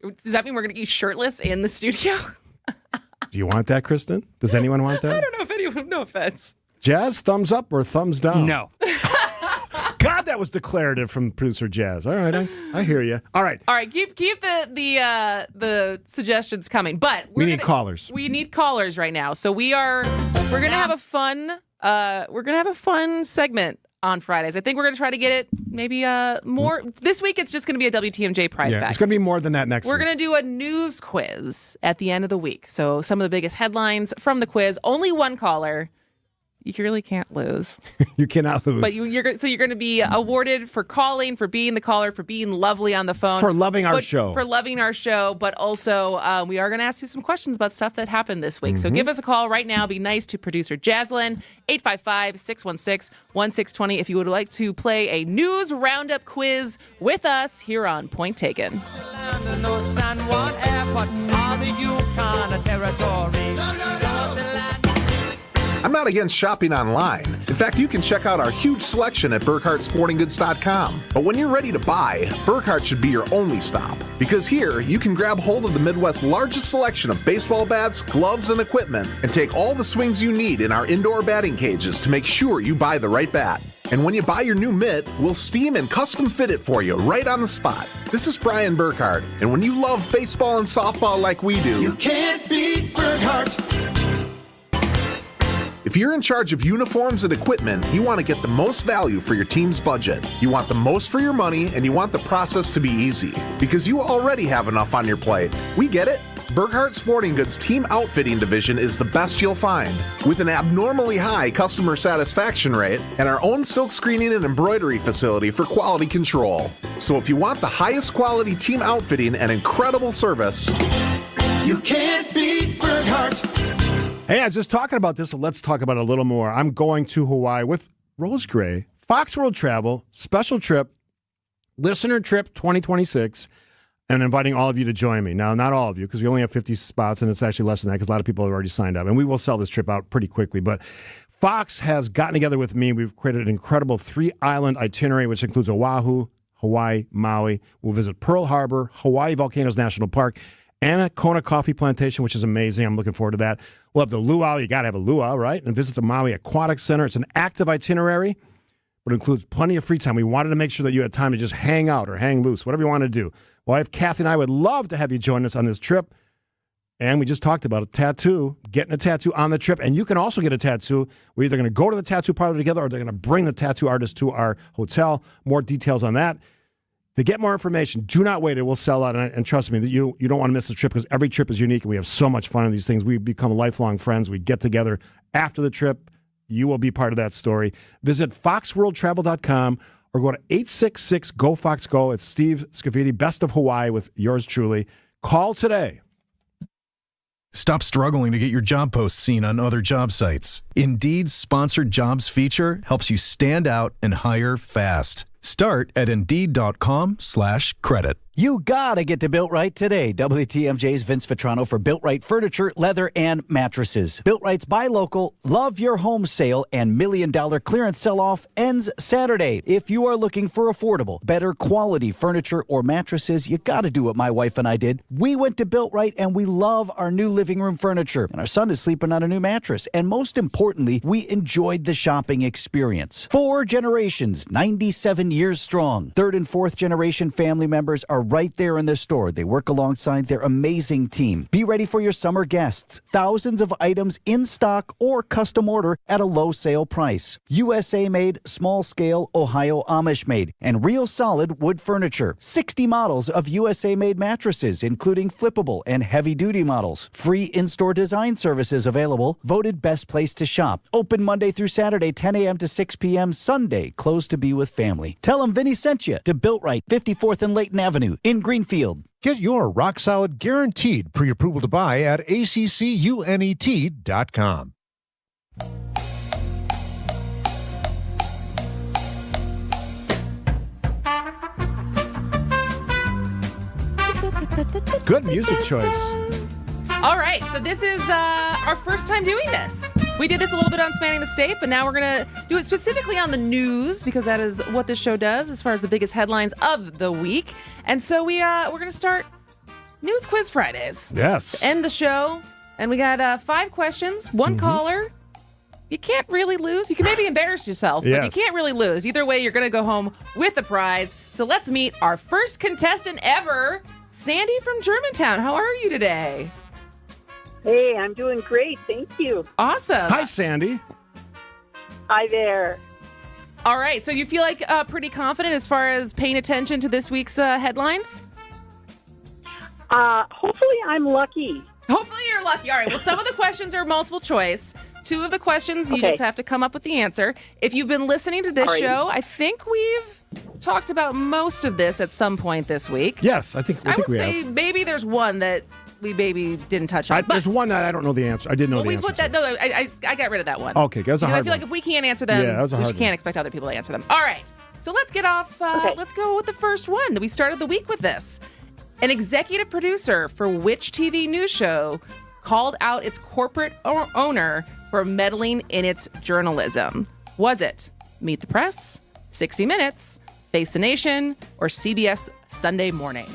Does that mean we're going to get you shirtless in the studio?
Do you want that, Kristen? Does anyone want that?
I don't know if anyone, no offense.
Jazz, thumbs up or thumbs down?
No.
God, that was declarative from producer Jazz. All right, I hear you. All right.
Keep the suggestions coming, but
we need callers.
We need callers right now. So we're gonna have a fun segment on Fridays. I think we're gonna try to get it maybe more. This week it's just gonna be a WTMJ prize pack.
It's gonna be more than that next week.
We're gonna do a news quiz at the end of the week. So some of the biggest headlines from the quiz. Only one caller. You really can't lose.
You cannot lose.
But you're going to be awarded for calling, for being the caller, for being lovely on the phone.
For loving our show.
For loving our show. But also, we are going to ask you some questions about stuff that happened this week. So give us a call right now. Be nice to producer Jaslyn, 855-616-1620 if you would like to play a news roundup quiz with us here on Point Taken.
I'm not against shopping online. In fact, you can check out our huge selection at BurkhartSportingGoods.com. But when you're ready to buy, Burkhart should be your only stop. Because here, you can grab hold of the Midwest's largest selection of baseball bats, gloves, and equipment, and take all the swings you need in our indoor batting cages to make sure you buy the right bat. And when you buy your new mitt, we'll steam and custom fit it for you right on the spot. This is Brian Burkhart, and when you love baseball and softball like we do, you can't beat Burkhart. If you're in charge of uniforms and equipment, you want to get the most value for your team's budget. You want the most for your money, and you want the process to be easy. Because you already have enough on your plate. We get it. Burkhart Sporting Goods Team Outfitting Division is the best you'll find. With an abnormally high customer satisfaction rate and our own silk screening and embroidery facility for quality control. So if you want the highest quality team outfitting and incredible service, you can't beat Burkhart.
Hey, I was just talking about this, so let's talk about it a little more. I'm going to Hawaii with Rose Gray, Fox World Travel, special trip, listener trip 2026, and inviting all of you to join me. Now, not all of you, because we only have 50 spots, and it's actually less than that because a lot of people have already signed up. And we will sell this trip out pretty quickly. But Fox has gotten together with me. We've created an incredible 3-island itinerary, which includes Oahu, Hawaii, Maui. We'll visit Pearl Harbor, Hawaii Volcanoes National Park, and a Kona Coffee Plantation, which is amazing. I'm looking forward to that. We'll have the luau. You got to have a luau, right? And visit the Maui Aquatic Center. It's an active itinerary, but it includes plenty of free time. We wanted to make sure that you had time to just hang out or hang loose, whatever you want to do. Well, if Kathy and I would love to have you join us on this trip. And we just talked about a tattoo, getting a tattoo on the trip. And you can also get a tattoo. We're either going to go to the tattoo parlor together or they're going to bring the tattoo artist to our hotel. More details on that. To get more information, do not wait. It will sell out. And trust me, that you don't want to miss the trip because every trip is unique and we have so much fun on these things. We become lifelong friends. We get together after the trip. You will be part of that story. Visit foxworldtravel.com or go to 866-GO-FOX-GO. It's Steve Scaffidi, Best of Hawaii with yours truly. Call today.
Stop struggling to get your job post seen on other job sites. Indeed's sponsored jobs feature helps you stand out and hire fast. Start at Indeed.com/credit.
You gotta get to Built Right today. WTMJ's Vince Vitrano for Built Right furniture, leather, and mattresses. Built Right's Buy Local, Love Your Home sale and $1 million clearance sell-off ends Saturday. If you are looking for affordable, better quality furniture or mattresses, you gotta do what my wife and I did. We went to Built Right and we love our new living room furniture. And our son is sleeping on a new mattress. And most importantly, we enjoyed the shopping experience. 4 generations, 97 years strong. 3rd and 4th generation family members are right there in the store. They work alongside their amazing team. Be ready for your summer guests. Thousands of items in stock or custom order at a low sale price. USA made, small scale, Ohio Amish made, and real solid wood furniture. 60 models of USA made mattresses, including flippable and heavy duty models. Free in-store design services available. Voted best place to shop. Open Monday through Saturday, 10 a.m. to 6 p.m. Sunday, closed to be with family. Tell them Vinny sent you to Built Right, 54th and Layton Avenue in Greenfield.
Get your rock solid guaranteed pre-approval to buy at accunet.com.
Good music choice.
All right, so this is our first time doing this. We did this a little bit on Spanning the State, but now we're going to do it specifically on the news because that is what this show does as far as the biggest headlines of the week. And so we're going to start News Quiz Fridays.
Yes.
To end the show. And we got 5 questions, 1 caller. You can't really lose. You can maybe embarrass yourself, but you can't really lose. Either way, you're going to go home with a prize. So let's meet our first contestant ever, Sandy from Germantown. How are you today?
Hey, I'm doing great. Thank you.
Awesome.
Hi, Sandy.
Hi there.
All right. So you feel like pretty confident as far as paying attention to this week's headlines?
Hopefully I'm lucky.
Hopefully you're lucky. All right. Well, some of the questions are multiple choice. 2 of the questions, you just have to come up with the answer. If you've been listening to this show, I think we've talked about most of this at some point this week.
Yes, I think we have.
I would say maybe there's one that we maybe didn't touch on.
There's one that I don't know the answer. I didn't know the answer.
We put that. No, I got rid of that one.
Okay, that's a hard one.
I feel like if we can't answer them, we can't expect other people to answer them. All right, so let's get off. Let's go with the first one. We started the week with this. An executive producer for which TV news show called out its corporate owner for meddling in its journalism? Was it Meet the Press, 60 Minutes, Face the Nation, or CBS Sunday Morning?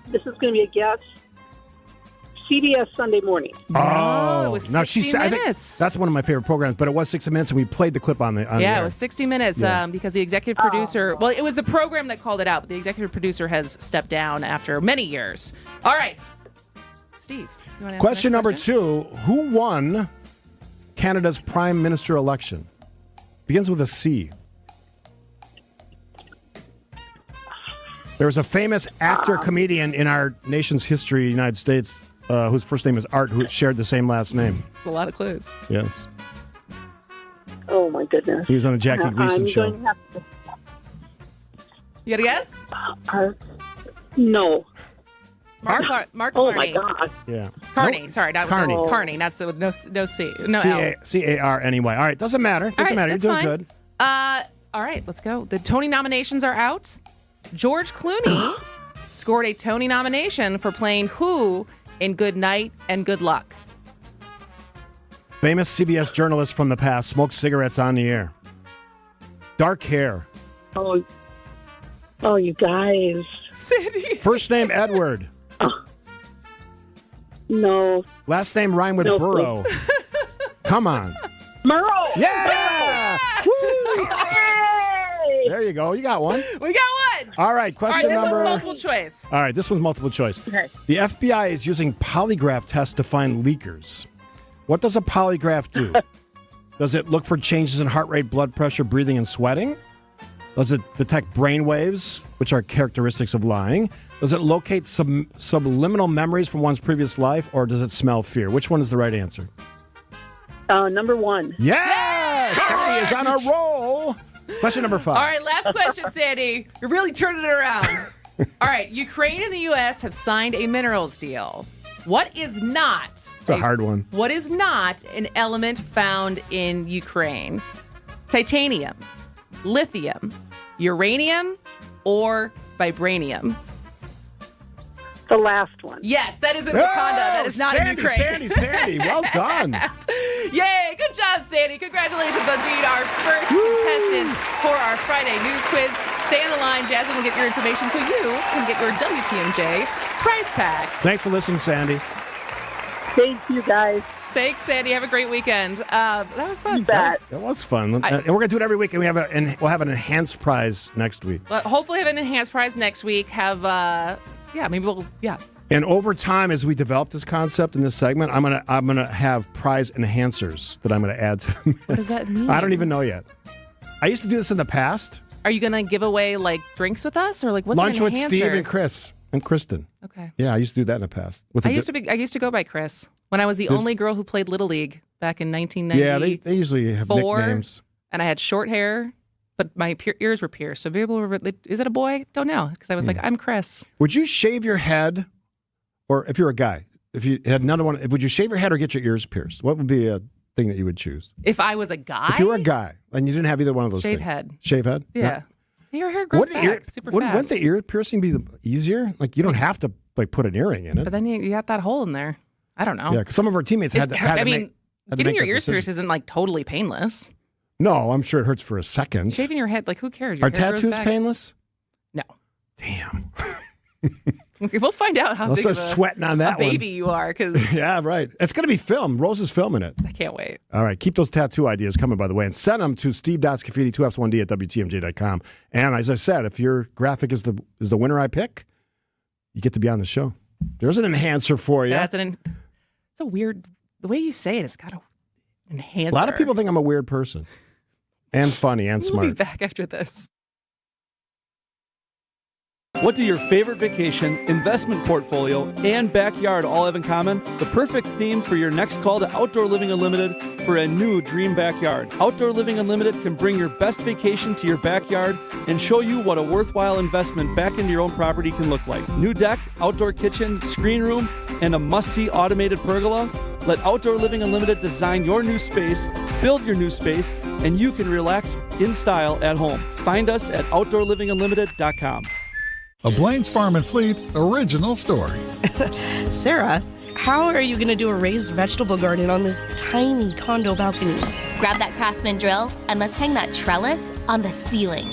This is going to be a guess. CBS Sunday Morning.
Oh, it was 60 Minutes.
That's one of my favorite programs, but it was 60 Minutes, and we played the clip on the
it was 60 Minutes because the executive producer, well, it was the program that called it out, but the executive producer has stepped down after many years. All right. Steve, you want to answer
Question number 2. Who won Canada's Prime Minister election? Begins with a C. There was a famous actor-comedian in our nation's history, United States, whose first name is Art, who shared the same last name.
It's a lot of clues.
Yes.
Oh, my goodness.
He was on the Jackie Gleason show.
You got a guess?
No.
Mark
Oh,
Carney.
my God.
Yeah.
Carney, sorry. Not
Carney.
Carney, not so, no C. No L.
C-A-R anyway. All right, doesn't matter. Doesn't matter. You're
that's
doing
fine.
good.
All right, let's go. The Tony nominations are out. George Clooney scored a Tony nomination for playing who in Good Night and Good Luck?
Famous CBS journalist from the past smoked cigarettes on the air. Dark hair.
Oh, you guys.
Sandy.
First name Edward.
No.
Last name rhyme with
No,
Burrow. Come on.
Murrow.
Yeah! Woo!
Hey!
There you go. You got one.
We got one.
All right, question
this
number.
one's multiple choice.
All right, this one's multiple choice.
Okay.
The FBI is using polygraph tests to find leakers. What does a polygraph do? Does it look for changes in heart rate, blood pressure, breathing, and sweating? Does it detect brain waves, which are characteristics of lying? Does it locate subliminal memories from one's previous life, or does it smell fear? Which one is the right answer?
Number one.
Yes! Sandy is on a roll. Question number 5.
All right, last question, Sandy. You're really turning it around. All right, Ukraine and the U.S. have signed a minerals deal. What is not?
It's a hard one.
What is not an element found in Ukraine? Titanium, lithium, uranium, or vibranium?
The last one.
Yes, that is in Wakanda. That is not in Ukraine.
Sandy, well done.
Yay, good job, Sandy. Congratulations on being our first contestant for our Friday news quiz. Stay on the line. Jasmine will get your information so you can get your WTMJ prize pack.
Thanks for listening, Sandy.
Thank you, guys.
Thanks, Sandy. Have a great weekend. That was fun.
That was fun. And we're going to do it every week, and we'll have an enhanced prize next week.
Well, hopefully have an enhanced prize next week.
And over time, as we develop this concept in this segment, I'm gonna have prize enhancers that I'm gonna add to the mix.
What does that mean?
I don't even know yet. I used to do this in the past.
Are you going to give away like drinks with us, or like what's
Lunch
an
with
enhancer?
Steve and Chris and Kristen.
Okay.
Yeah, I used to do that in the past.
I used to go by Chris when I was the only girl who played Little League back in 1990.
Yeah, they usually have nicknames.
And I had short hair, but my ears were pierced. So people were, is it a boy? Don't know, because I was like, I'm Chris.
Would you shave your head, or if you're a guy, if you had another one, would you shave your head or get your ears pierced? What would be a thing that you would choose?
If I was a guy?
If you were a guy and you didn't have either one of those
Shave
things.
head.
Shave head?
Yeah. Your hair grows back super fast.
Wouldn't the ear piercing be easier? Like, you don't have to like put an earring in it.
But then you got that hole in there. I don't know.
Yeah, because some of our teammates had to
getting your ears pierced isn't like totally painless.
No, I'm sure it hurts for a second.
Shaving your head, like who cares? Your
Are
hair grows
tattoos
back.
painless?
No.
Damn.
Okay, we'll find out how
I'll
big
start
of
sweating on that
a baby you are, because
yeah, right. It's going to be filmed. Rose is filming it.
I can't wait.
All right, keep those tattoo ideas coming, by the way, and send them to steve.scaffidi, 2Fs1D at WTMJ.com. And as I said, if your graphic is the winner I pick, you get to be on the show. There's an enhancer for you.
It's a weird, the way you say it, it's got an enhancer.
A lot of people think I'm a weird person. And funny and smart.
We'll be back after this.
What do your favorite vacation, investment portfolio, and backyard all have in common? The perfect theme for your next call to Outdoor Living Unlimited for a new dream backyard. Outdoor Living Unlimited can bring your best vacation to your backyard and show you what a worthwhile investment back into your own property can look like. New deck, outdoor kitchen, screen room, and a must-see automated pergola? Let Outdoor Living Unlimited design your new space, build your new space, and you can relax in style at home. Find us at OutdoorLivingUnlimited.com.
A Blaine's Farm and Fleet original story.
Sarah, how are you going to do a raised vegetable garden on this tiny condo balcony?
Grab that Craftsman drill and let's hang that trellis on the ceiling.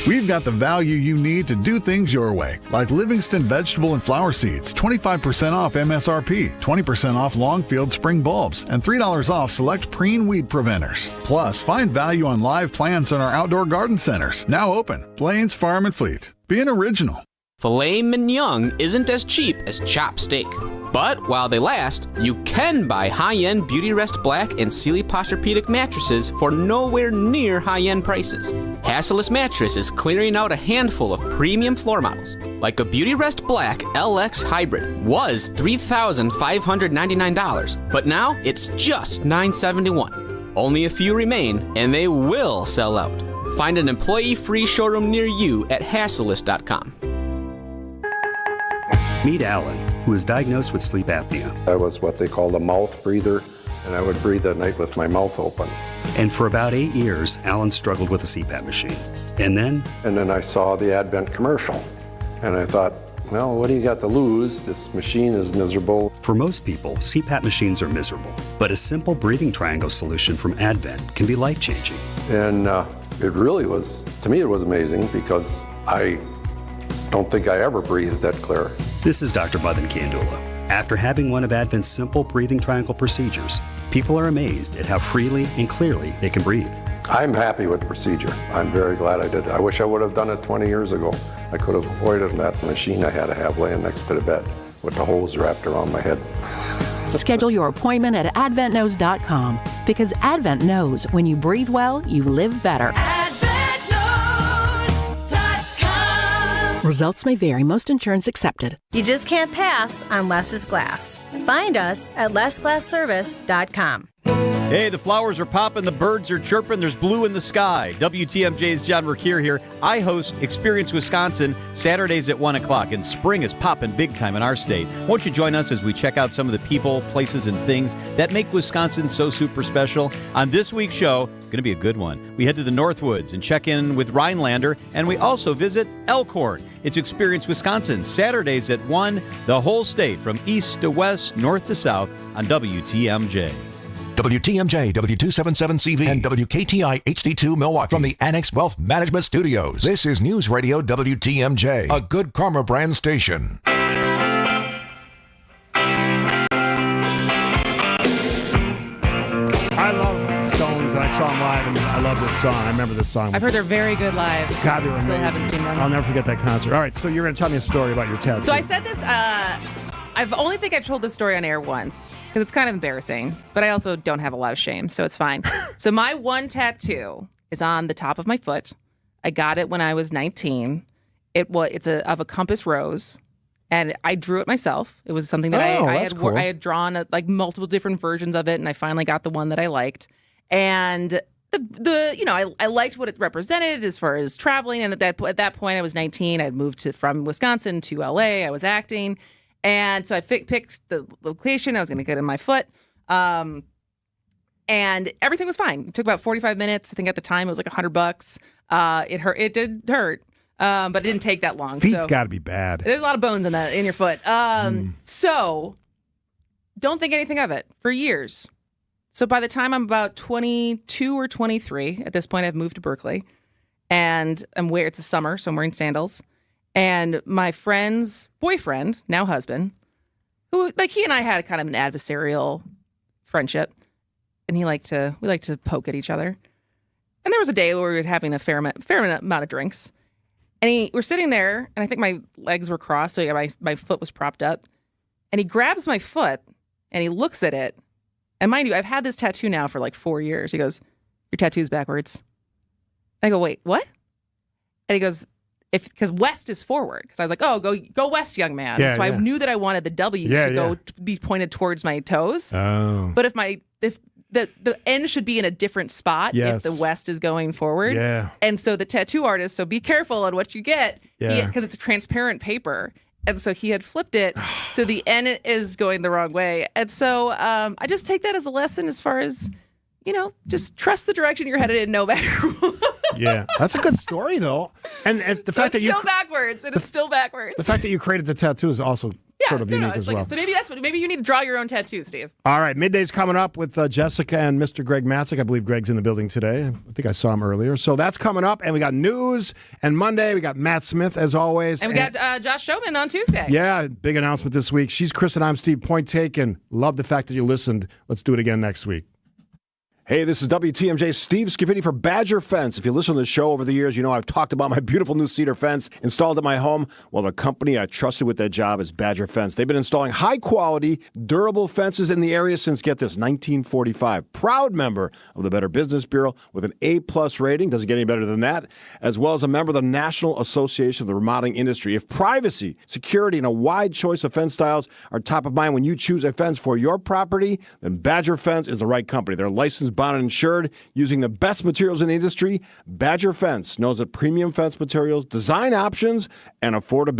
We've got the value you need to do things your way, like Livingston vegetable and flower seeds, 25% off MSRP, 20% off Longfield spring bulbs, and $3 off select preen weed preventers. Plus, find value on live plants in our outdoor garden centers, now open. Blaine's Farm and Fleet. Being original.
Filet mignon isn't as cheap as chopped steak. But while they last, you can buy high-end Beautyrest Black and Sealy Posturepedic mattresses for nowhere near high-end prices. Hassellus Mattress is clearing out a handful of premium floor models, like a Beautyrest Black LX Hybrid was $3,599, but now it's just $971. Only a few remain, and they will sell out. Find an employee-free showroom near you at hassellus.com.
Meet Alan,
who was diagnosed with sleep apnea.
I was what they called a mouth breather, and I would breathe at night with my mouth open.
And for about 8 years, Alan struggled with a CPAP machine. And then
I saw the Advent commercial, and I thought, well, what do you got to lose? This machine is miserable.
For most people, CPAP machines are miserable, but a simple breathing triangle solution from Advent can be life-changing.
And it really was, to me, it was amazing because I don't think I ever breathed that clear.
This is Dr. Madan Kandula. After having one of Advent's simple breathing triangle procedures, people are amazed at how freely and clearly they can breathe.
I'm happy with the procedure. I'm very glad I did it. I wish I would have done it 20 years ago. I could have avoided that machine I had to have laying next to the bed with the hose wrapped around my head.
Schedule your appointment at AdventKnows.com because Advent knows when you breathe well, you live better. Results may vary. Most insurance accepted.
You just can't pass on Less is Glass. Find us at lessglassservice.com.
Hey, the flowers are popping, the birds are chirping, there's blue in the sky. WTMJ's John Mercure here. I host Experience Wisconsin Saturdays at 1 o'clock, and spring is popping big time in our state. Won't you join us as we check out some of the people, places, and things that make Wisconsin so super special? On this week's show, going to be a good one. We head to the Northwoods and check in with Rhinelander, and we also visit Elkhorn. It's Experience Wisconsin Saturdays at 1, the whole state from east to west, north to south on WTMJ.
WTMJ, W277CV, and WKTI HD2 Milwaukee from the Annex Wealth Management Studios. This is News Radio WTMJ, a Good Karma brand station.
I love Stones, and I saw them live, and I love this song. I remember this song.
I've heard they're very good live.
God, they were
Still
amazing.
haven't seen them.
I'll never forget that concert. All right, so you're going to tell me a story about your tattoo.
So I said this, I've only think I've told this story on air once because it's kind of embarrassing, but I also don't have a lot of shame, so it's fine. So my one tattoo is on the top of my foot. I got it when I was 19. It's of a compass rose, and I drew it myself. It was something that I had drawn like multiple different versions of it, and I finally got the one that I liked. And I liked what it represented as far as traveling. And at that point, I was 19. I had moved from Wisconsin to LA. I was acting. And so I picked the location I was going to get in my foot. And everything was fine. It took about 45 minutes. I think at the time it was like $100. It hurt. It did hurt. But it didn't take that long.
Feet's got to be bad.
There's a lot of bones in your foot. So don't think anything of it for years. So by the time I'm about 22 or 23, at this point I've moved to Berkeley, and it's the summer, so I'm wearing sandals. And my friend's boyfriend, now husband, who he and I had kind of an adversarial friendship, and we like to poke at each other. And there was a day where we were having a fair amount of drinks, and we're sitting there, and I think my legs were crossed, so my foot was propped up, and he grabs my foot and he looks at it. And mind you, I've had this tattoo now for like 4 years. He goes, "Your tattoo's backwards." And I go, "Wait, what?" And he goes, because west is forward. Because I was like, "Oh, go west, young man."
Yeah,
I knew that I wanted the W to be pointed towards my toes.
Oh.
But if the end should be in a different spot if the west is going forward.
Yeah.
And so the tattoo artist, so be careful on what you get.
Yeah.
Because it's transparent paper. And so he had flipped it, so the N is going the wrong way. And so I just take that as a lesson as far as, just trust the direction you're headed in no matter what.
Yeah, that's a good story, though. And the fact that
it's still backwards. It's still backwards.
The fact that you created the tattoo is also sort of unique as well.
So maybe you need to draw your own tattoo, Steve.
All right, Midday's coming up with Jessica and Mr. Greg Matzik. I believe Greg's in the building today. I think I saw him earlier. So that's coming up, and we got news. And Monday, we got Matt Smith, as always.
And we got Josh Showman on Tuesday.
Yeah, big announcement this week. She's Kristin, I'm Steve. Point taken. Love the fact that you listened. Let's do it again next week. Hey, this is WTMJ Steve Scaffidi for Badger Fence. If you listen to the show over the years, you know I've talked about my beautiful new cedar fence installed at my home. Well, the company I trusted with that job is Badger Fence. They've been installing high-quality, durable fences in the area since, get this, 1945. Proud member of the Better Business Bureau with an A-plus rating. Doesn't get any better than that. As well as a member of the National Association of the Remodeling Industry. If privacy, security, and a wide choice of fence styles are top of mind when you choose a fence for your property, then Badger Fence is the right company. They're licensed, bonded, and insured using the best materials in the industry. Badger Fence knows that premium fence materials, design options, and affordability